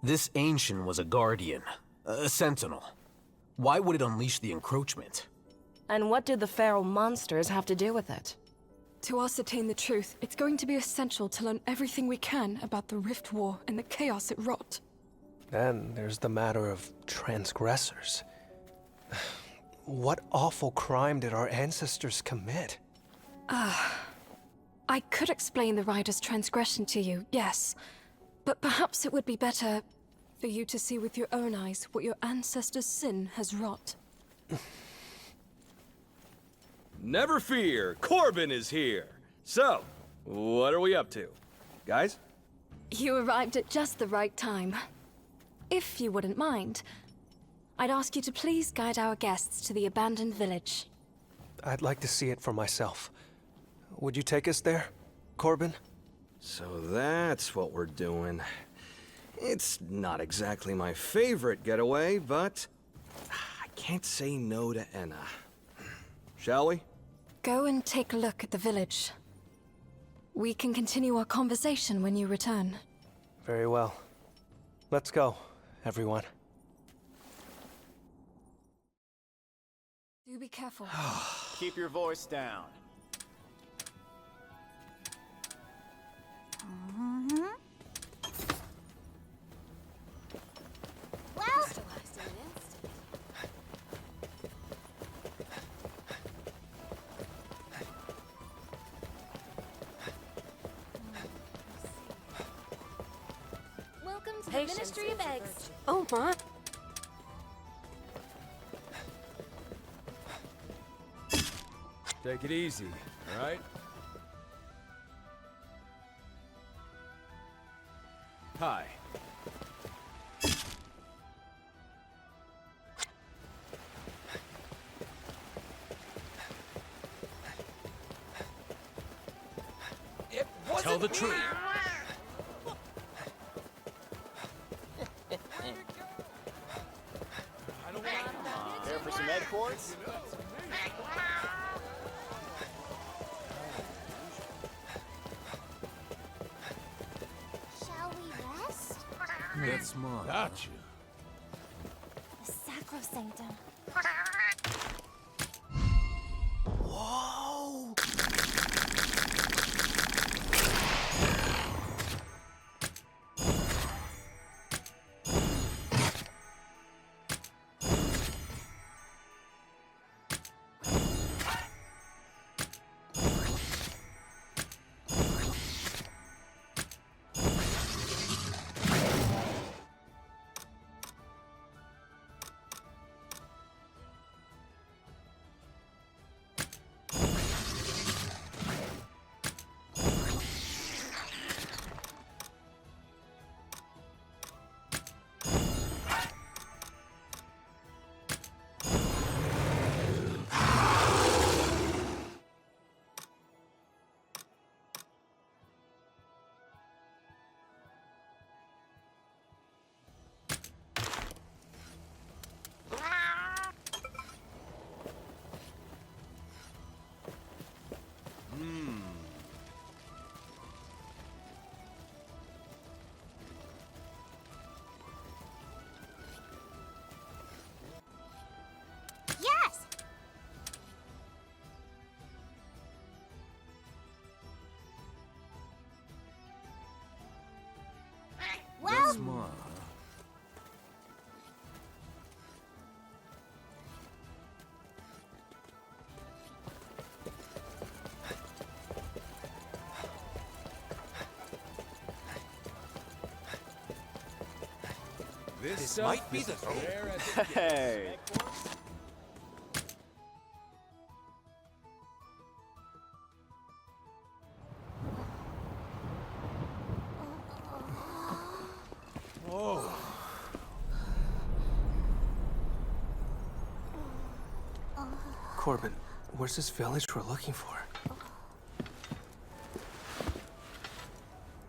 This Ancient was a Guardian, a Sentinel. Why would it unleash the encroachment? And what did the feral monsters have to do with it? To ascertain the truth, it's going to be essential to learn everything we can about the Rift War and the chaos it wrought. Then there's the matter of transgressors. What awful crime did our ancestors commit? I could explain the Rider's transgression to you, yes. But perhaps it would be better for you to see with your own eyes what your ancestors' sin has wrought. Never fear, Corbin is here. So, what are we up to? Guys? You arrived at just the right time. If you wouldn't mind, I'd ask you to please guide our guests to the abandoned village. I'd like to see it for myself. Would you take us there, Corbin? So that's what we're doing. It's not exactly my favorite getaway, but I can't say no to Enna. Shall we? Go and take a look at the village. We can continue our conversation when you return. Very well. Let's go, everyone. Do be careful. Keep your voice down. Well, welcome to the Ministry of Eggs. Oh my. Take it easy, all right? Hi. Tell the truth. Care for some egg quarts? Shall we rest? That's mine. Gotcha. The sacrosanctum. Whoa! Yes! Well, That's mine. This might be the Hey. Whoa. Corbin, where's this village we're looking for?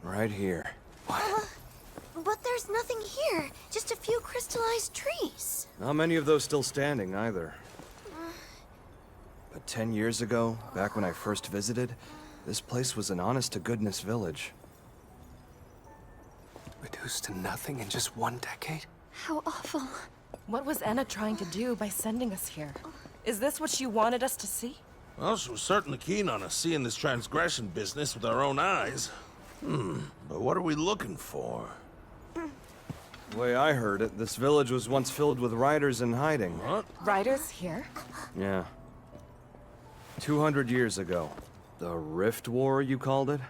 Right here. But there's nothing here. Just a few crystallized trees. Not many of those still standing, either. But 10 years ago, back when I first visited, this place was an honest-to-goodness village. Reduced to nothing in just 1 decade? How awful. What was Enna trying to do by sending us here? Is this what she wanted us to see? Well, she was certainly keen on us seeing this transgression business with our own eyes. But what are we looking for? The way I heard it, this village was once filled with riders in hiding. What? Riders here? Yeah. 200 years ago. The Rift War, you called it?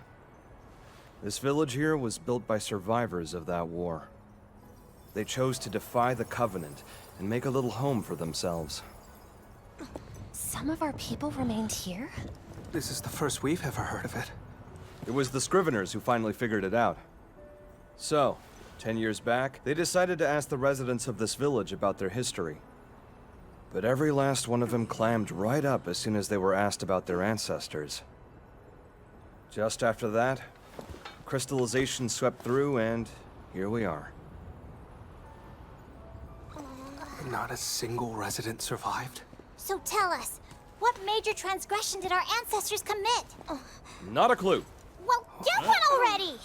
This village here was built by survivors of that war. They chose to defy the Covenant and make a little home for themselves. Some of our people remained here? This is the first we've ever heard of it. It was the Scriveners who finally figured it out. So, 10 years back, they decided to ask the residents of this village about their history. But every last one of them clammed right up as soon as they were asked about their ancestors. Just after that, crystallization swept through, and here we are. Not a single resident survived? So tell us, what major transgression did our ancestors commit? Not a clue. Well, get one already!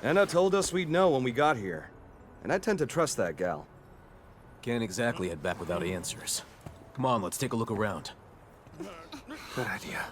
Enna told us we'd know when we got here. And I tend to trust that gal. Can't exactly head back without answers. Come on, let's take a look around. Good idea.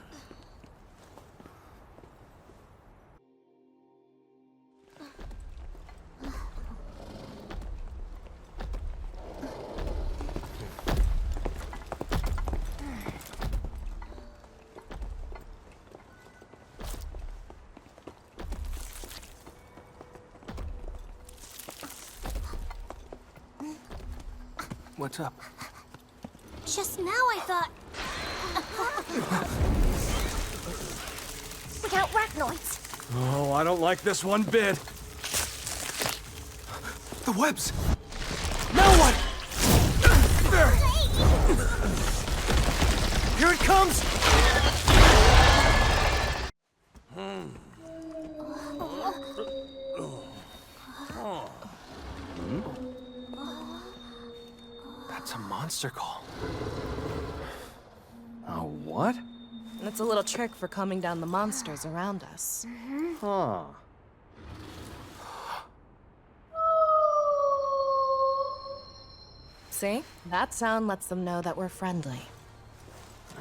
What's up? Just now I thought... We got arachnoids. Oh, I don't like this one bit. The webs! Now what? Here it comes! That's a monster call. A what? It's a little trick for calming down the monsters around us. Huh. See? That sound lets them know that we're friendly.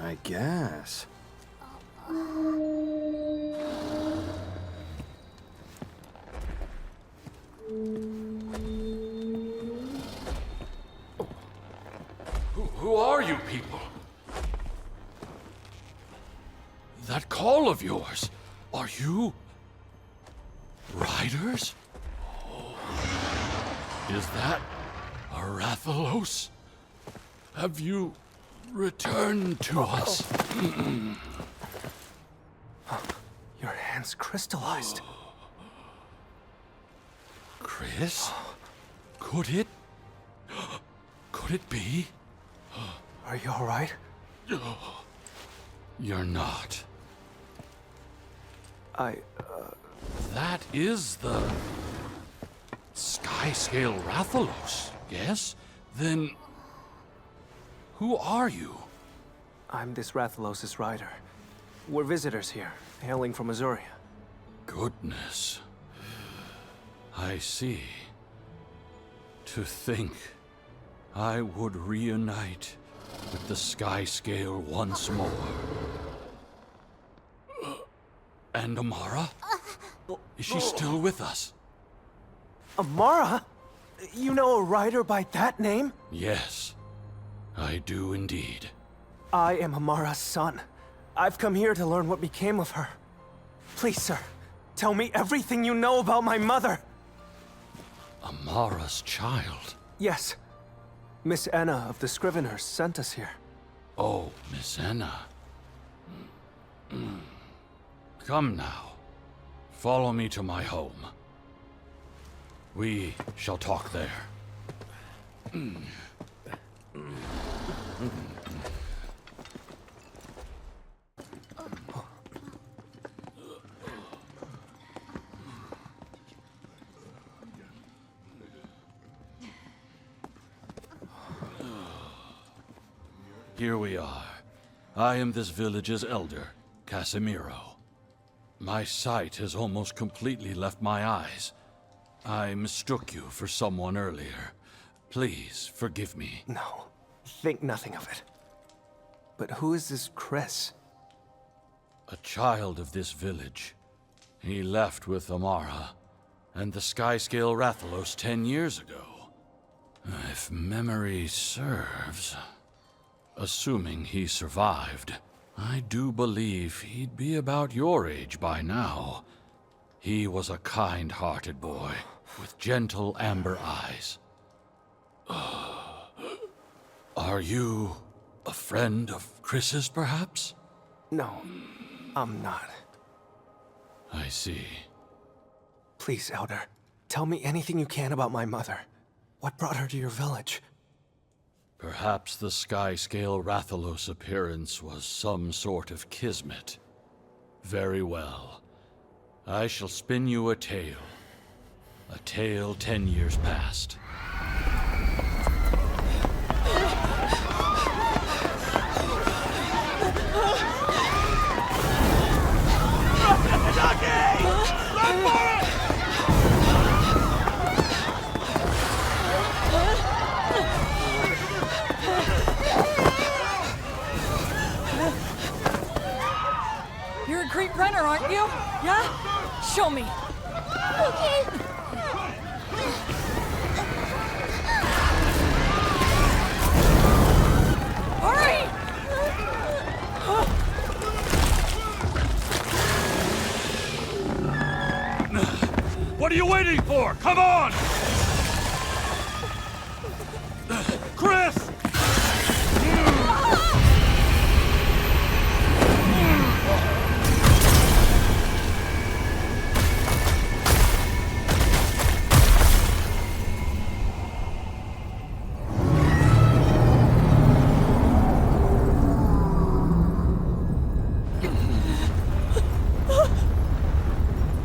I guess. Who are you people? That call of yours, are you riders? Is that a Rathalos? Have you returned to us? Your hand's crystallized. Chris? Could it be? Are you all right? You're not. That is the Sky-scale Rathalos, yes? Then who are you? I'm this Rathalos' rider. We're visitors here, hailing from Azuria. Goodness. I see. To think I would reunite with the Sky-scale once more. And Amara? Is she still with us? Amara? You know a rider by that name? Yes, I do indeed. I am Amara's son. I've come here to learn what became of her. Please, sir, tell me everything you know about my mother. Amara's child? Yes. Miss Enna of the Scriveners sent us here. Oh, Miss Enna. Come now. Follow me to my home. We shall talk there. here we are. I am this village's elder, Casimiro. My sight has almost completely left my eyes. I mistook you for someone earlier. Please, forgive me. No, think nothing of it. But who is this Chris? A child of this village. He left with Amara and the Skyscale Rathalos 10 years ago. If memory serves, assuming he survived, I do believe he'd be about your age by now. He was a kind-hearted boy with gentle amber eyes. Are you a friend of Chris's, perhaps? No, I'm not. I see. Please, Elder, tell me anything you can about my mother. What brought her to your village? Perhaps the Skyscale Rathalos appearance was some sort of kismet. Very well. I shall spin you a tale. A tale 10 years past. You're a great runner, aren't you? Yeah? Show me. Okay. Hurry! What are you waiting for? Come on! Chris!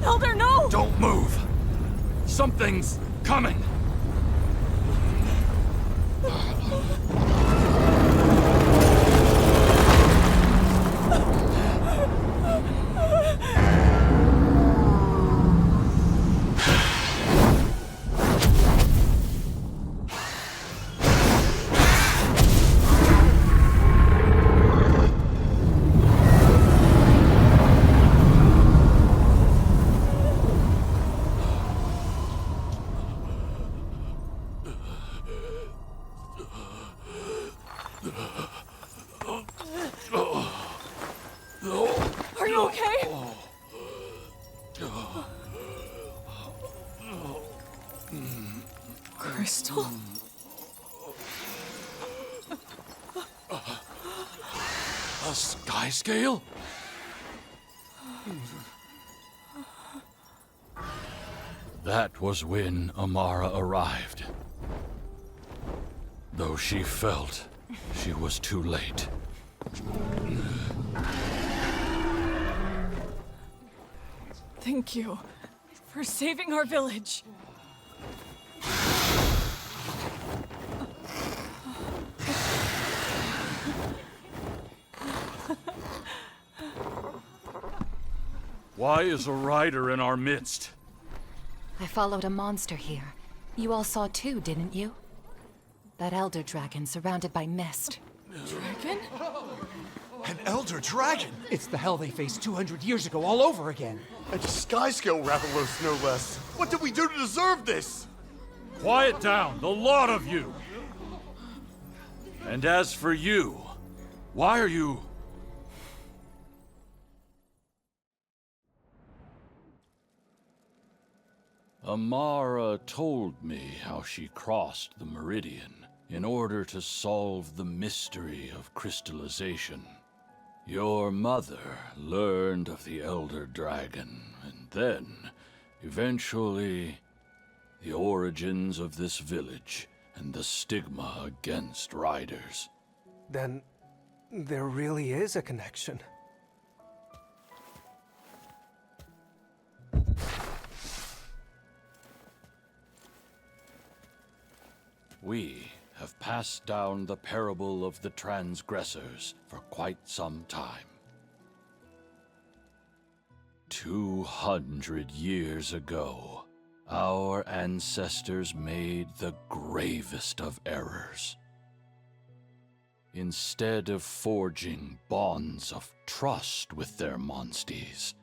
Elder, no! Don't move! Something's coming! Are you okay? Crystal? A sky scale? That was when Amara arrived. Though she felt she was too late. Thank you for saving our village. Why is a rider in our midst? I followed a monster here. You all saw too, didn't you? That elder dragon surrounded by mist. Dragon? An elder dragon? It's the hell they faced 200 years ago all over again. And Skyscale Rathalos, no less. What did we do to deserve this? Quiet down, the lot of you! And as for you, why are you... Amara told me how she crossed the Meridian in order to solve the mystery of crystallization. Your mother learned of the Elder Dragon, and then, eventually, the origins of this village and the stigma against riders. Then, there really is a connection. We have passed down the parable of the transgressors for quite some time. 200 years ago, our ancestors made the gravest of errors. Instead of forging bonds of trust with their monsties,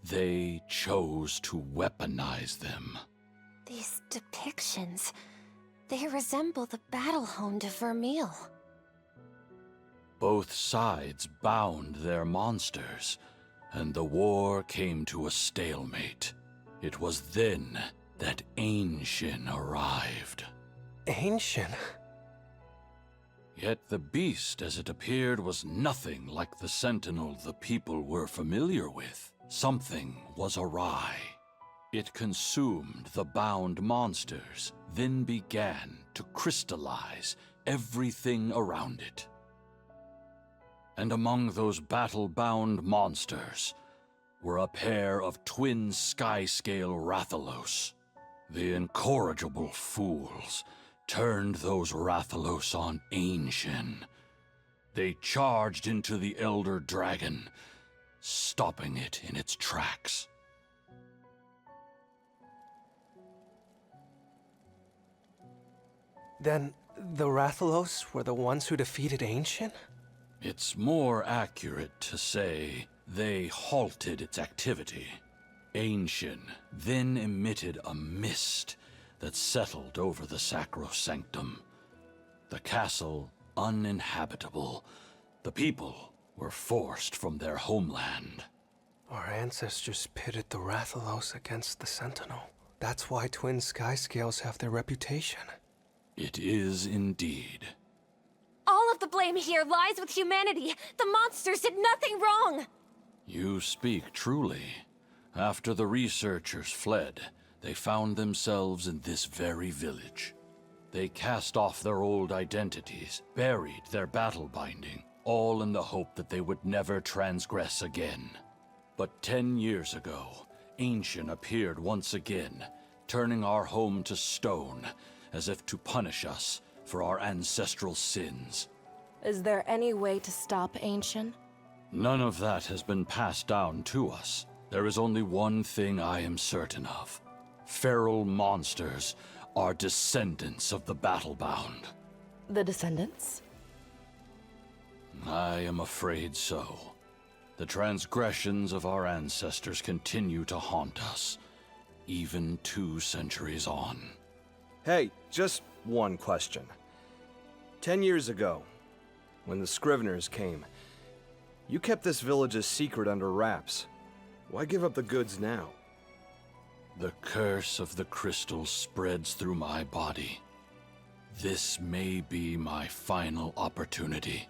they chose to weaponize them. These depictions, they resemble the battle home to Vermeil. Both sides bound their monsters, and the war came to a stalemate. It was then that Ancient arrived. Ancient? Yet the beast as it appeared was nothing like the sentinel the people were familiar with. Something was awry. It consumed the bound monsters, then began to crystallize everything around it. And among those battle-bound monsters were a pair of twin sky-scale Rathalos. The incorrigible fools turned those Rathalos on Ancient. They charged into the Elder Dragon, stopping it in its tracks. Then the Rathalos were the ones who defeated Ancient? It's more accurate to say they halted its activity. Ancient then emitted a mist that settled over the sacrosanctum. The castle uninhabitable. The people were forced from their homeland. Our ancestors pitted the Rathalos against the Sentinel. That's why twin sky scales have their reputation. It is indeed. All of the blame here lies with humanity. The monsters did nothing wrong. You speak truly. After the researchers fled, they found themselves in this very village. They cast off their old identities, buried their battle binding, all in the hope that they would never transgress again. But 10 years ago, Ancient appeared once again, turning our home to stone, as if to punish us for our ancestral sins. Is there any way to stop Ancient? None of that has been passed down to us. There is only one thing I am certain of. Feral monsters are descendants of the battle-bound. The descendants? I am afraid so. The transgressions of our ancestors continue to haunt us, even 2 centuries on. Hey, just one question. 10 years ago, when the Scriveners came, you kept this village's secret under wraps. Why give up the goods now? The curse of the crystal spreads through my body. This may be my final opportunity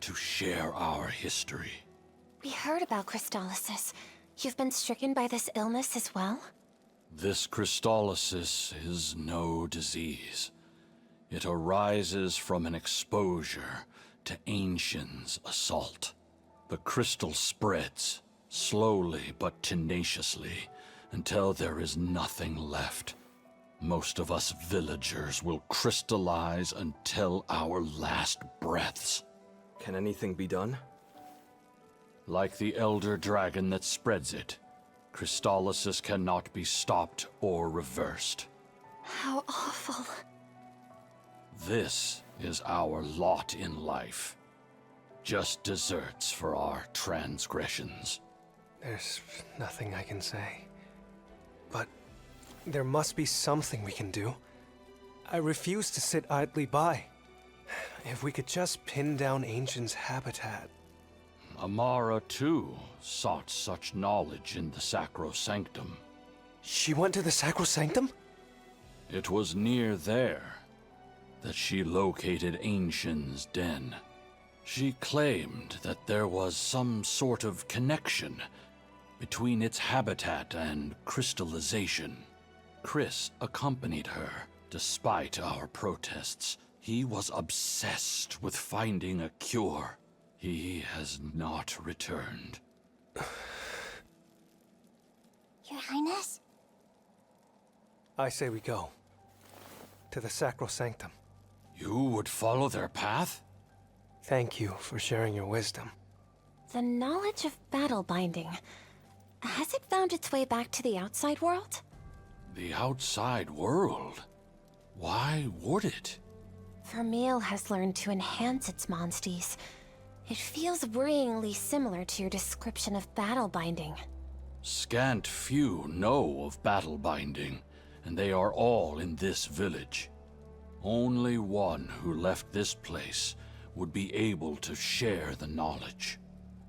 to share our history. We heard about crystallysis. You've been stricken by this illness as well? This crystallysis is no disease. It arises from an exposure to Ancient's assault. The crystal spreads, slowly but tenaciously, until there is nothing left. Most of us villagers will crystallize until our last breaths. Can anything be done? Like the Elder Dragon that spreads it, crystallysis cannot be stopped or reversed. How awful. This is our lot in life. Just deserts for our transgressions. There's nothing I can say. But there must be something we can do. I refuse to sit idly by. If we could just pin down Ancient's habitat. Amara, too, sought such knowledge in the sacrosanctum. She went to the sacrosanctum? It was near there that she located Ancient's den. She claimed that there was some sort of connection between its habitat and crystallization. Chris accompanied her, despite our protests. He was obsessed with finding a cure. He has not returned. Your Highness? I say we go. To the sacrosanctum. You would follow their path? Thank you for sharing your wisdom. The knowledge of battle binding. Has it found its way back to the outside world? The outside world? Why would it? Vermeil has learned to enhance its monsties. It feels worryingly similar to your description of battle binding. Scant few know of battle binding, and they are all in this village. Only one who left this place would be able to share the knowledge.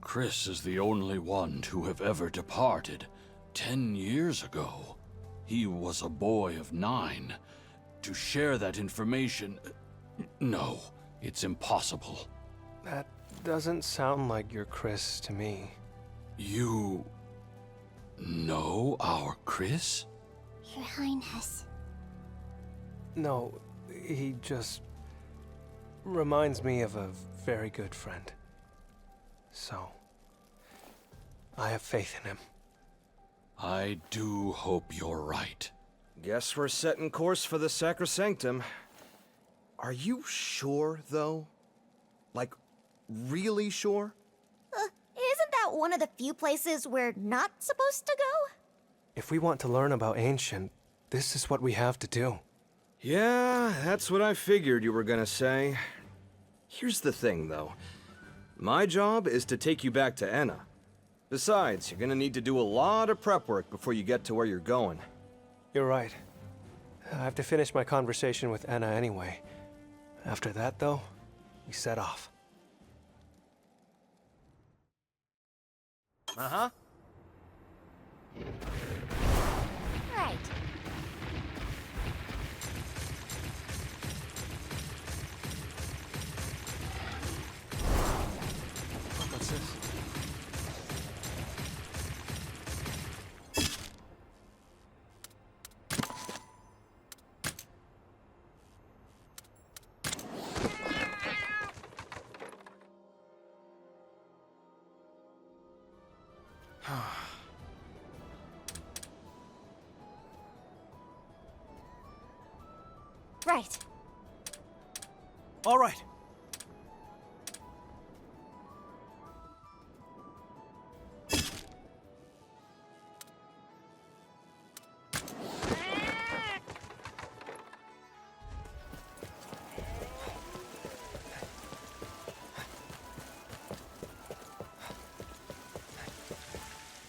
Chris is the only one to have ever departed 10 years ago. He was a boy of 9. To share that information... No, it's impossible. That doesn't sound like your Chris to me. You... know our Chris? Your Highness. No, he just reminds me of a very good friend. So, I have faith in him. I do hope you're right. Guess we're setting course for the Sacrosanctum. Are you sure, though? Like, really sure? Isn't that one of the few places we're not supposed to go? If we want to learn about Ancient, this is what we have to do. Yeah, that's what I figured you were gonna say. Here's the thing, though. My job is to take you back to Enna. Besides, you're gonna need to do a lot of prep work before you get to where you're going. You're right. I have to finish my conversation with Enna anyway. After that, though, we set off. Uh-huh. Right. What's this? Right. All right.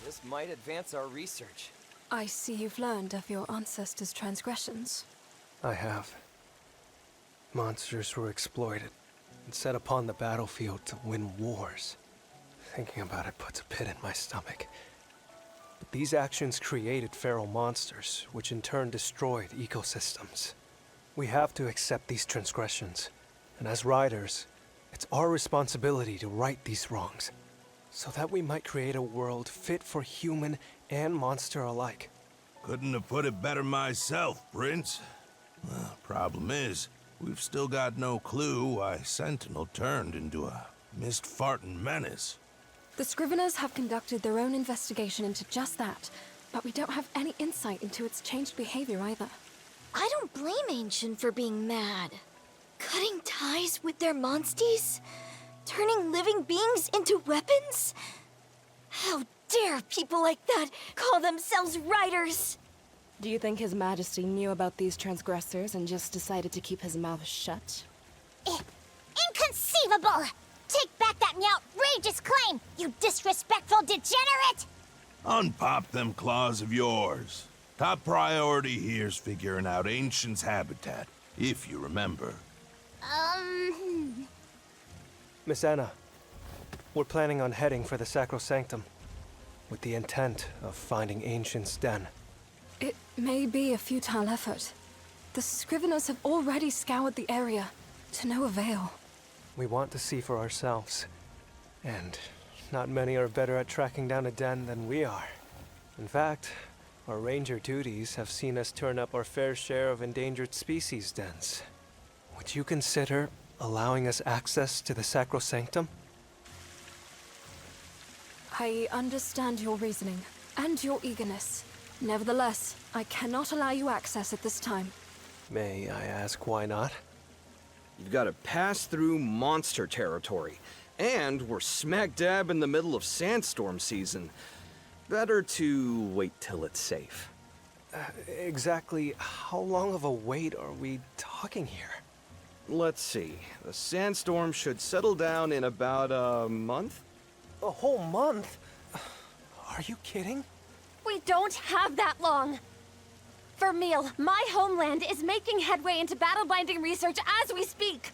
This might advance our research. I see you've learned of your ancestors' transgressions. I have. Monsters were exploited and set upon the battlefield to win wars. Thinking about it puts a pit in my stomach. But these actions created feral monsters, which in turn destroyed ecosystems. We have to accept these transgressions, and as riders, it's our responsibility to right these wrongs, so that we might create a world fit for human and monster alike. Couldn't have put it better myself, Prince. Well, problem is, we've still got no clue why Sentinel turned into a mist-farting menace. The Scriveners have conducted their own investigation into just that, but we don't have any insight into its changed behavior either. I don't blame Ancient for being mad. Cutting ties with their monsties? Turning living beings into weapons? How dare people like that call themselves riders? Do you think His Majesty knew about these transgressors and just decided to keep his mouth shut? Inconceivable! Take back that outrageous claim, you disrespectful degenerate! Unpop them claws of yours. Top priority here's figuring out Ancient's habitat, if you remember. Miss Anna, we're planning on heading for the Sacrosanctum, with the intent of finding Ancient's den. It may be a futile effort. The Scriveners have already scoured the area, to no avail. We want to see for ourselves, and not many are better at tracking down a den than we are. In fact, our ranger duties have seen us turn up our fair share of endangered species dens. Would you consider allowing us access to the Sacrosanctum? I understand your reasoning, and your eagerness. Nevertheless, I cannot allow you access at this time. May I ask why not? You've got to pass through monster territory. And we're smack dab in the middle of sandstorm season. Better to wait till it's safe. Exactly how long of a wait are we talking here? Let's see. The sandstorm should settle down in about a month? A whole month? Are you kidding? We don't have that long! Vermeil, my homeland, is making headway into battle-binding research as we speak!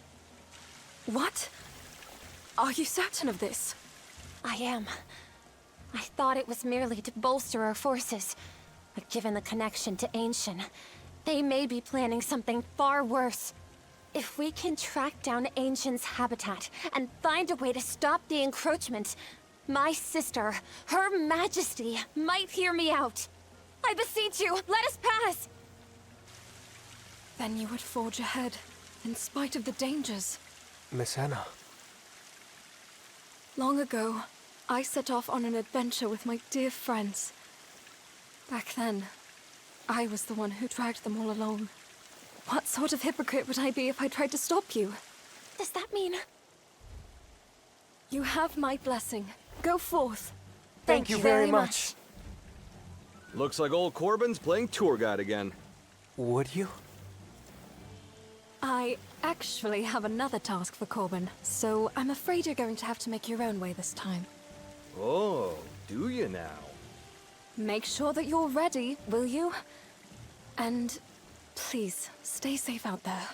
What? Are you certain of this? I am. I thought it was merely to bolster our forces. But given the connection to Ancient, they may be planning something far worse. If we can track down Ancient's habitat and find a way to stop the encroachment, my sister, Her Majesty, might hear me out. I beseech you, let us pass! Then you would forge ahead, in spite of the dangers. Miss Anna. Long ago, I set off on an adventure with my dear friends. Back then, I was the one who dragged them all along. What sort of hypocrite would I be if I tried to stop you? Does that mean... You have my blessing. Go forth. Thank you very much. Looks like old Corbin's playing tour guide again. Would you? I actually have another task for Corbin, so I'm afraid you're going to have to make your own way this time. Oh, do you now? Make sure that you're ready, will you? And please, stay safe out there.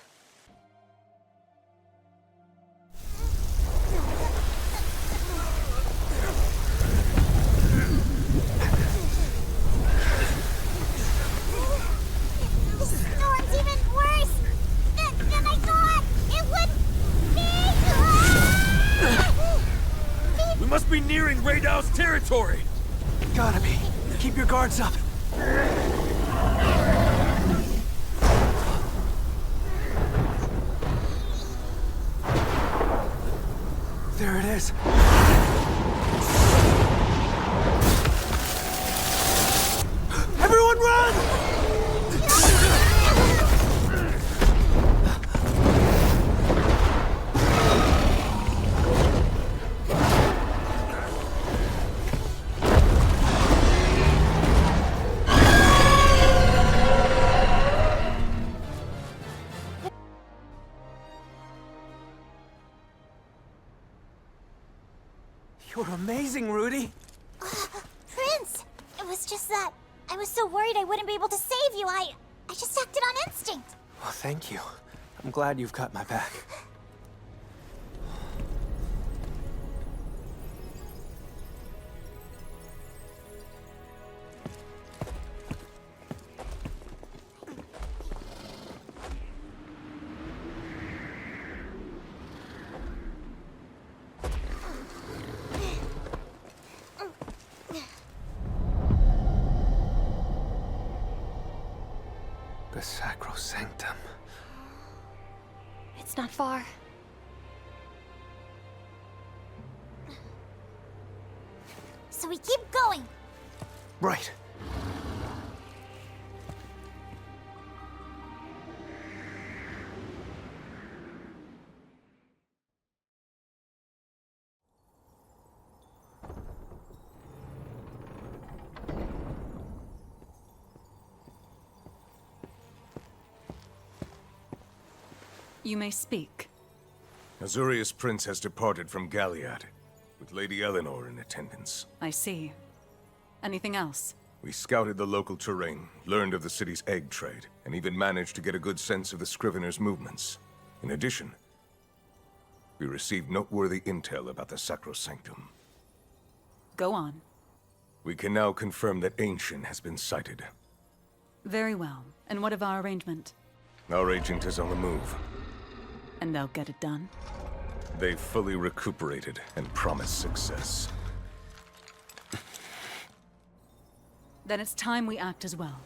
The storm's even worse than I thought it would be! We must be nearing Raydow's territory! Gotta be. Keep your guards up. There it is. Everyone run! You're amazing, Rudy. Prince! It was just that I was so worried I wouldn't be able to save you. I just acted on instinct. Well, thank you. I'm glad you've got my back. The sacrosanctum. It's not far. So we keep going. Right. You may speak. Azuria's prince has departed from Galliard, with Lady Eleanor in attendance. I see. Anything else? We scouted the local terrain, learned of the city's egg trade, and even managed to get a good sense of the Scrivener's movements. In addition, we received noteworthy intel about the Sacrosanctum. Go on. We can now confirm that Ancient has been sighted. Very well. And what of our arrangement? Our agent is on the move. And they'll get it done? They've fully recuperated and promise success. Then it's time we act as well.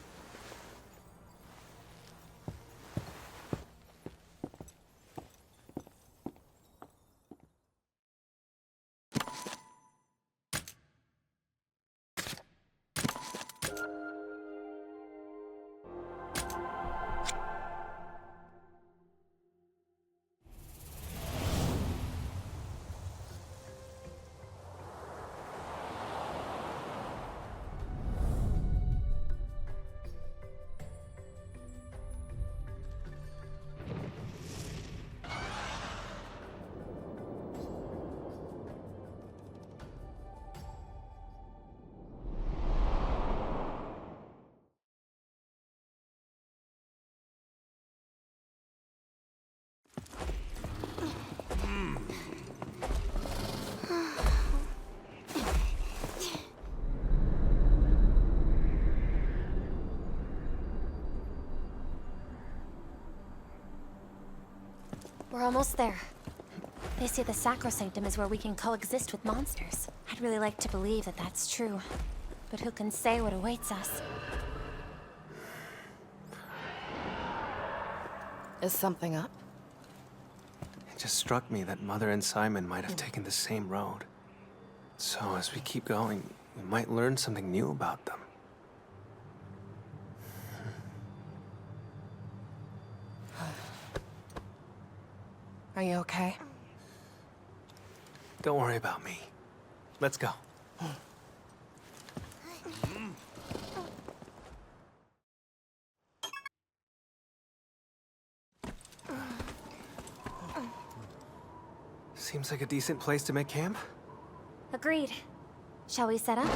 We're almost there. They say the Sacrosanctum is where we can coexist with monsters. I'd really like to believe that that's true. But who can say what awaits us? Is something up? It just struck me that Mother and Simon might have taken the same road. So as we keep going, we might learn something new about them. Are you okay? Don't worry about me. Let's go. Seems like a decent place to make camp. Agreed. Shall we set up?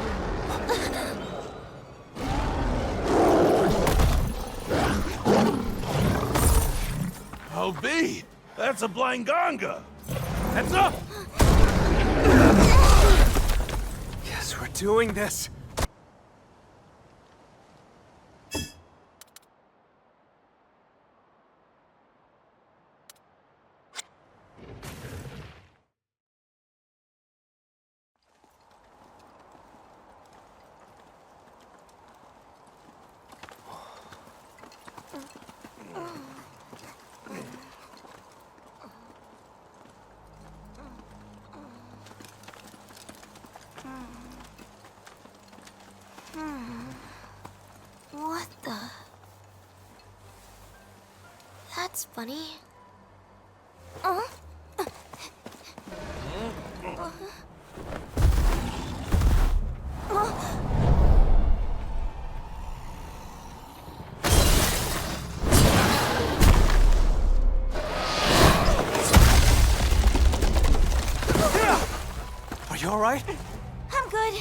Oh, B! That's a Blanganga! Heads up! Yes, we're doing this! What the? That's funny. Are you all right? I'm good.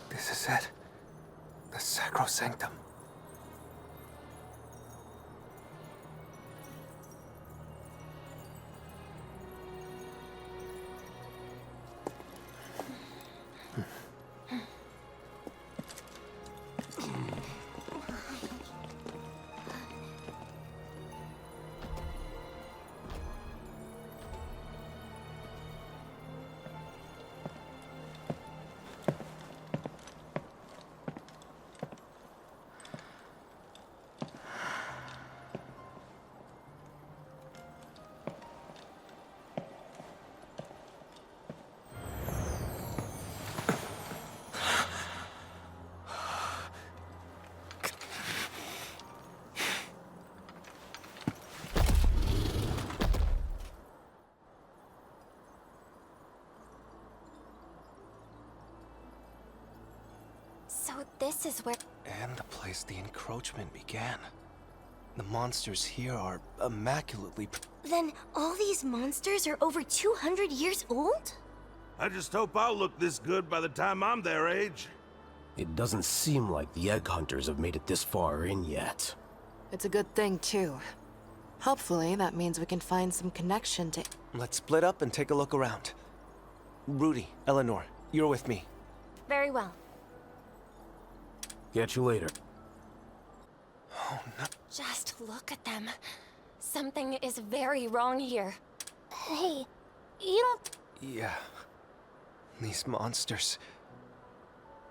This is it. The Sacrosanctum. So this is where... And the place the encroachment began. The monsters here are immaculately... Then all these monsters are over 200 years old? I just hope I'll look this good by the time I'm their age. It doesn't seem like the egg hunters have made it this far in yet. It's a good thing, too. Hopefully, that means we can find some connection to... Let's split up and take a look around. Rudy, Eleanor, you're with me. Very well. Catch you later. Oh, no. Just look at them. Something is very wrong here. Hey, you don't... Yeah. These monsters...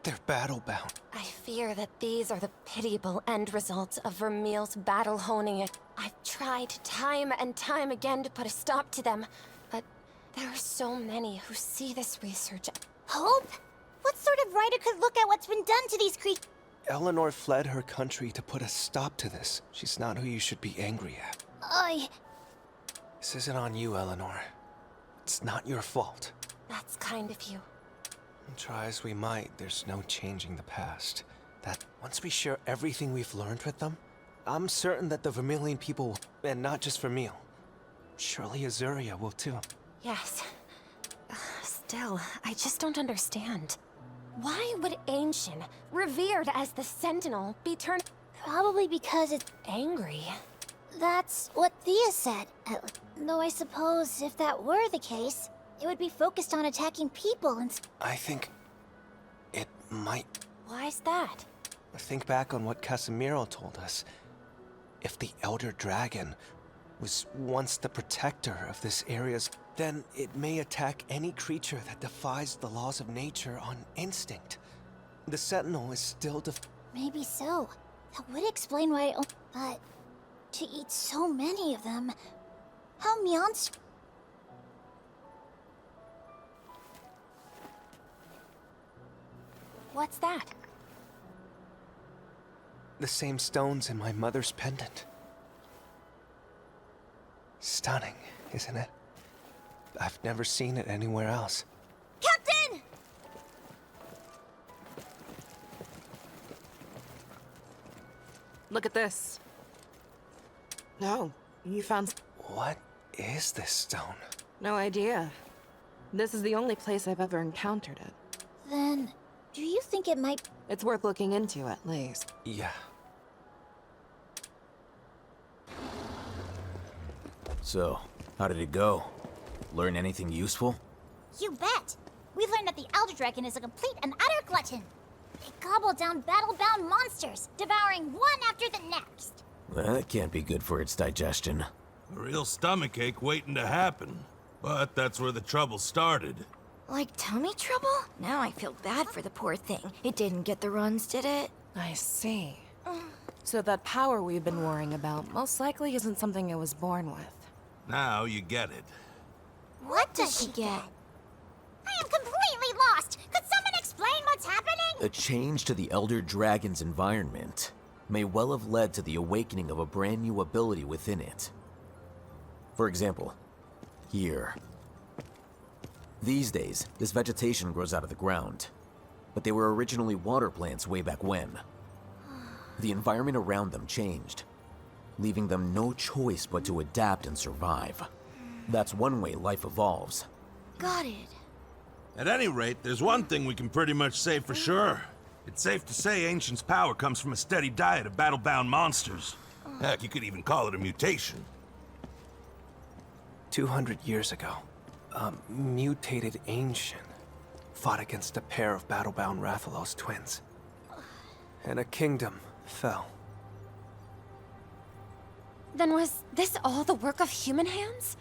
They're battle-bound. I fear that these are the pitiable end results of Vermeil's battle honing it. I've tried time and time again to put a stop to them, but there are so many who see this research. Hope? What sort of writer could look at what's been done to these creatures? Eleanor fled her country to put a stop to this. She's not who you should be angry at. This isn't on you, Eleanor. It's not your fault. That's kind of you. Try as we might, there's no changing the past. That once we share everything we've learned with them, I'm certain that the Vermilion people, and not just Vermeil, surely Azuria will too. Yes. Still, I just don't understand. Why would Ancient, revered as the Sentinel, be turned... Probably because it's... angry. That's what Thea said. Though I suppose if that were the case, it would be focused on attacking people and... I think it might. Why's that? Think back on what Casimiro told us. If the Elder Dragon was once the protector of this area's, then it may attack any creature that defies the laws of nature on instinct. The Sentinel is still Maybe so. That would explain why but to eat so many of them, how monstrous... What's that? The same stones in my mother's pendant. Stunning, isn't it? I've never seen it anywhere else. Captain! Look at this. No, you found... What is this stone? No idea. This is the only place I've ever encountered it. Then, do you think it might... It's worth looking into, at least. Yeah. So, how did it go? Learn anything useful? You bet! We learned that the Elder Dragon is a complete and utter glutton. They gobble down battle-bound monsters, devouring one after the next. That can't be good for its digestion. A real stomachache waiting to happen. But that's where the trouble started. Like tummy trouble? Now I feel bad for the poor thing. It didn't get the runs, did it? I see. So that power we've been worrying about most likely isn't something it was born with. Now you get it. What does she get? I am completely lost! Could someone explain what's happening? A change to the Elder Dragon's environment may well have led to the awakening of a brand new ability within it. For example, here. These days, this vegetation grows out of the ground, but they were originally water plants way back when. The environment around them changed, leaving them no choice but to adapt and survive. That's one way life evolves. Got it. At any rate, there's one thing we can pretty much say for sure. It's safe to say Ancient's power comes from a steady diet of battle-bound monsters. Heck, you could even call it a mutation. 200 years ago, a mutated Ancient fought against a pair of battle-bound Rathalos twins. And a kingdom fell. Then was this all the work of human hands?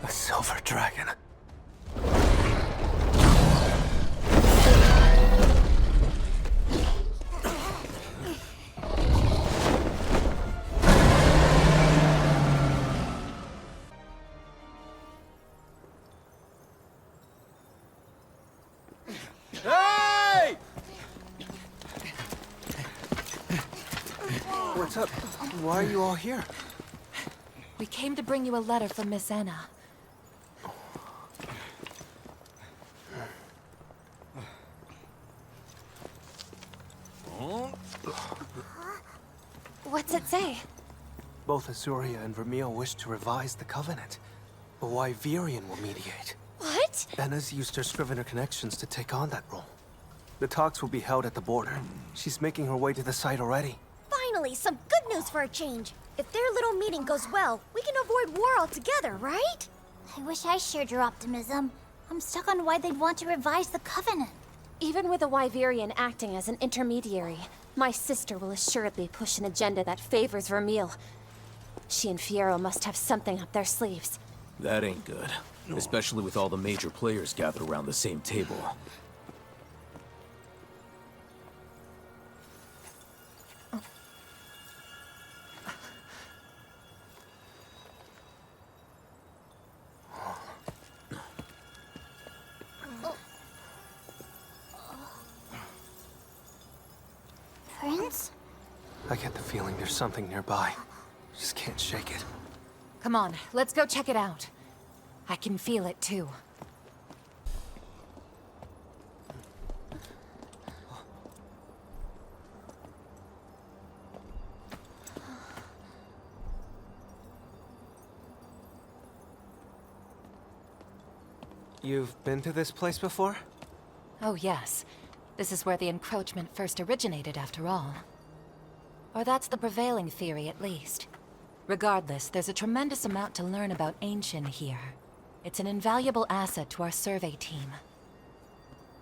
A silver dragon. Hey! What's up? Why are you all here? We came to bring you a letter from Miss Anna. What's it say? Both Azuria and Vermeil wish to revise the Covenant. But Wyverian will mediate. What? Anna's used her Scrivener connections to take on that role. The talks will be held at the border. She's making her way to the site already. Finally, some good news for a change. If their little meeting goes well, we can avoid war altogether, right? I wish I shared your optimism. I'm stuck on why they'd want to revise the Covenant. Even with a Wyverian acting as an intermediary, my sister will assuredly push an agenda that favors Vermeil. She and Fierro must have something up their sleeves. That ain't good. Especially with all the major players gathered around the same table. sounds? I get the feeling there's something nearby. Just can't shake it. Come on, let's go check it out. I can feel it too. You've been to this place before? Oh yes. This is where the encroachment first originated, after all. Or that's the prevailing theory, at least. Regardless, there's a tremendous amount to learn about Ancient here. It's an invaluable asset to our survey team.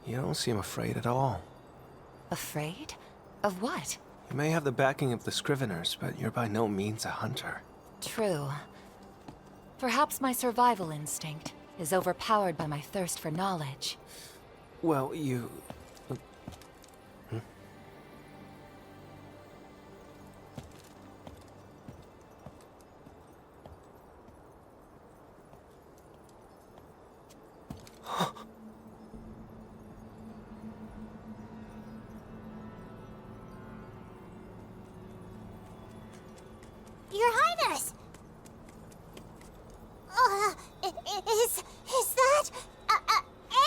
You don't seem afraid at all. Afraid? Of what? You may have the backing of the Scriveners, but you're by no means a hunter. True. Perhaps my survival instinct is overpowered by my thirst for knowledge. Well, you... Your Highness! Is that...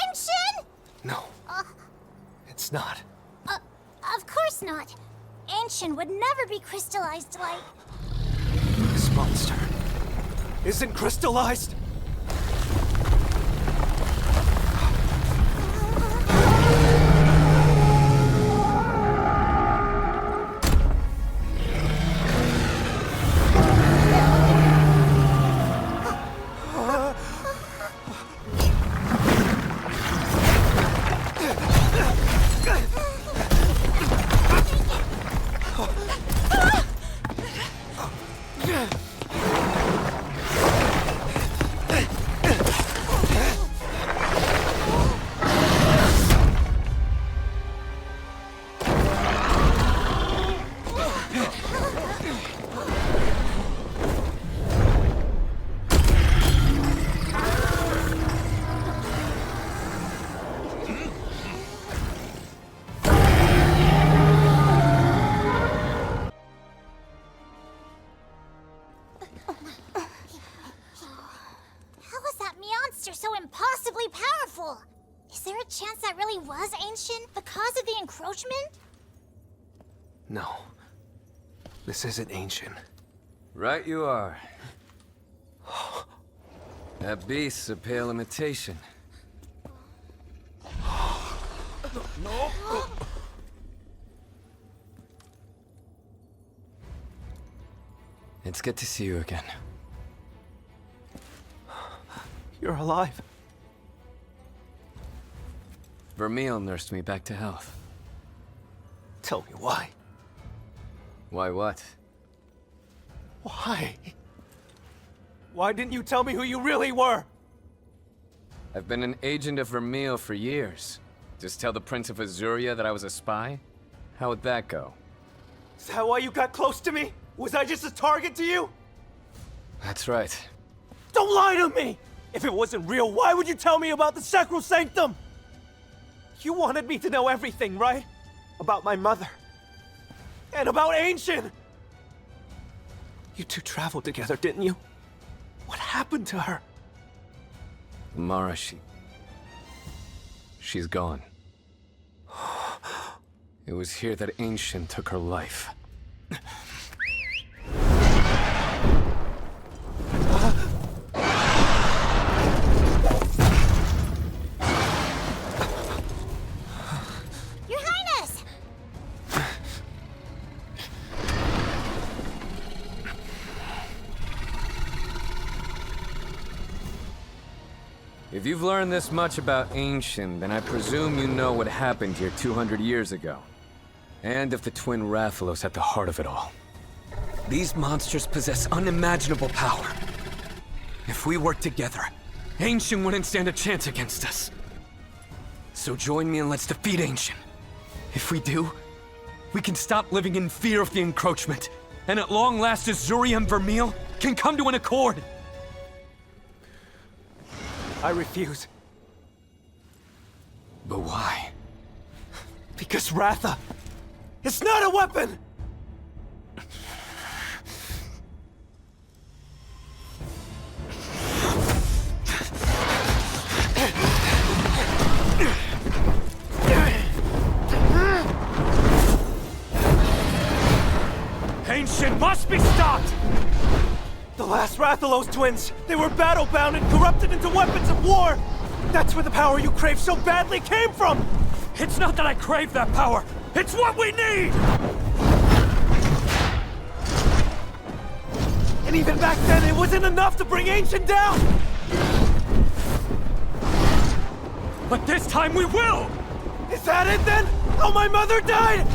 Ancient? No. It's not. Of course not. Ancient would never be crystallized like... This monster isn't crystallized! So impossibly powerful! Is there a chance that really was Ancient, the cause of the encroachment? No. This isn't Ancient. Right you are. That beast's a pale imitation. No! It's good to see you again. You're alive. Vermeil nursed me back to health. Tell me why. Why what? Why? Why didn't you tell me who you really were? I've been an agent of Vermeil for years. Just tell the Prince of Azuria that I was a spy? How would that go? Is that why you got close to me? Was I just a target to you? That's right. Don't lie to me! If it wasn't real, why would you tell me about the sacrosanctum? You wanted me to know everything, right? About my mother. And about Ancient! You two traveled together, didn't you? What happened to her? Mara, she's gone. It was here that Ancient took her life. Your Highness! If you've learned this much about Ancient, then I presume you know what happened here 200 years ago. And of the twin Rathalos at the heart of it all. These monsters possess unimaginable power. If we work together, Ancient wouldn't stand a chance against us. So join me and let's defeat Ancient. If we do, we can stop living in fear of the encroachment, and at long last Azuria and Vermeil can come to an accord. I refuse. But why? Because Ratha It's not a weapon! Ancient must be stopped! The last Rathalos twins! They were battle-bound and corrupted into weapons of war! That's where the power you crave so badly came from! It's not that I crave that power! It's what we need! And even back then, it wasn't enough to bring Ancient down! But this time we will! Is that it then? Oh, my mother died!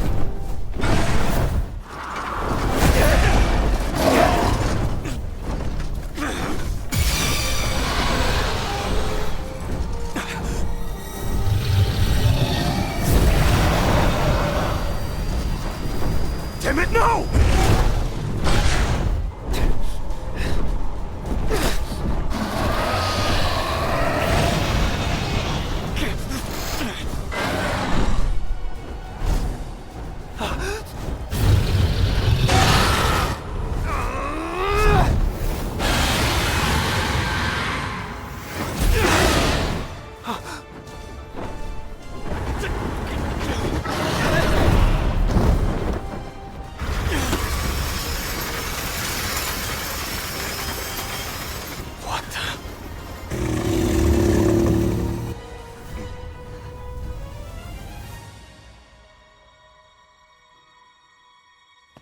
Damn it, no!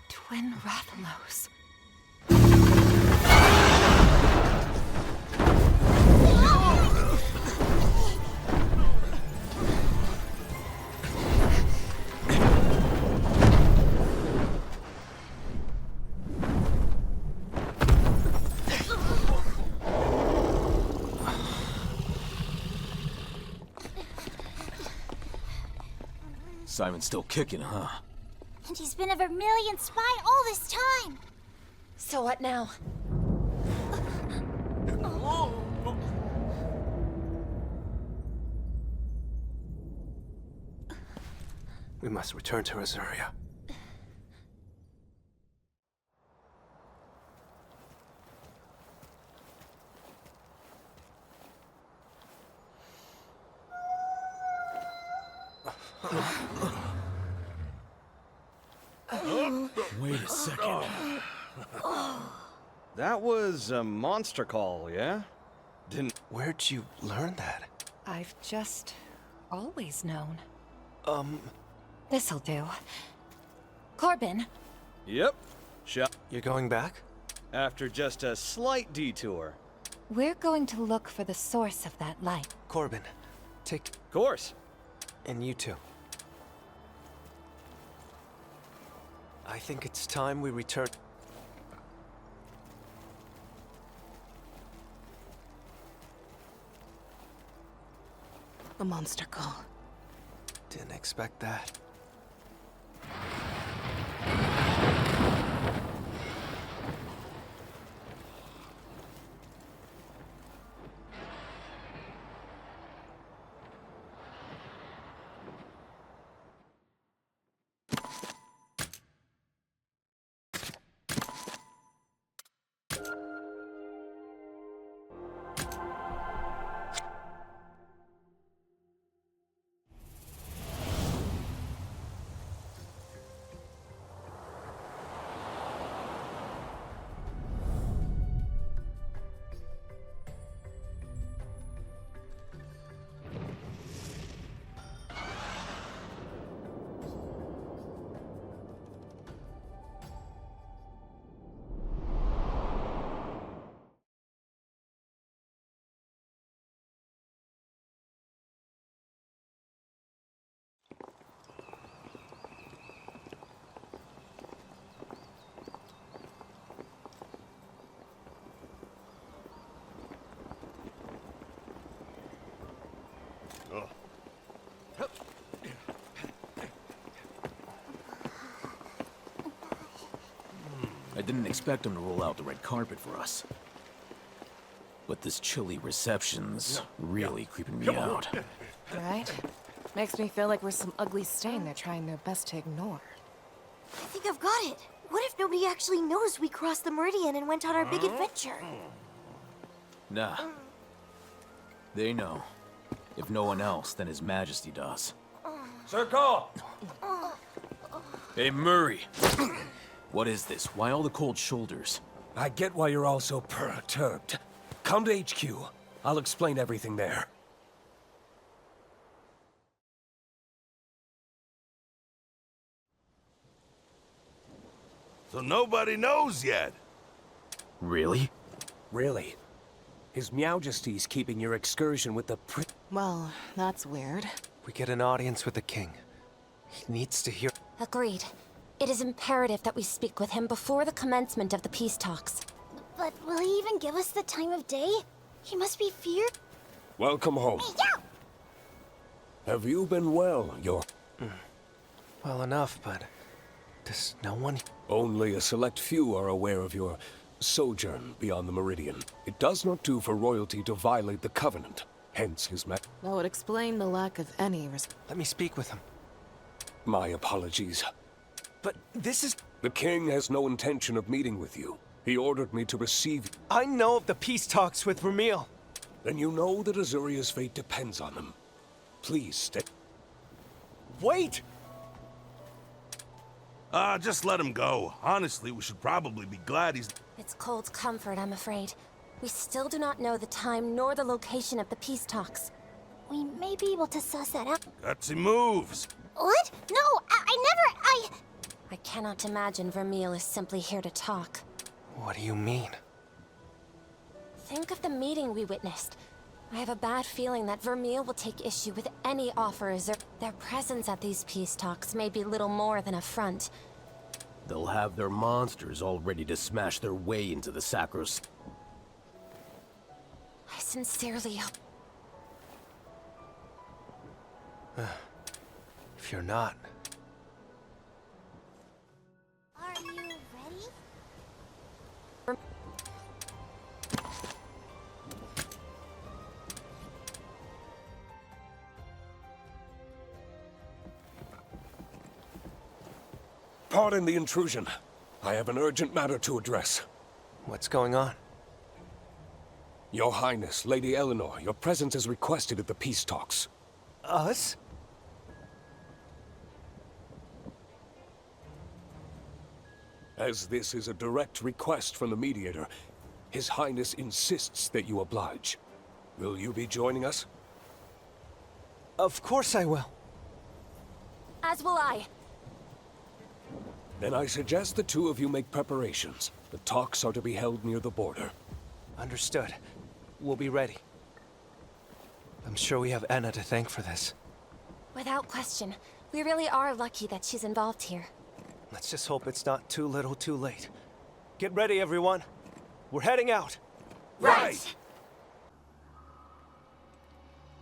Twin Rathalos. Simon's still kicking, huh? And he's been a Vermilion spy all this time! So what now? We must return to Rosaria. Wait a second. That was a monster call, yeah? Where'd you learn that? I've just always known. This'll do. Corbin. Yep. You're going back? After just a slight detour. We're going to look for the source of that light. Corbin, take... Course. And you too. I think it's time we return... A monster call. Didn't expect that. I didn't expect him to roll out the red carpet for us. But this chilly reception's really creeping me out. Right? Makes me feel like we're some ugly stain they're trying their best to ignore. I think I've got it. What if nobody actually knows we crossed the meridian and went on our big adventure? Nah. They know. If no one else, then His Majesty does. Circle! Hey, Murray! What is this? Why all the cold shoulders? I get why you're all so perturbed. Come to HQ. I'll explain everything there. So nobody knows yet. Really? Really. His Majesty's keeping your excursion with the Well, that's weird. We get an audience with the king. He needs to hear. Agreed. It is imperative that we speak with him before the commencement of the peace talks. But will he even give us the time of day? He must be feared. Welcome home. Yeah! Have you been well, your... Well enough, but does no one... Only a select few are aware of your sojourn beyond the meridian. It does not do for royalty to violate the covenant. Hence his That would explain the lack of any Let me speak with him. My apologies. But this is... The king has no intention of meeting with you. He ordered me to receive you. I know of the peace talks with Vermeil. Then you know that Azuria's fate depends on them. Please stay. Wait! Just let him go. Honestly, we should probably be glad he's... It's cold comfort, I'm afraid. We still do not know the time nor the location of the peace talks. We may be able to suss that out. Gutsy moves. What? No, I cannot imagine Vermeil is simply here to talk. What do you mean? Think of the meeting we witnessed. I have a bad feeling that Vermeil will take issue with any offers. Their presence at these peace talks may be little more than a front. They'll have their monsters all ready to smash their way into the Sacros. I sincerely hope... If you're not... Are you ready? Pardon the intrusion. I have an urgent matter to address. What's going on? Your Highness, Lady Eleanor, your presence is requested at the peace talks. Us? As this is a direct request from the mediator, His Highness insists that you oblige. Will you be joining us? Of course I will. As will I. Then I suggest the two of you make preparations. The talks are to be held near the border. Understood. We'll be ready. I'm sure we have Anna to thank for this. Without question. We really are lucky that she's involved here. Let's just hope it's not too little too late. Get ready, everyone. We're heading out. Right!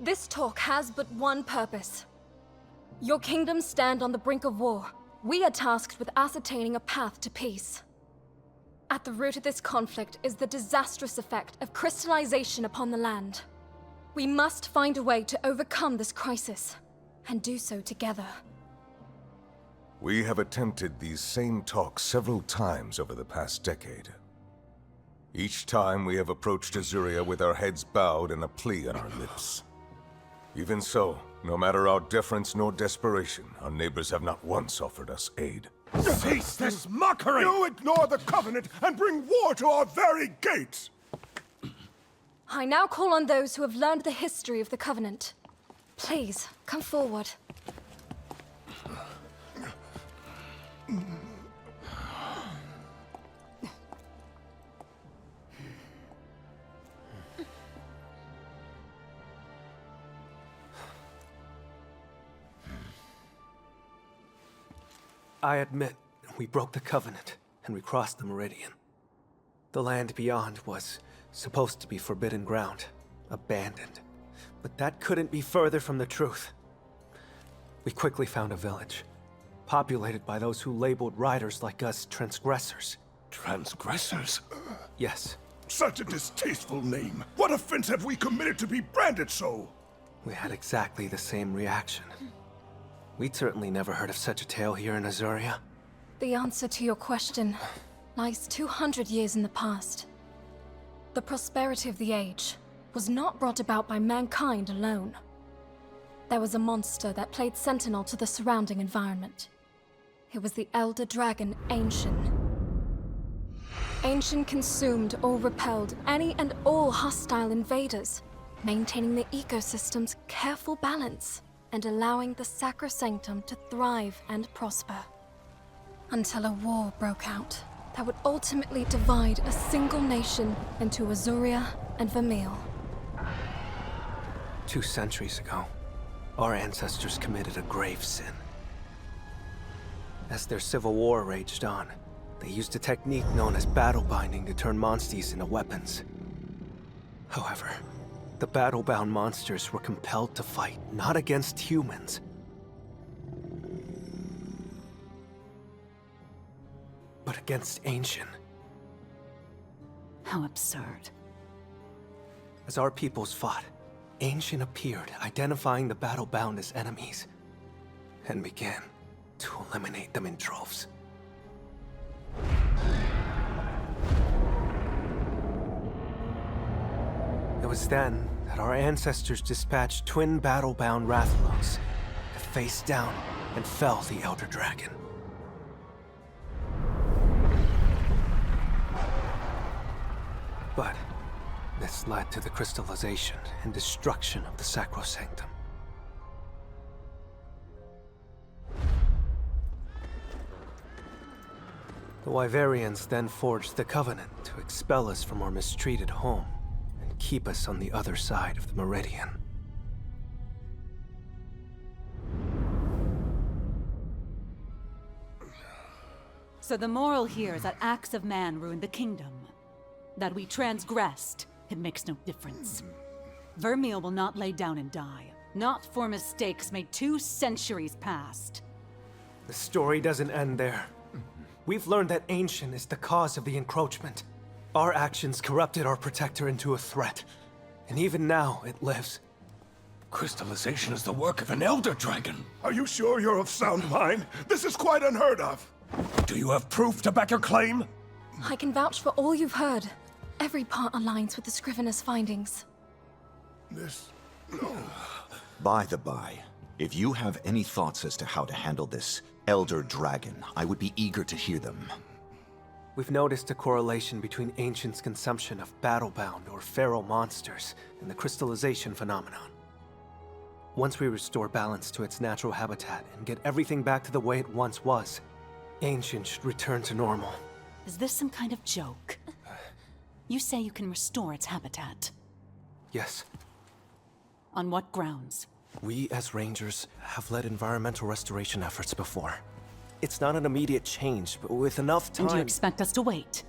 This talk has but one purpose. Your kingdoms stand on the brink of war. We are tasked with ascertaining a path to peace. At the root of this conflict is the disastrous effect of crystallization upon the land. We must find a way to overcome this crisis, and do so together. We have attempted these same talks several times over the past decade. Each time we have approached Azuria with our heads bowed and a plea on our lips. Even so, no matter our deference nor desperation, our neighbors have not once offered us aid. Cease this mockery! You ignore the covenant and bring war to our very gates! I now call on those who have learned the history of the Covenant. Please, come forward. I admit, we broke the covenant, and we crossed the meridian. The land beyond was supposed to be forbidden ground, abandoned. But that couldn't be further from the truth. We quickly found a village, populated by those who labeled riders like us transgressors. Transgressors? Yes. Such a distasteful name. What offense have we committed to be branded so? We had exactly the same reaction. We'd certainly never heard of such a tale here in Azuria. The answer to your question lies 200 years in the past. The prosperity of the age was not brought about by mankind alone. There was a monster that played sentinel to the surrounding environment. It was the elder dragon, Ancient. Ancient consumed or repelled any and all hostile invaders, maintaining the ecosystem's careful balance and allowing the sacrosanctum to thrive and prosper. Until a war broke out that would ultimately divide a single nation into Azuria and Vermeil. 2 centuries ago, our ancestors committed a grave sin. As their civil war raged on, they used a technique known as battle binding to turn monsters into weapons. However, the battle-bound monsters were compelled to fight not against humans, but against Ancient. How absurd. As our peoples fought, Ancient appeared, identifying the battle-bound as enemies, and began to eliminate them in droves. It was then that our ancestors dispatched twin battle-bound Rathalos to face down and fell the Elder Dragon. But this led to the crystallization and destruction of the sacrosanctum. The Wyverians then forged the Covenant to expel us from our mistreated home and keep us on the other side of the Meridian. So the moral here is that acts of man ruined the kingdom. That we transgressed, it makes no difference. Vermeil will not lay down and die. Not for mistakes made 2 centuries past. The story doesn't end there. We've learned that Ancient is the cause of the encroachment. Our actions corrupted our protector into a threat. And even now, it lives. Crystallization is the work of an Elder Dragon. Are you sure you're of sound mind? This is quite unheard of. Do you have proof to back your claim? I can vouch for all you've heard. Every part aligns with the Scrivener's findings. This... By the by, if you have any thoughts as to how to handle this Elder Dragon, I would be eager to hear them. We've noticed a correlation between Ancient's consumption of battle-bound or feral monsters and the crystallization phenomenon. Once we restore balance to its natural habitat and get everything back to the way it once was, Ancient should return to normal. Is this some kind of joke? You say you can restore its habitat. Yes. On what grounds? We, as Rangers, have led environmental restoration efforts before. It's not an immediate change, but with enough time... And you expect us to wait?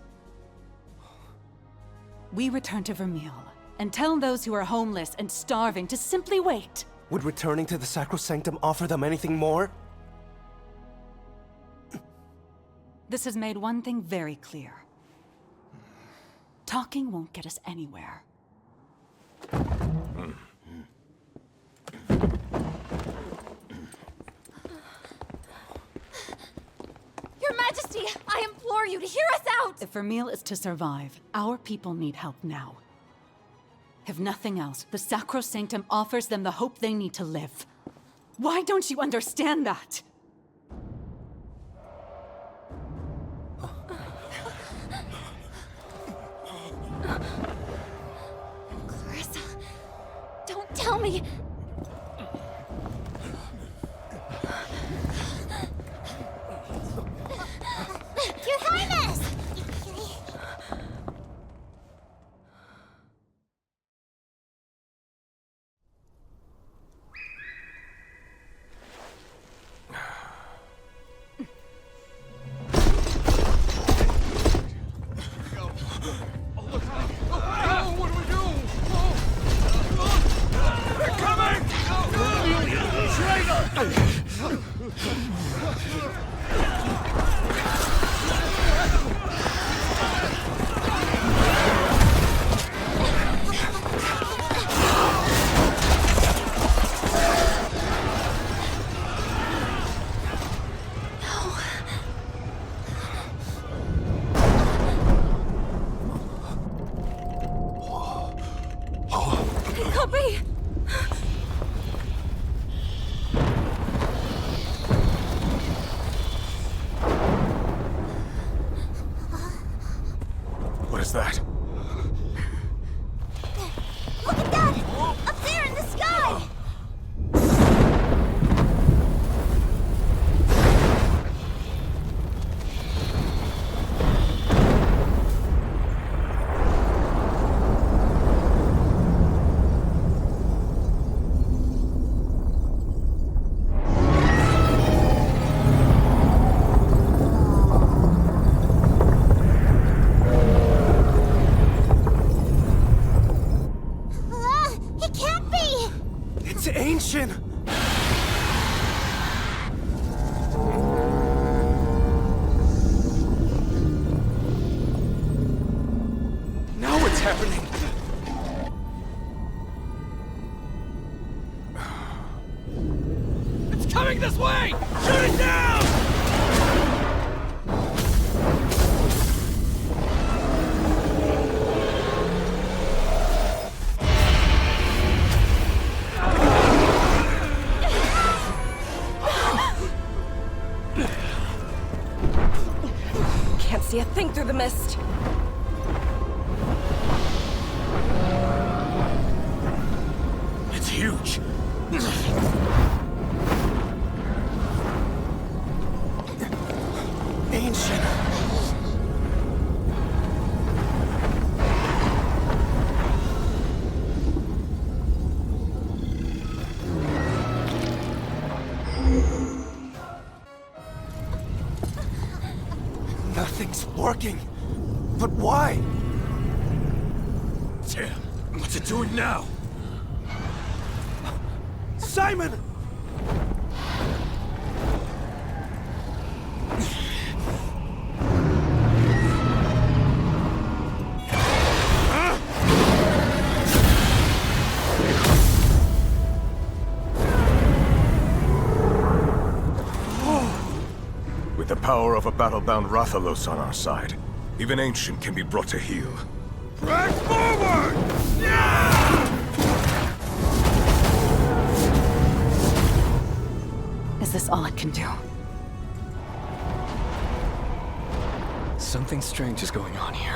We return to Vermeil, and tell those who are homeless and starving to simply wait. Would returning to the Sacrosanctum offer them anything more? This has made one thing very clear. Talking won't get us anywhere. Your Majesty, I implore you to hear us out! If Vermeil is to survive, our people need help now. If nothing else, the Sacrosanctum offers them the hope they need to live. Why don't you understand that? Clarissa, don't tell me! Your Highness! They're coming! can't be! What is that? Look at that! Up there in the sky! It can't be! It's ancient! Now what's happening? It's coming this way! Shoot it down! Can't see a thing through the mist. It's huge. Ancient. Nothing's working. But why? Damn, what's it doing now? Simon! With the power of a battle-bound Rathalos on our side, even Ancient can be brought to heel. Press forward! Is this all it can do? Something strange is going on here.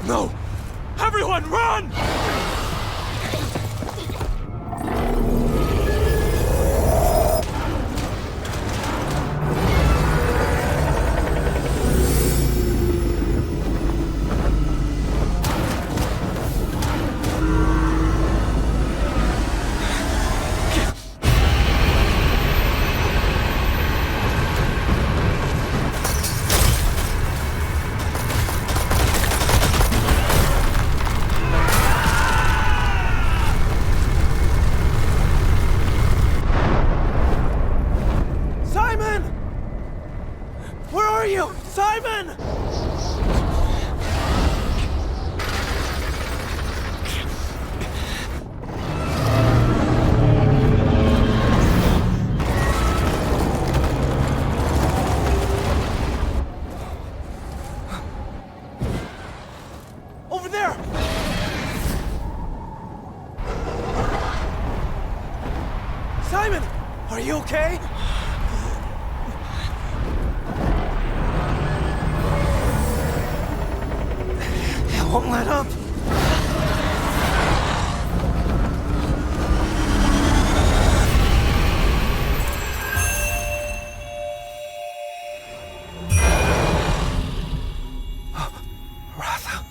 No! Everyone, run! Simon! Where are you? Simon! Over there! Simon! Are you okay? It won't let up. Ratha.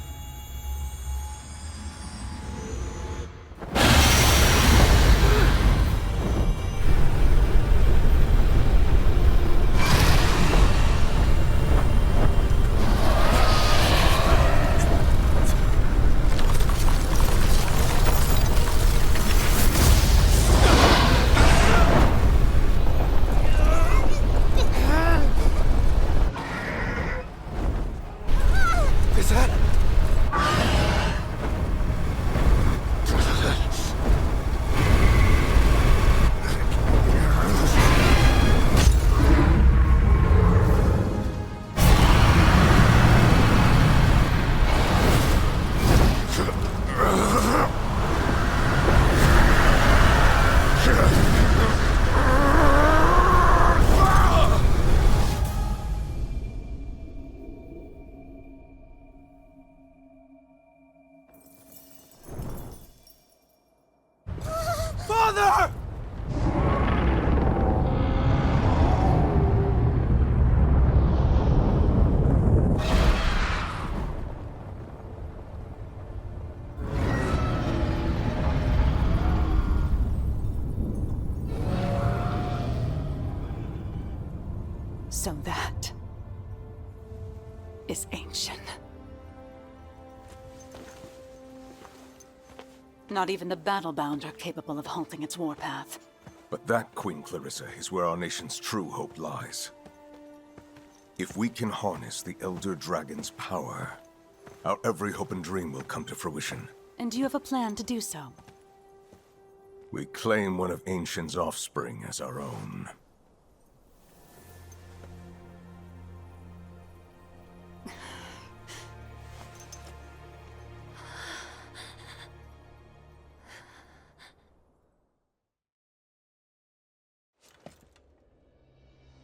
So that is ancient. Not even the battle-bound are capable of halting its warpath. But that, Queen Clarissa, is where our nation's true hope lies. If we can harness the Elder Dragon's power, our every hope and dream will come to fruition. And do you have a plan to do so? We claim one of Ancient's offspring as our own.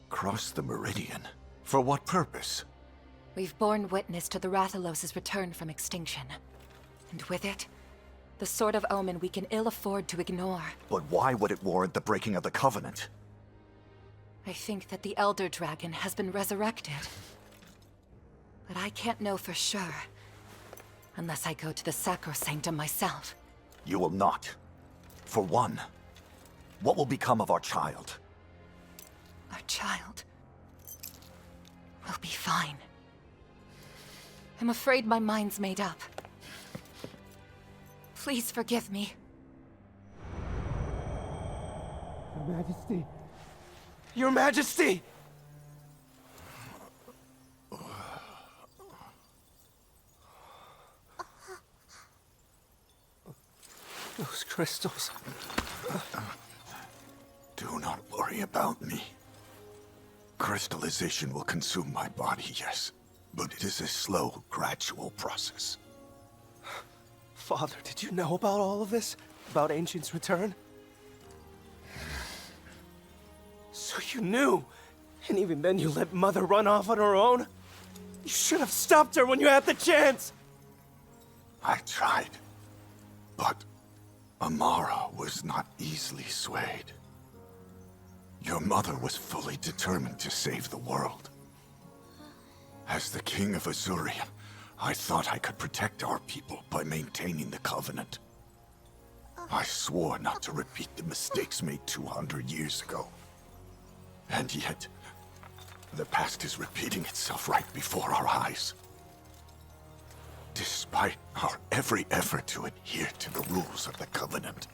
Cross the Meridian? For what purpose? We've borne witness to the Rathalos' return from extinction. And with it, the sort of omen we can ill afford to ignore. But why would it warrant the breaking of the Covenant? I think that the Elder Dragon has been resurrected. But I can't know for sure, unless I go to the Sacrosanctum myself. You will not. For one, what will become of our child? Our child will be fine. I'm afraid my mind's made up. Please forgive me. Your Majesty! Your Majesty! Those crystals. Do not worry about me. Crystallization will consume my body, yes. But it is a slow, gradual process. Father, did you know about all of this? About Ancient's return? So you knew! And even then you let Mother run off on her own? You should have stopped her when you had the chance! I tried. But Amara was not easily swayed. Your mother was fully determined to save the world. As the King of Azurian, I thought I could protect our people by maintaining the Covenant. I swore not to repeat the mistakes made 200 years ago. And yet, the past is repeating itself right before our eyes. Despite our every effort to adhere to the rules of the Covenant.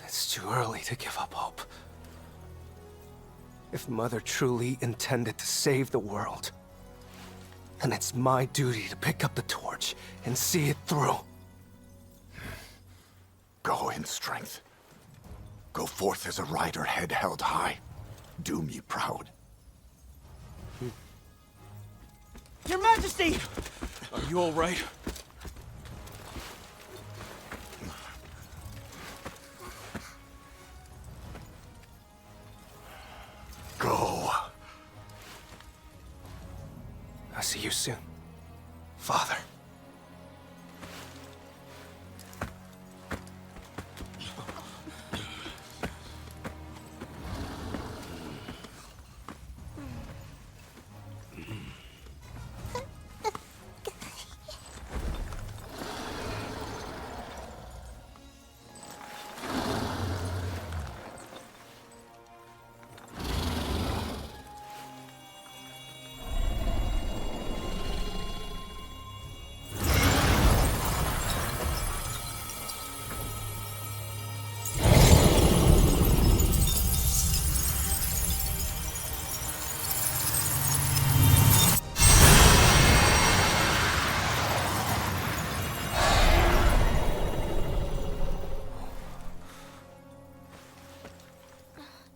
It's too early to give up hope. If Mother truly intended to save the world, then it's my duty to pick up the torch and see it through. Go in strength. Go forth as a rider head held high. Do me proud. Your Majesty! Are you all right? Go. I'll see you soon, Father.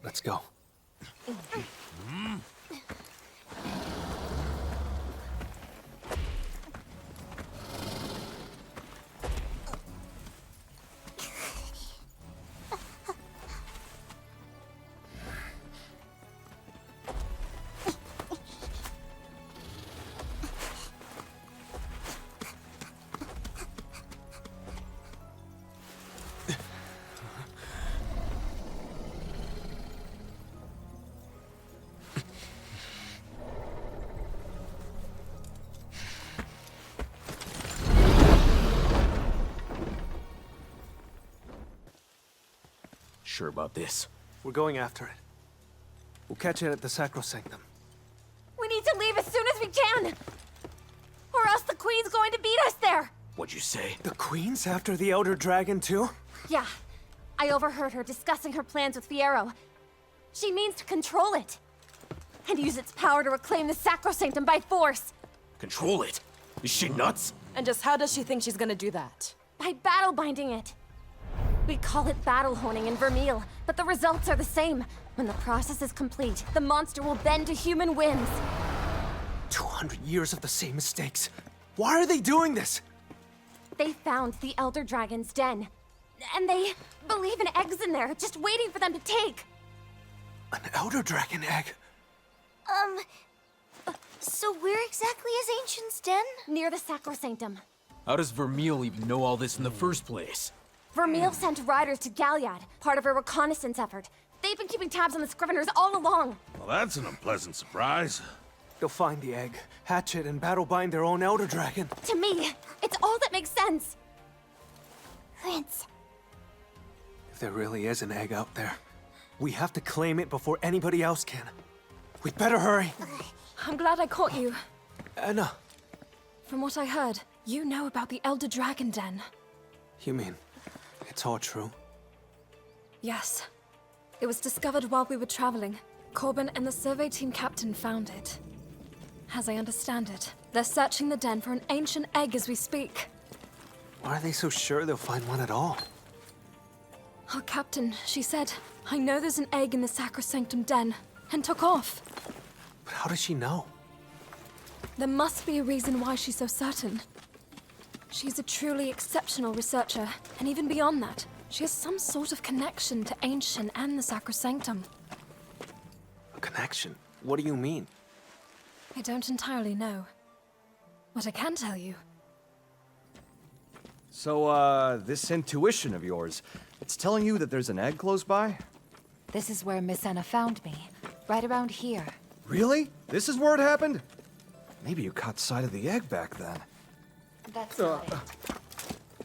Let's go. sure about this. We're going after it. We'll catch it at the Sacrosanctum. We need to leave as soon as we can! Or else the Queen's going to beat us there! What'd you say? The Queen's after the Elder Dragon, too? Yeah. I overheard her discussing her plans with Fierro. She means to control it. And use its power to reclaim the Sacrosanctum by force. Control it? Is she nuts? And just how does she think she's gonna do that? By battle binding it. We call it battle honing in Vermeil, but the results are the same. When the process is complete, the monster will bend to human whims. 200 years of the same mistakes. Why are they doing this? They found the Elder Dragon's den. And they believe in eggs in there, just waiting for them to take. An Elder Dragon egg? So where exactly is Ancient's den? Near the Sacrosanctum. How does Vermeil even know all this in the first place? Vermeil sent riders to Galliad, part of a reconnaissance effort. They've been keeping tabs on the Scriveners all along. Well, that's an unpleasant surprise. They'll find the egg, hatch it, and battle bind their own Elder Dragon. To me, it's all that makes sense. Prince. If there really is an egg out there, we have to claim it before anybody else can. We'd better hurry. I'm glad I caught you. Anna. From what I heard, you know about the Elder Dragon Den. You mean, it's all true? Yes. It was discovered while we were traveling. Corbin and the survey team captain found it. As I understand it, they're searching the den for an ancient egg as we speak. Why are they so sure they'll find one at all? Our captain, she said, I know there's an egg in the Sacrosanctum den, and took off. But how does she know? There must be a reason why she's so certain. She's a truly exceptional researcher, and even beyond that, she has some sort of connection to Ancient and the Sacrosanctum. A connection? What do you mean? I don't entirely know. What I can tell you. So, this intuition of yours, it's telling you that there's an egg close by? This is where Miss Anna found me. Right around here. Really? This is where it happened? Maybe you caught sight of the egg back then. That's not it.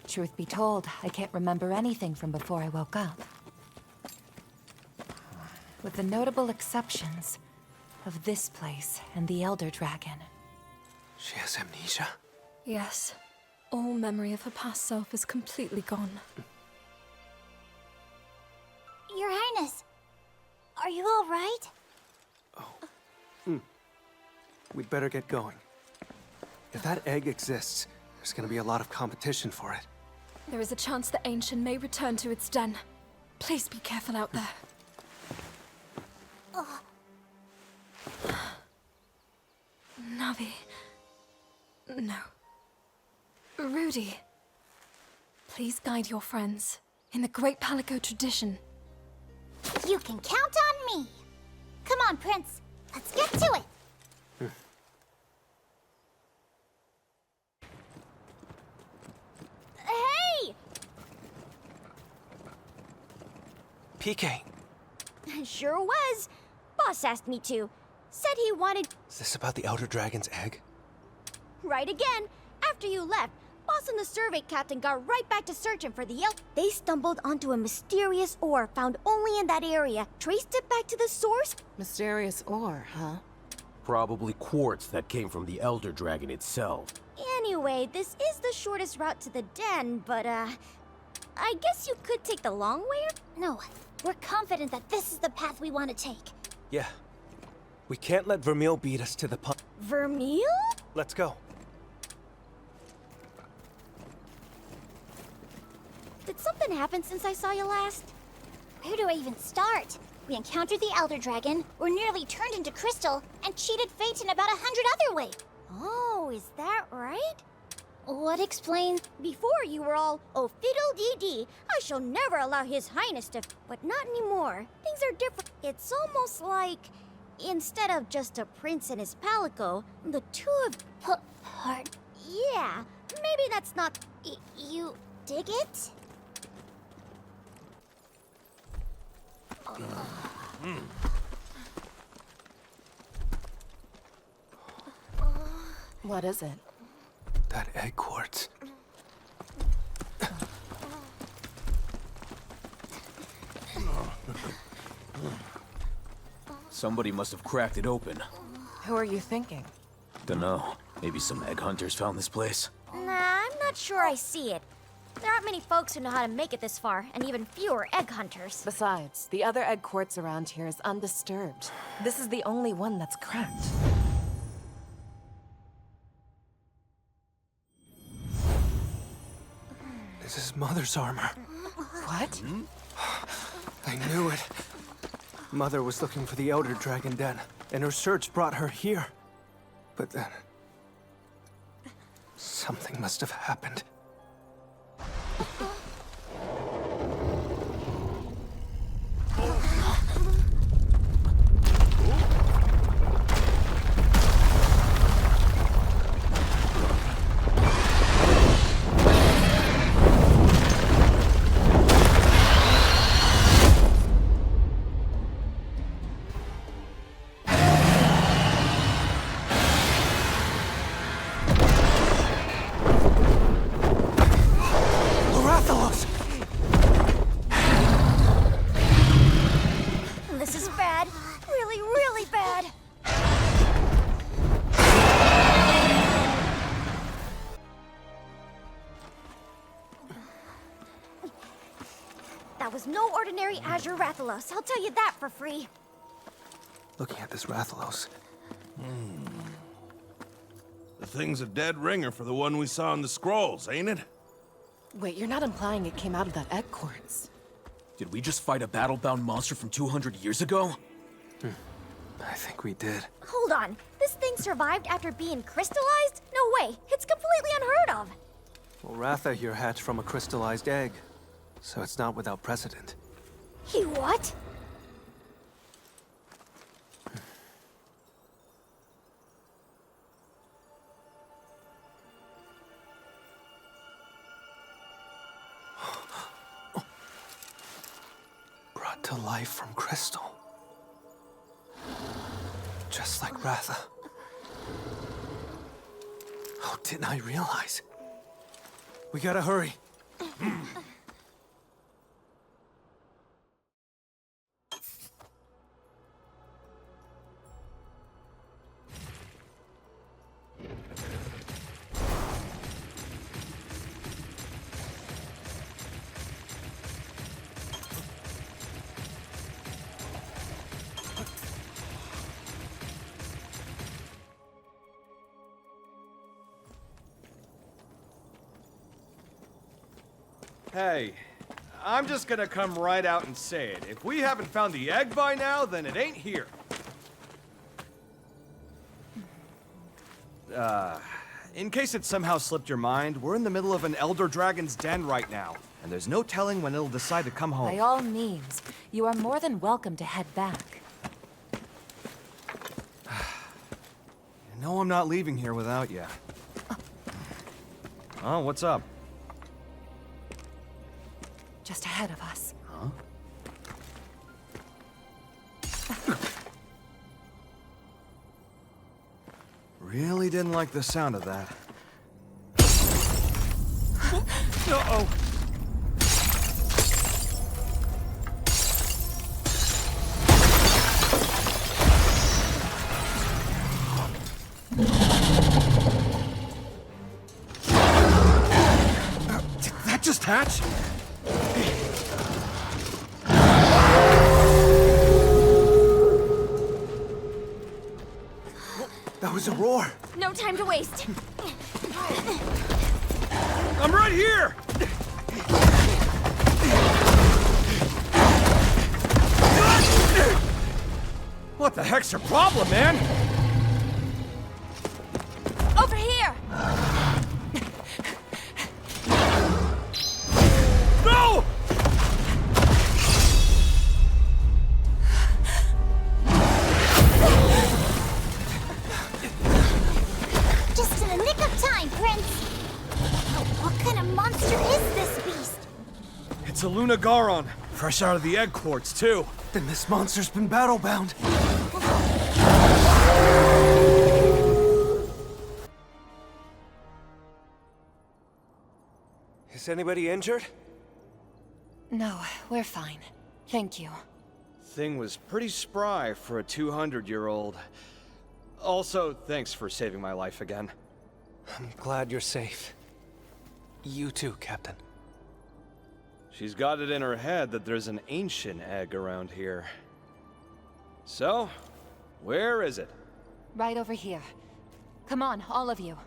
Truth be told, I can't remember anything from before I woke up. With the notable exceptions of this place and the Elder Dragon. She has amnesia? Yes. All memory of her past self is completely gone. Your Highness, are you all right? We'd better get going. If that egg exists, there's gonna be a lot of competition for it. There is a chance the Ancient may return to its den. Please be careful out there. Navi. No. Rudy. Please guide your friends in the great Palico tradition. You can count on me. Come on, Prince. Let's get to it. Hey! PK, Sure was. Boss asked me to. Said he wanted... is this about the Elder Dragon's egg? Right again. After you left, Boss and the survey captain got right back to searching for the elk. They stumbled onto a mysterious ore found only in that area. Traced it back to the source. Mysterious ore, huh? Probably quartz that came from the Elder Dragon itself. Anyway, this is the shortest route to the den, but, I guess you could take the long way? No, we're confident that this is the path we want to take. Yeah. We can't let Vermeil beat us to the punch. Vermeil? Let's go. Did something happen since I saw you last? Where do I even start? We encountered the Elder Dragon, were nearly turned into crystal, and cheated fate in about 100 other ways. Oh, is that right? What explains... Before you were all, oh fiddle-dee-dee, I shall never allow His Highness to... But not anymore. Things are different. It's almost like, instead of just a prince and his palico, the two of... Pardon? Yeah, maybe that's not... You dig it? What is it? That egg quartz. Somebody must have cracked it open. Who are you thinking? Dunno. Maybe some egg hunters found this place. Nah, I'm not sure I see it. There aren't many folks who know how to make it this far, and even fewer egg hunters. Besides, the other egg quartz around here is undisturbed. This is the only one that's cracked. This is Mother's armor. What? I knew it. Mother was looking for the Elder Dragon Den, and her search brought her here. But then... something must have happened. This is bad. Really, really bad. That was no ordinary Azure Rathalos, I'll tell you that for free. Looking at this Rathalos. The thing's a dead ringer for the one we saw in the scrolls, ain't it? Wait, you're not implying it came out of that egg quartz? Did we just fight a battle-bound monster from 200 years ago? I think we did. Hold on. This thing survived after being crystallized? No way. It's completely unheard of. Well, Ratha here hatched from a crystallized egg, so it's not without precedent. He what? Brought to life from crystal. Just like Ratha. How didn't I realize? We gotta hurry. Hey, I'm just gonna come right out and say it. If we haven't found the egg by now, then it ain't here. In case it somehow slipped your mind, we're in the middle of an Elder Dragon's den right now, and there's no telling when it'll decide to come home. By all means, you are more than welcome to head back. You know I'm not leaving here without you. Oh, what's up? Just ahead of us. Huh? Really didn't like the sound of that. Uh-oh! Did that just hatch? That was a roar. No time to waste. I'm right here! What the heck's your problem, man? Over here! No! Just in the nick of time, Prince! What kind of monster is this beast? It's a Lunagaron. Fresh out of the egg quartz, too. Then this monster's been battle-bound. Is anybody injured? No, we're fine. Thank you. thing was pretty spry for a 200-year-old. Also, thanks for saving my life again. I'm glad you're safe. You too, Captain. She's got it in her head that there's an ancient egg around here. So, where is it? Right over here. Come on, all of you.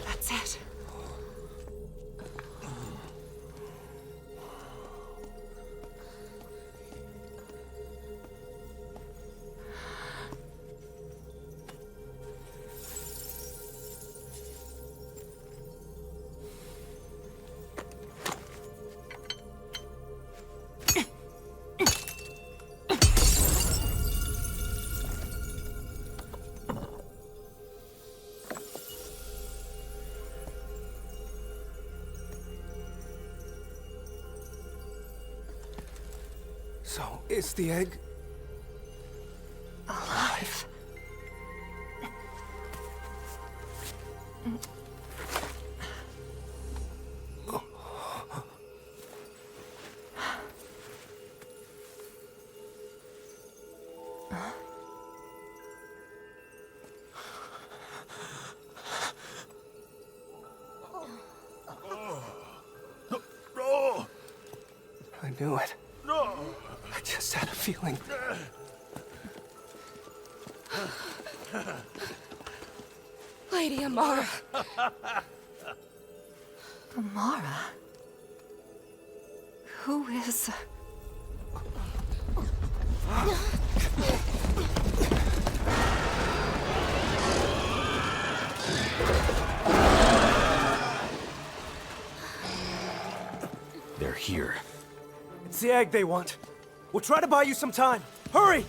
That's it. So, is the egg alive? I knew it. I just had a feeling. Lady Amara. Amara? Who is... They're here. It's the egg they want. We'll try to buy you some time. Hurry!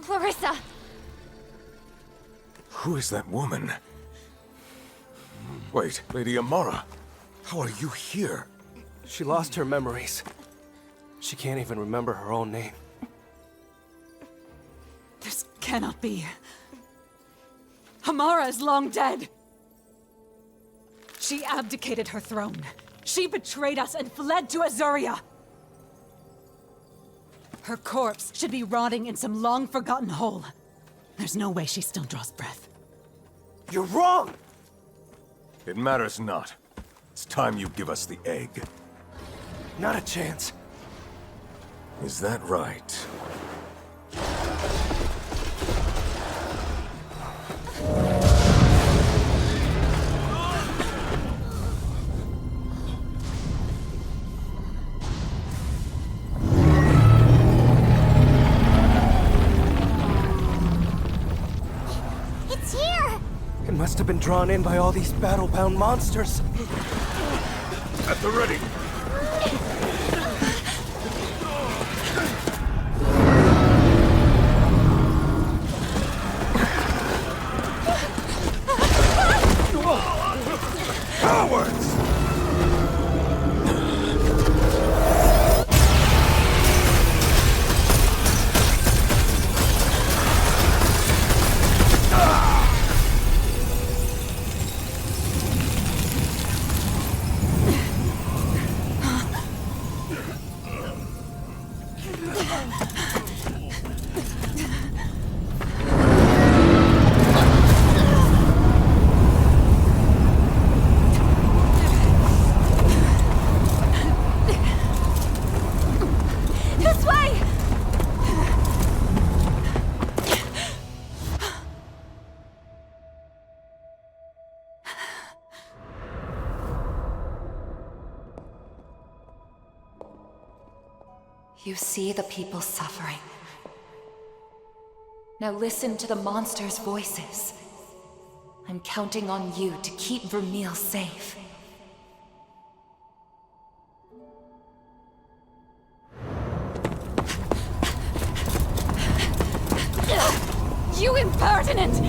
Clarissa! Who is that woman? Wait, Lady Amara, how are you here? She lost her memories. She can't even remember her own name. This cannot be. Amara is long dead. She abdicated her throne. She betrayed us and fled to Azuria. Her corpse should be rotting in some long-forgotten hole. There's no way she still draws breath. You're wrong! It matters not. It's time you give us the egg. Not a chance. Is that right? It's here! It must have been drawn in by all these battle-bound monsters. At the ready! Cowards! This way! You see the people suffering. Now listen to the monsters' voices. I'm counting on you to keep Vermeil safe. You impertinent!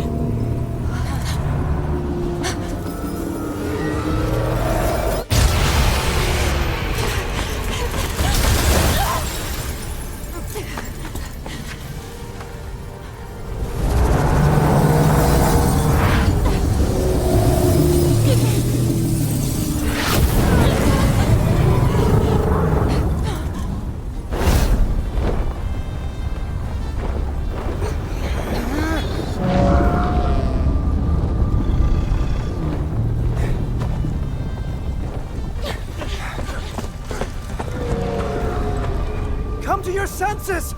Come to your senses!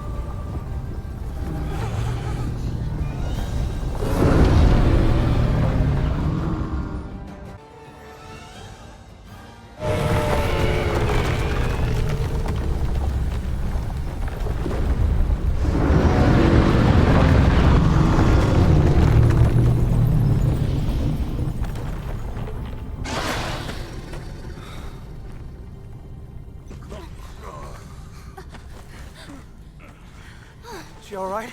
She all right?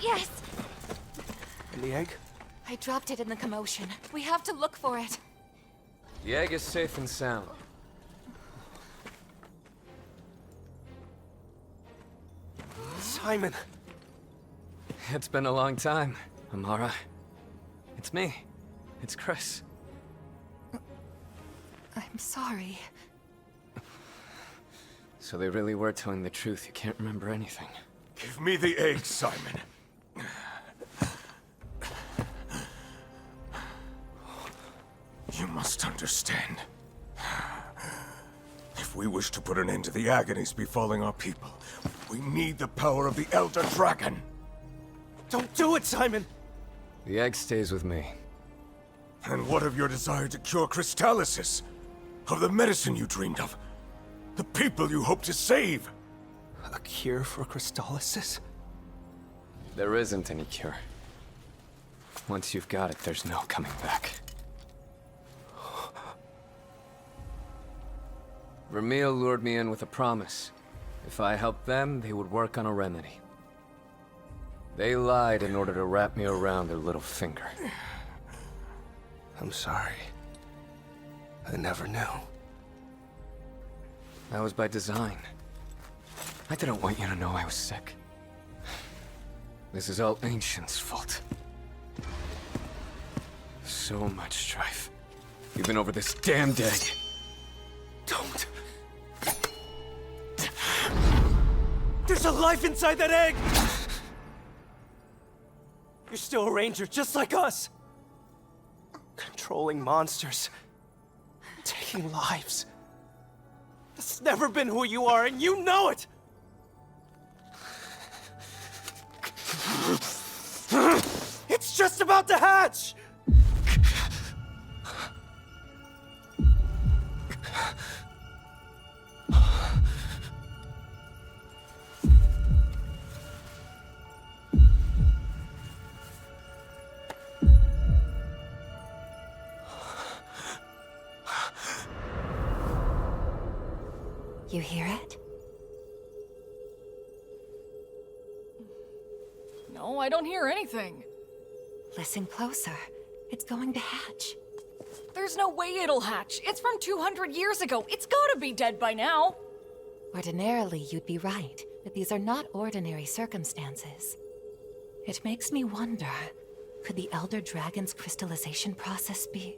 Yes! And the egg? I dropped it in the commotion. We have to look for it. The egg is safe and sound. Simon! It's been a long time, Amara. It's me. It's Chris. I'm sorry. So they really were telling the truth. You can't remember anything. Give me the egg, Simon. You must understand. If we wish to put an end to the agonies befalling our people, we need the power of the Elder Dragon. Don't do it, Simon! The egg stays with me. And what of your desire to cure crystallysis? Of the medicine you dreamed of? The people you hope to save? A cure for crystallysis? There isn't any cure. Once you've got it, there's no coming back. Vermeil lured me in with a promise. If I helped them, they would work on a remedy. They lied in order to wrap me around their little finger. I'm sorry. I never knew. That was by design. I didn't want you to know I was sick. This is all Ancient's fault. So much strife. Even over this damned egg. Don't. There's a life inside that egg! You're still a ranger, just like us. Controlling monsters. Taking lives. That's never been who you are, and you know it! It's just about to hatch! You hear it? No, I don't hear anything. Listen closer. It's going to hatch. There's no way it'll hatch. It's from 200 years ago. It's gotta be dead by now. Ordinarily, you'd be right, but these are not ordinary circumstances. It makes me wonder, could the Elder Dragon's crystallization process be...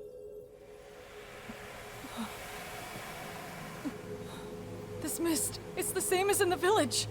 This mist, it's the same as in the village.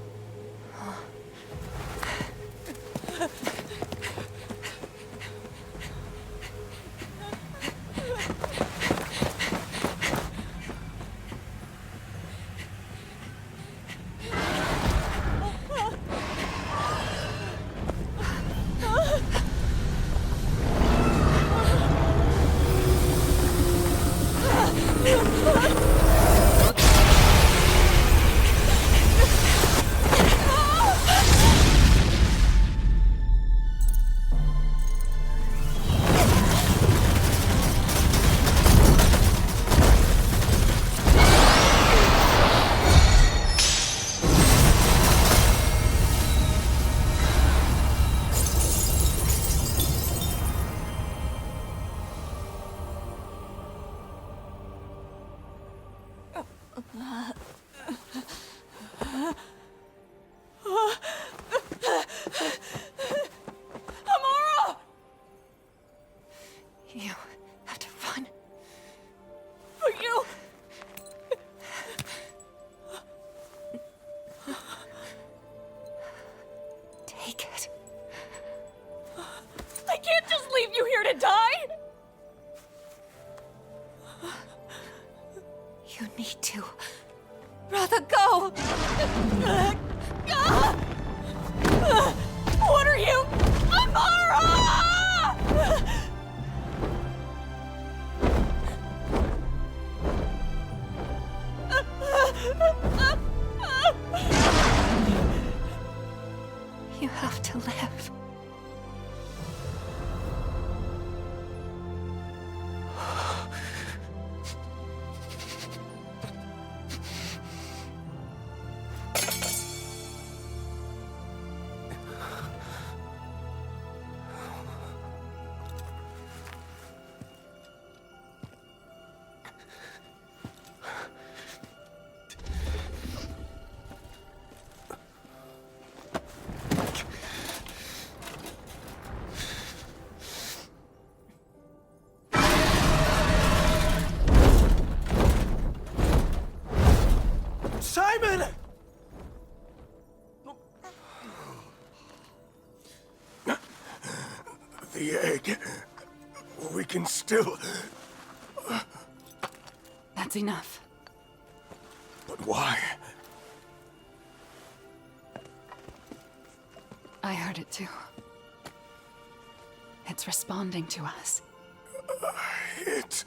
Amara! You have to run. But you... Take it. I can't just leave you here to die! You need to. Ratha, go! What are you? Amara! You have to live. Simon! The egg. We can still... That's enough. But why? I heard it too. It's responding to us. It's...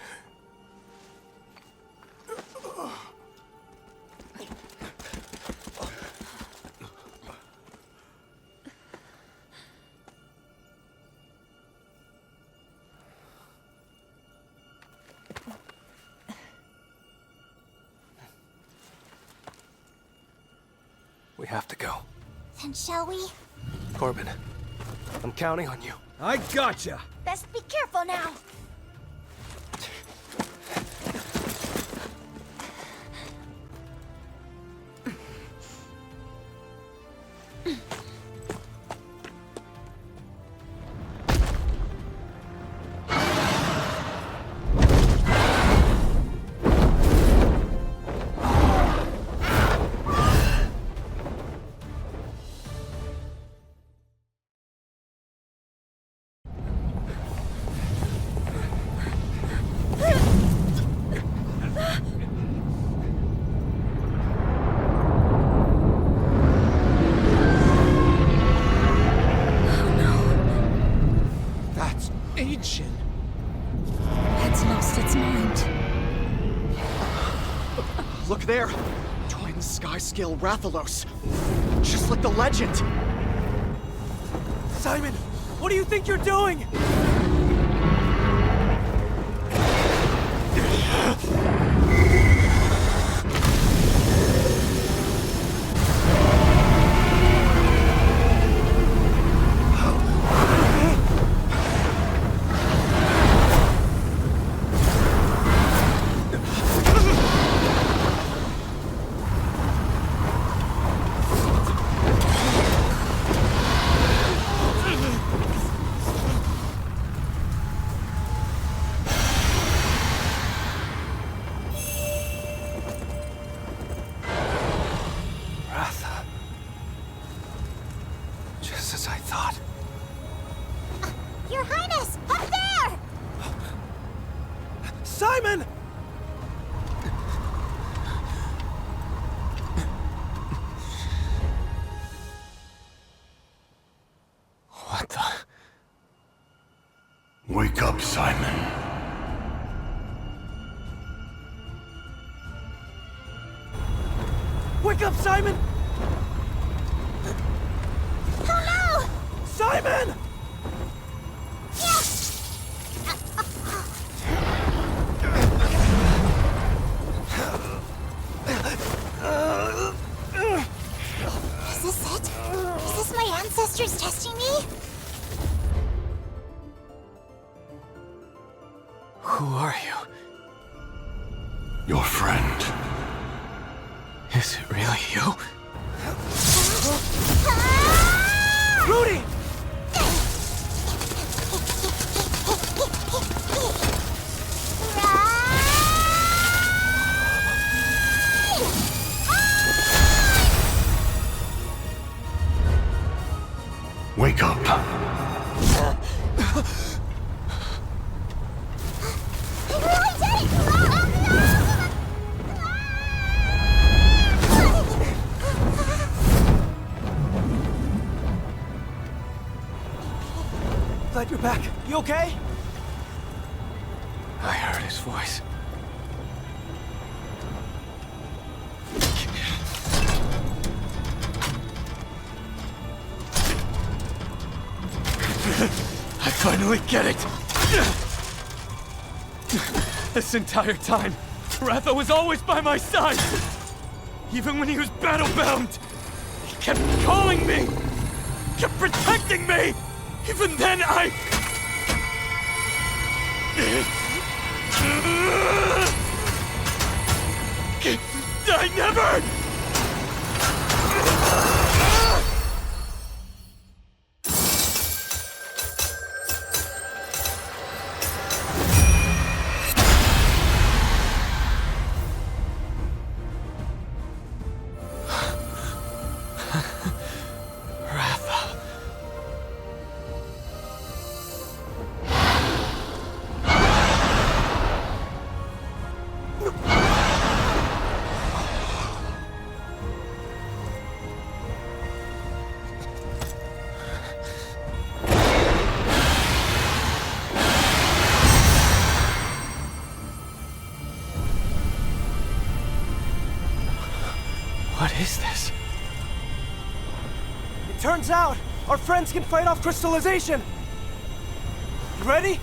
We have to go. Then shall we? Corbin, I'm counting on you. I gotcha! Best be careful now. It's lost its mind. Look there! Twin sky-scale Rathalos. Just like the legend! Simon, what do you think you're doing? Ratha. Just as I thought. Your Highness, up there! Simon! What the... Wake up, Simon. Wake up, Simon! Oh no! Simon! Is this it? Is this my ancestors testing me? Who are you? Your friend. Is it really you? Rudy! Wake up. Glad you're back. You okay? I heard his voice. I finally get it! This entire time, Ratha was always by my side! Even when he was battle-bound! He kept calling me! Kept protecting me! Even then I never! What is this? It turns out, our friends can fight off crystallization! You ready?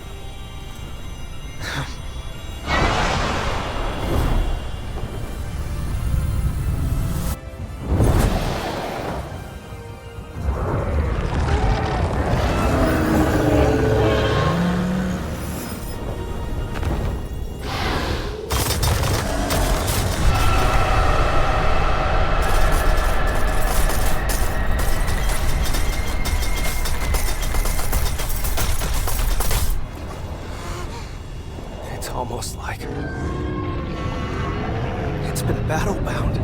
Almost like it's been battle-bound.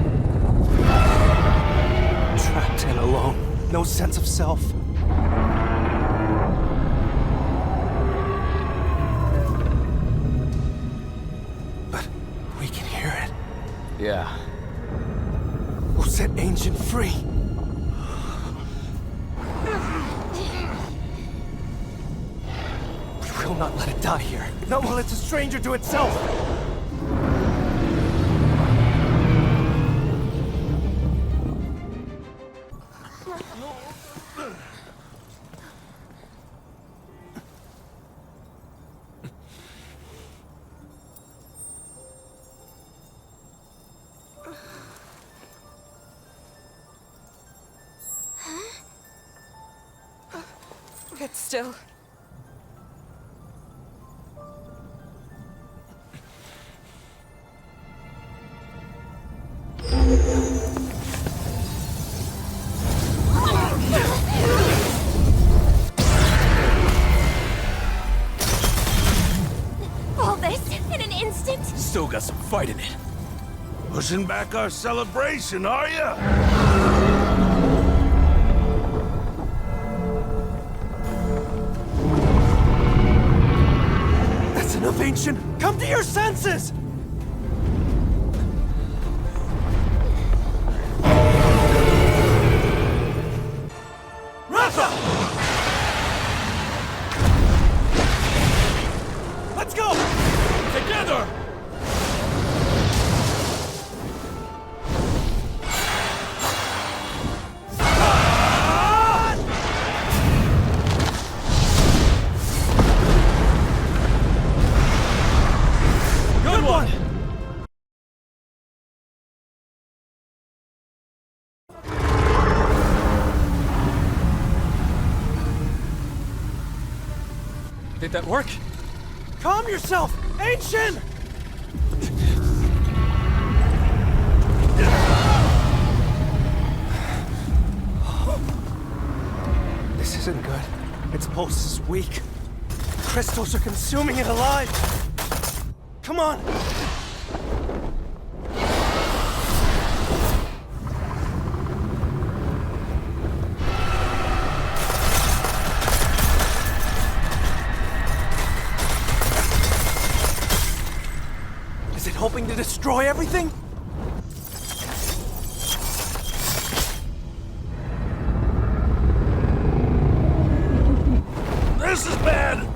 Trapped and alone. No sense of self. But we can hear it. Yeah. We'll set Ancient free. We will not let it die here. Not while it's a stranger to itself. Get still. All this in an instant? Still got some fight in it. Pushing back our celebration, are ya? That's enough, Ancient! Come to your senses! Ratha! Let's go! Together! Good one! Did that work? Calm yourself! Ancient! outpost is weak. The crystals are consuming it alive. Come on! Is it hoping to destroy everything? This is bad!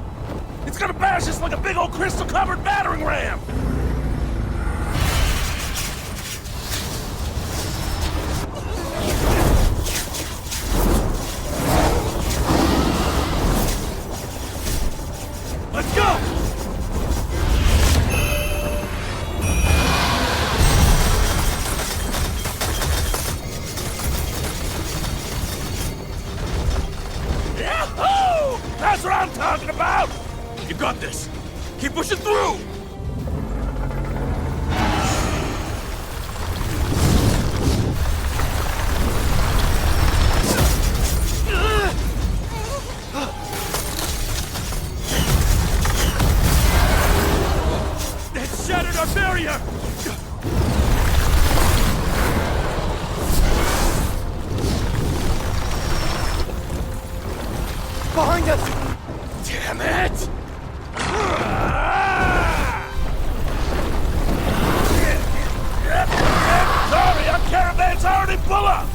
It's gonna bash us like a big old crystal-covered battering ram! Let's go! Yahoo! That's what I'm talking about! You got this! Keep pushing through! It shattered our barrier! Behind us! Damn it! Sorry, our caravan's already full up!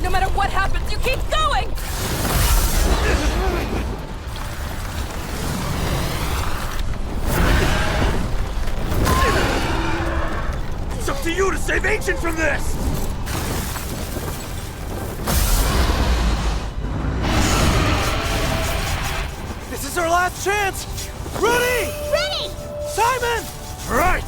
No matter what happens, you keep going! It's up to you to save Ancient from this! This is our last chance! Rudy! Ready! Simon! Right!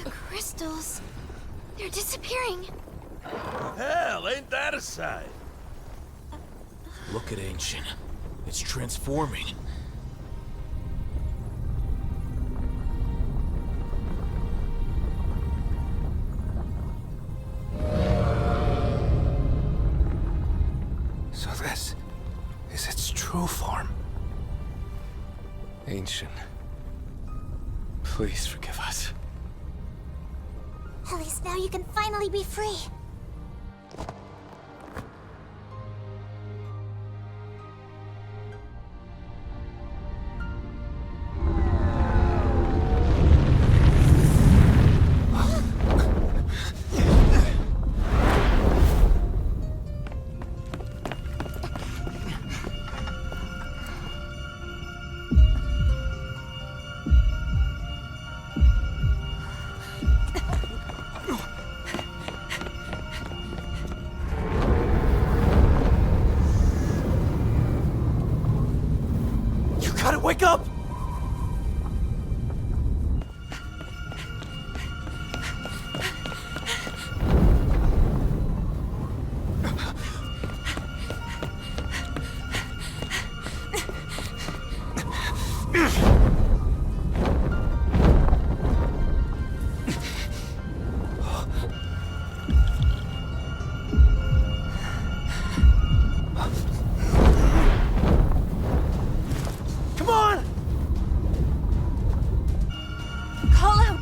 The crystals... they're disappearing. Hell, ain't that a sight? Look at Ancient. It's transforming. So this is its true form. Ancient. Please forgive us. At least now you can finally be free.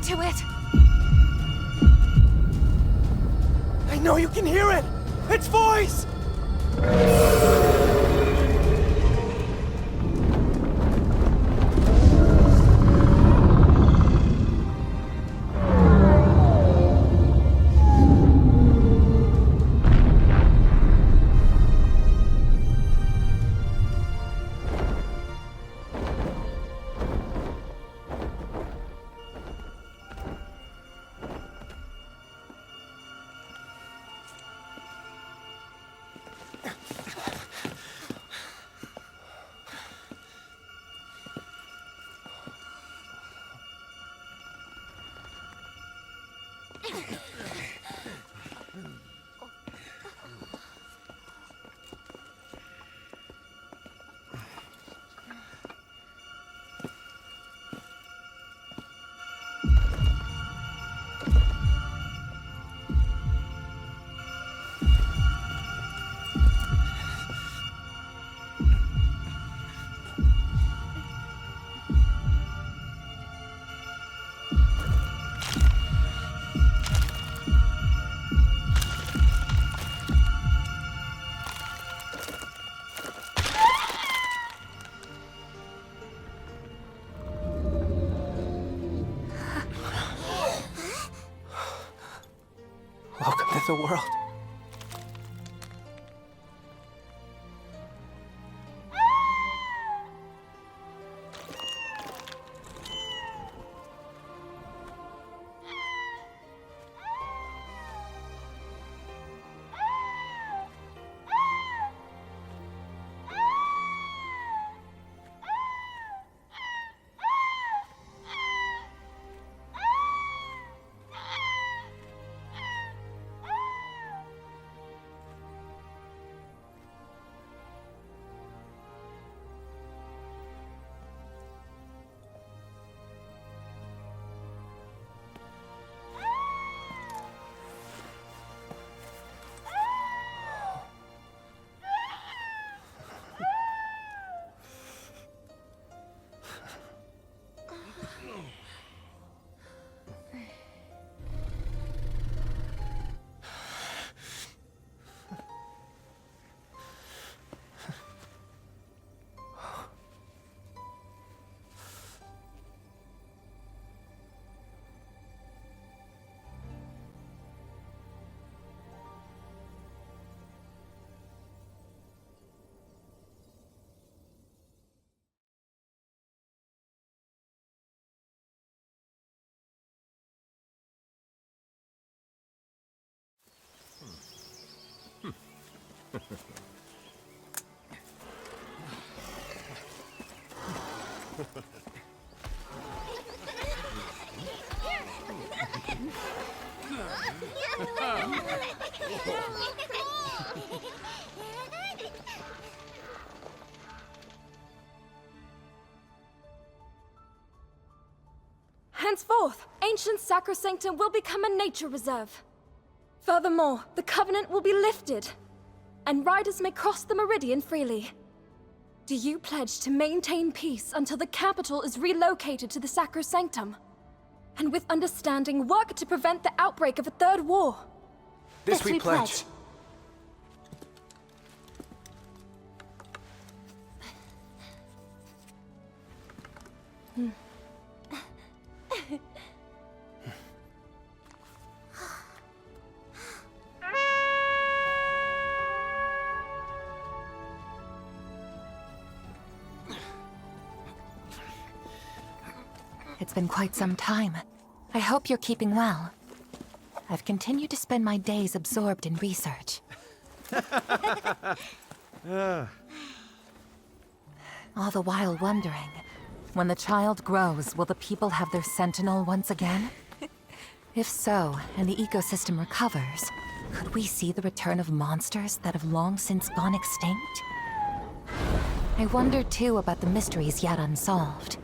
Stick to it! I know you can hear it! Its voice! Welcome to the world. Henceforth, ancient Sacrosanctum will become a nature reserve. Furthermore, the Covenant will be lifted, and riders may cross the Meridian freely. Do you pledge to maintain peace until the capital is relocated to the Sacrosanctum? And with understanding, work to prevent the outbreak of a third war? This we pledge. It's been quite some time. I hope you're keeping well. I've continued to spend my days absorbed in research. All the while wondering, when the child grows, will the people have their sentinel once again? If so, and the ecosystem recovers, could we see the return of monsters that have long since gone extinct? I wonder too about the mysteries yet unsolved.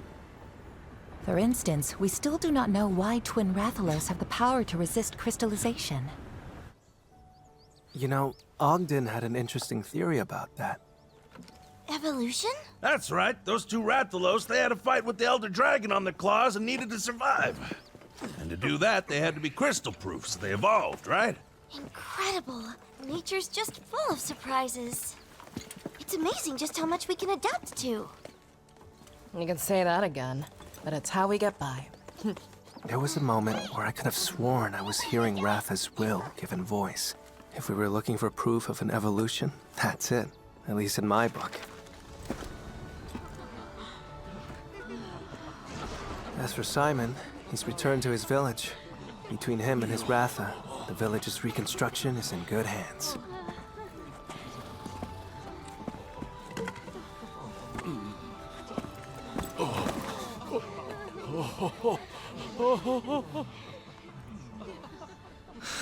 For instance, we still do not know why twin Rathalos have the power to resist crystallization. You know, Ogden had an interesting theory about that. Evolution? That's right. Those two Rathalos, they had a fight with the Elder Dragon on their claws and needed to survive. And to do that, they had to be crystal-proof, so they evolved, right? Incredible. Nature's just full of surprises. It's amazing just how much we can adapt to. You can say that again, but it's how we get by. There was a moment where I could have sworn I was hearing Ratha's will given voice. If we were looking for proof of an evolution, that's it. At least in my book. As for Simon, he's returned to his village. Between him and his Ratha, the village's reconstruction is in good hands.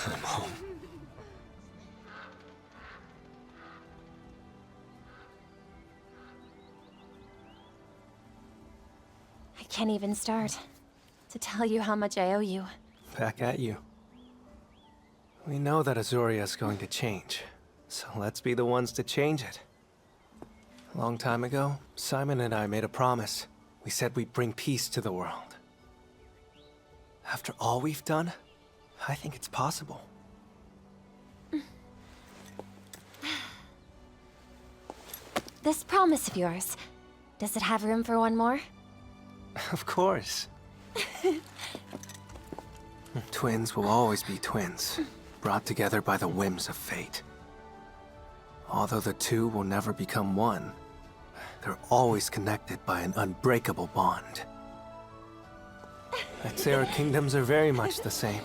I'm home. I can't even start to tell you how much I owe you. Back at you. We know that Azuria's going to change, so let's be the ones to change it. A long time ago, Simon and I made a promise. We said we'd bring peace to the world. After all we've done, I think it's possible. This promise of yours, does it have room for one more? Of course. Twins will always be twins, brought together by the whims of fate. Although the two will never become one, they're always connected by an unbreakable bond. I'd say our kingdoms are very much the same.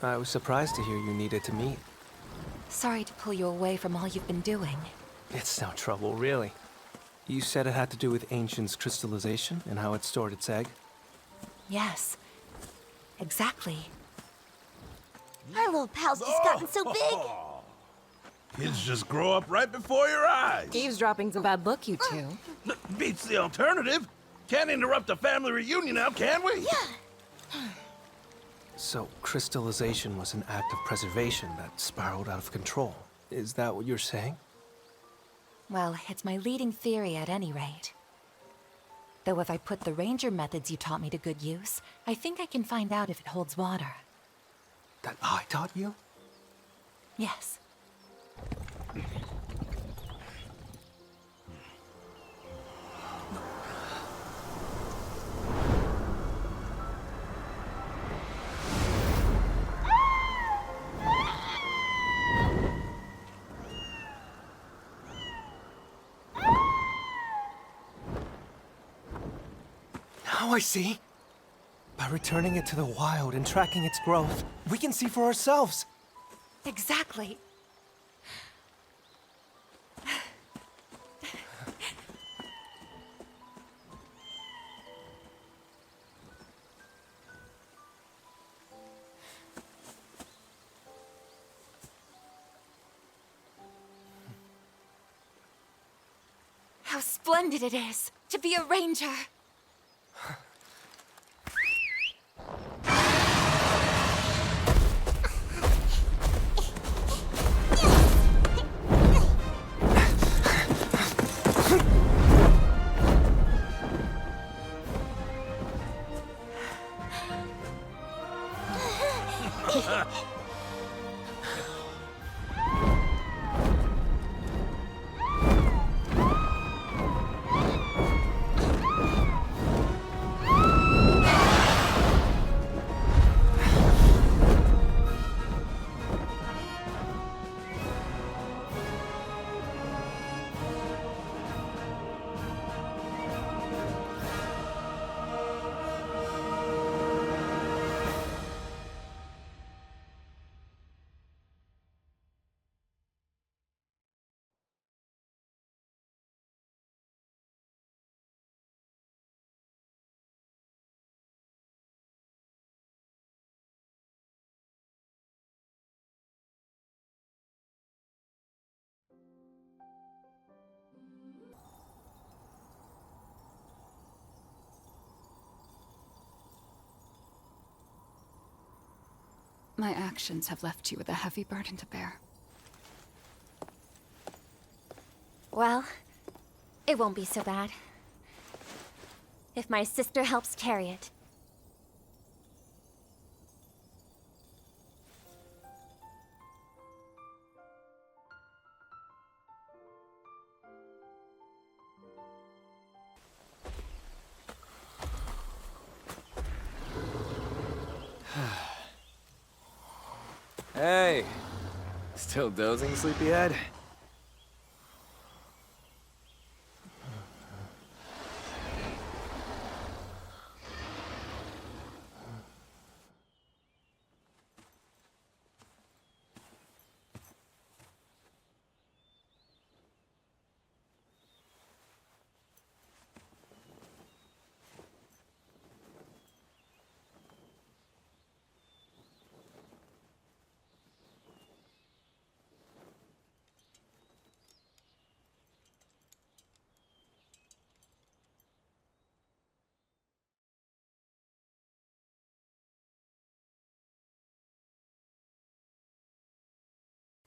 I was surprised to hear you needed to meet. Sorry to pull you away from all you've been doing. It's no trouble, really. You said it had to do with Ancient's crystallization and how it stored its egg? Yes. Exactly. Our little pal's just gotten so big. Kids just grow up right before your eyes. Eavesdropping's a bad look, you two. Beats the alternative. Can't interrupt a family reunion now, can we? Yeah. So, crystallization was an act of preservation that spiraled out of control. Is that what you're saying? Well, it's my leading theory at any rate. Though if I put the ranger methods you taught me to good use, I think I can find out if it holds water. That I taught you? Yes. Now I see. By returning it to the wild and tracking its growth, we can see for ourselves. Exactly. How splendid it is to be a ranger! My actions have left you with a heavy burden to bear. Well, it won't be so bad. If my sister helps carry it. Hey! Still dozing, sleepyhead?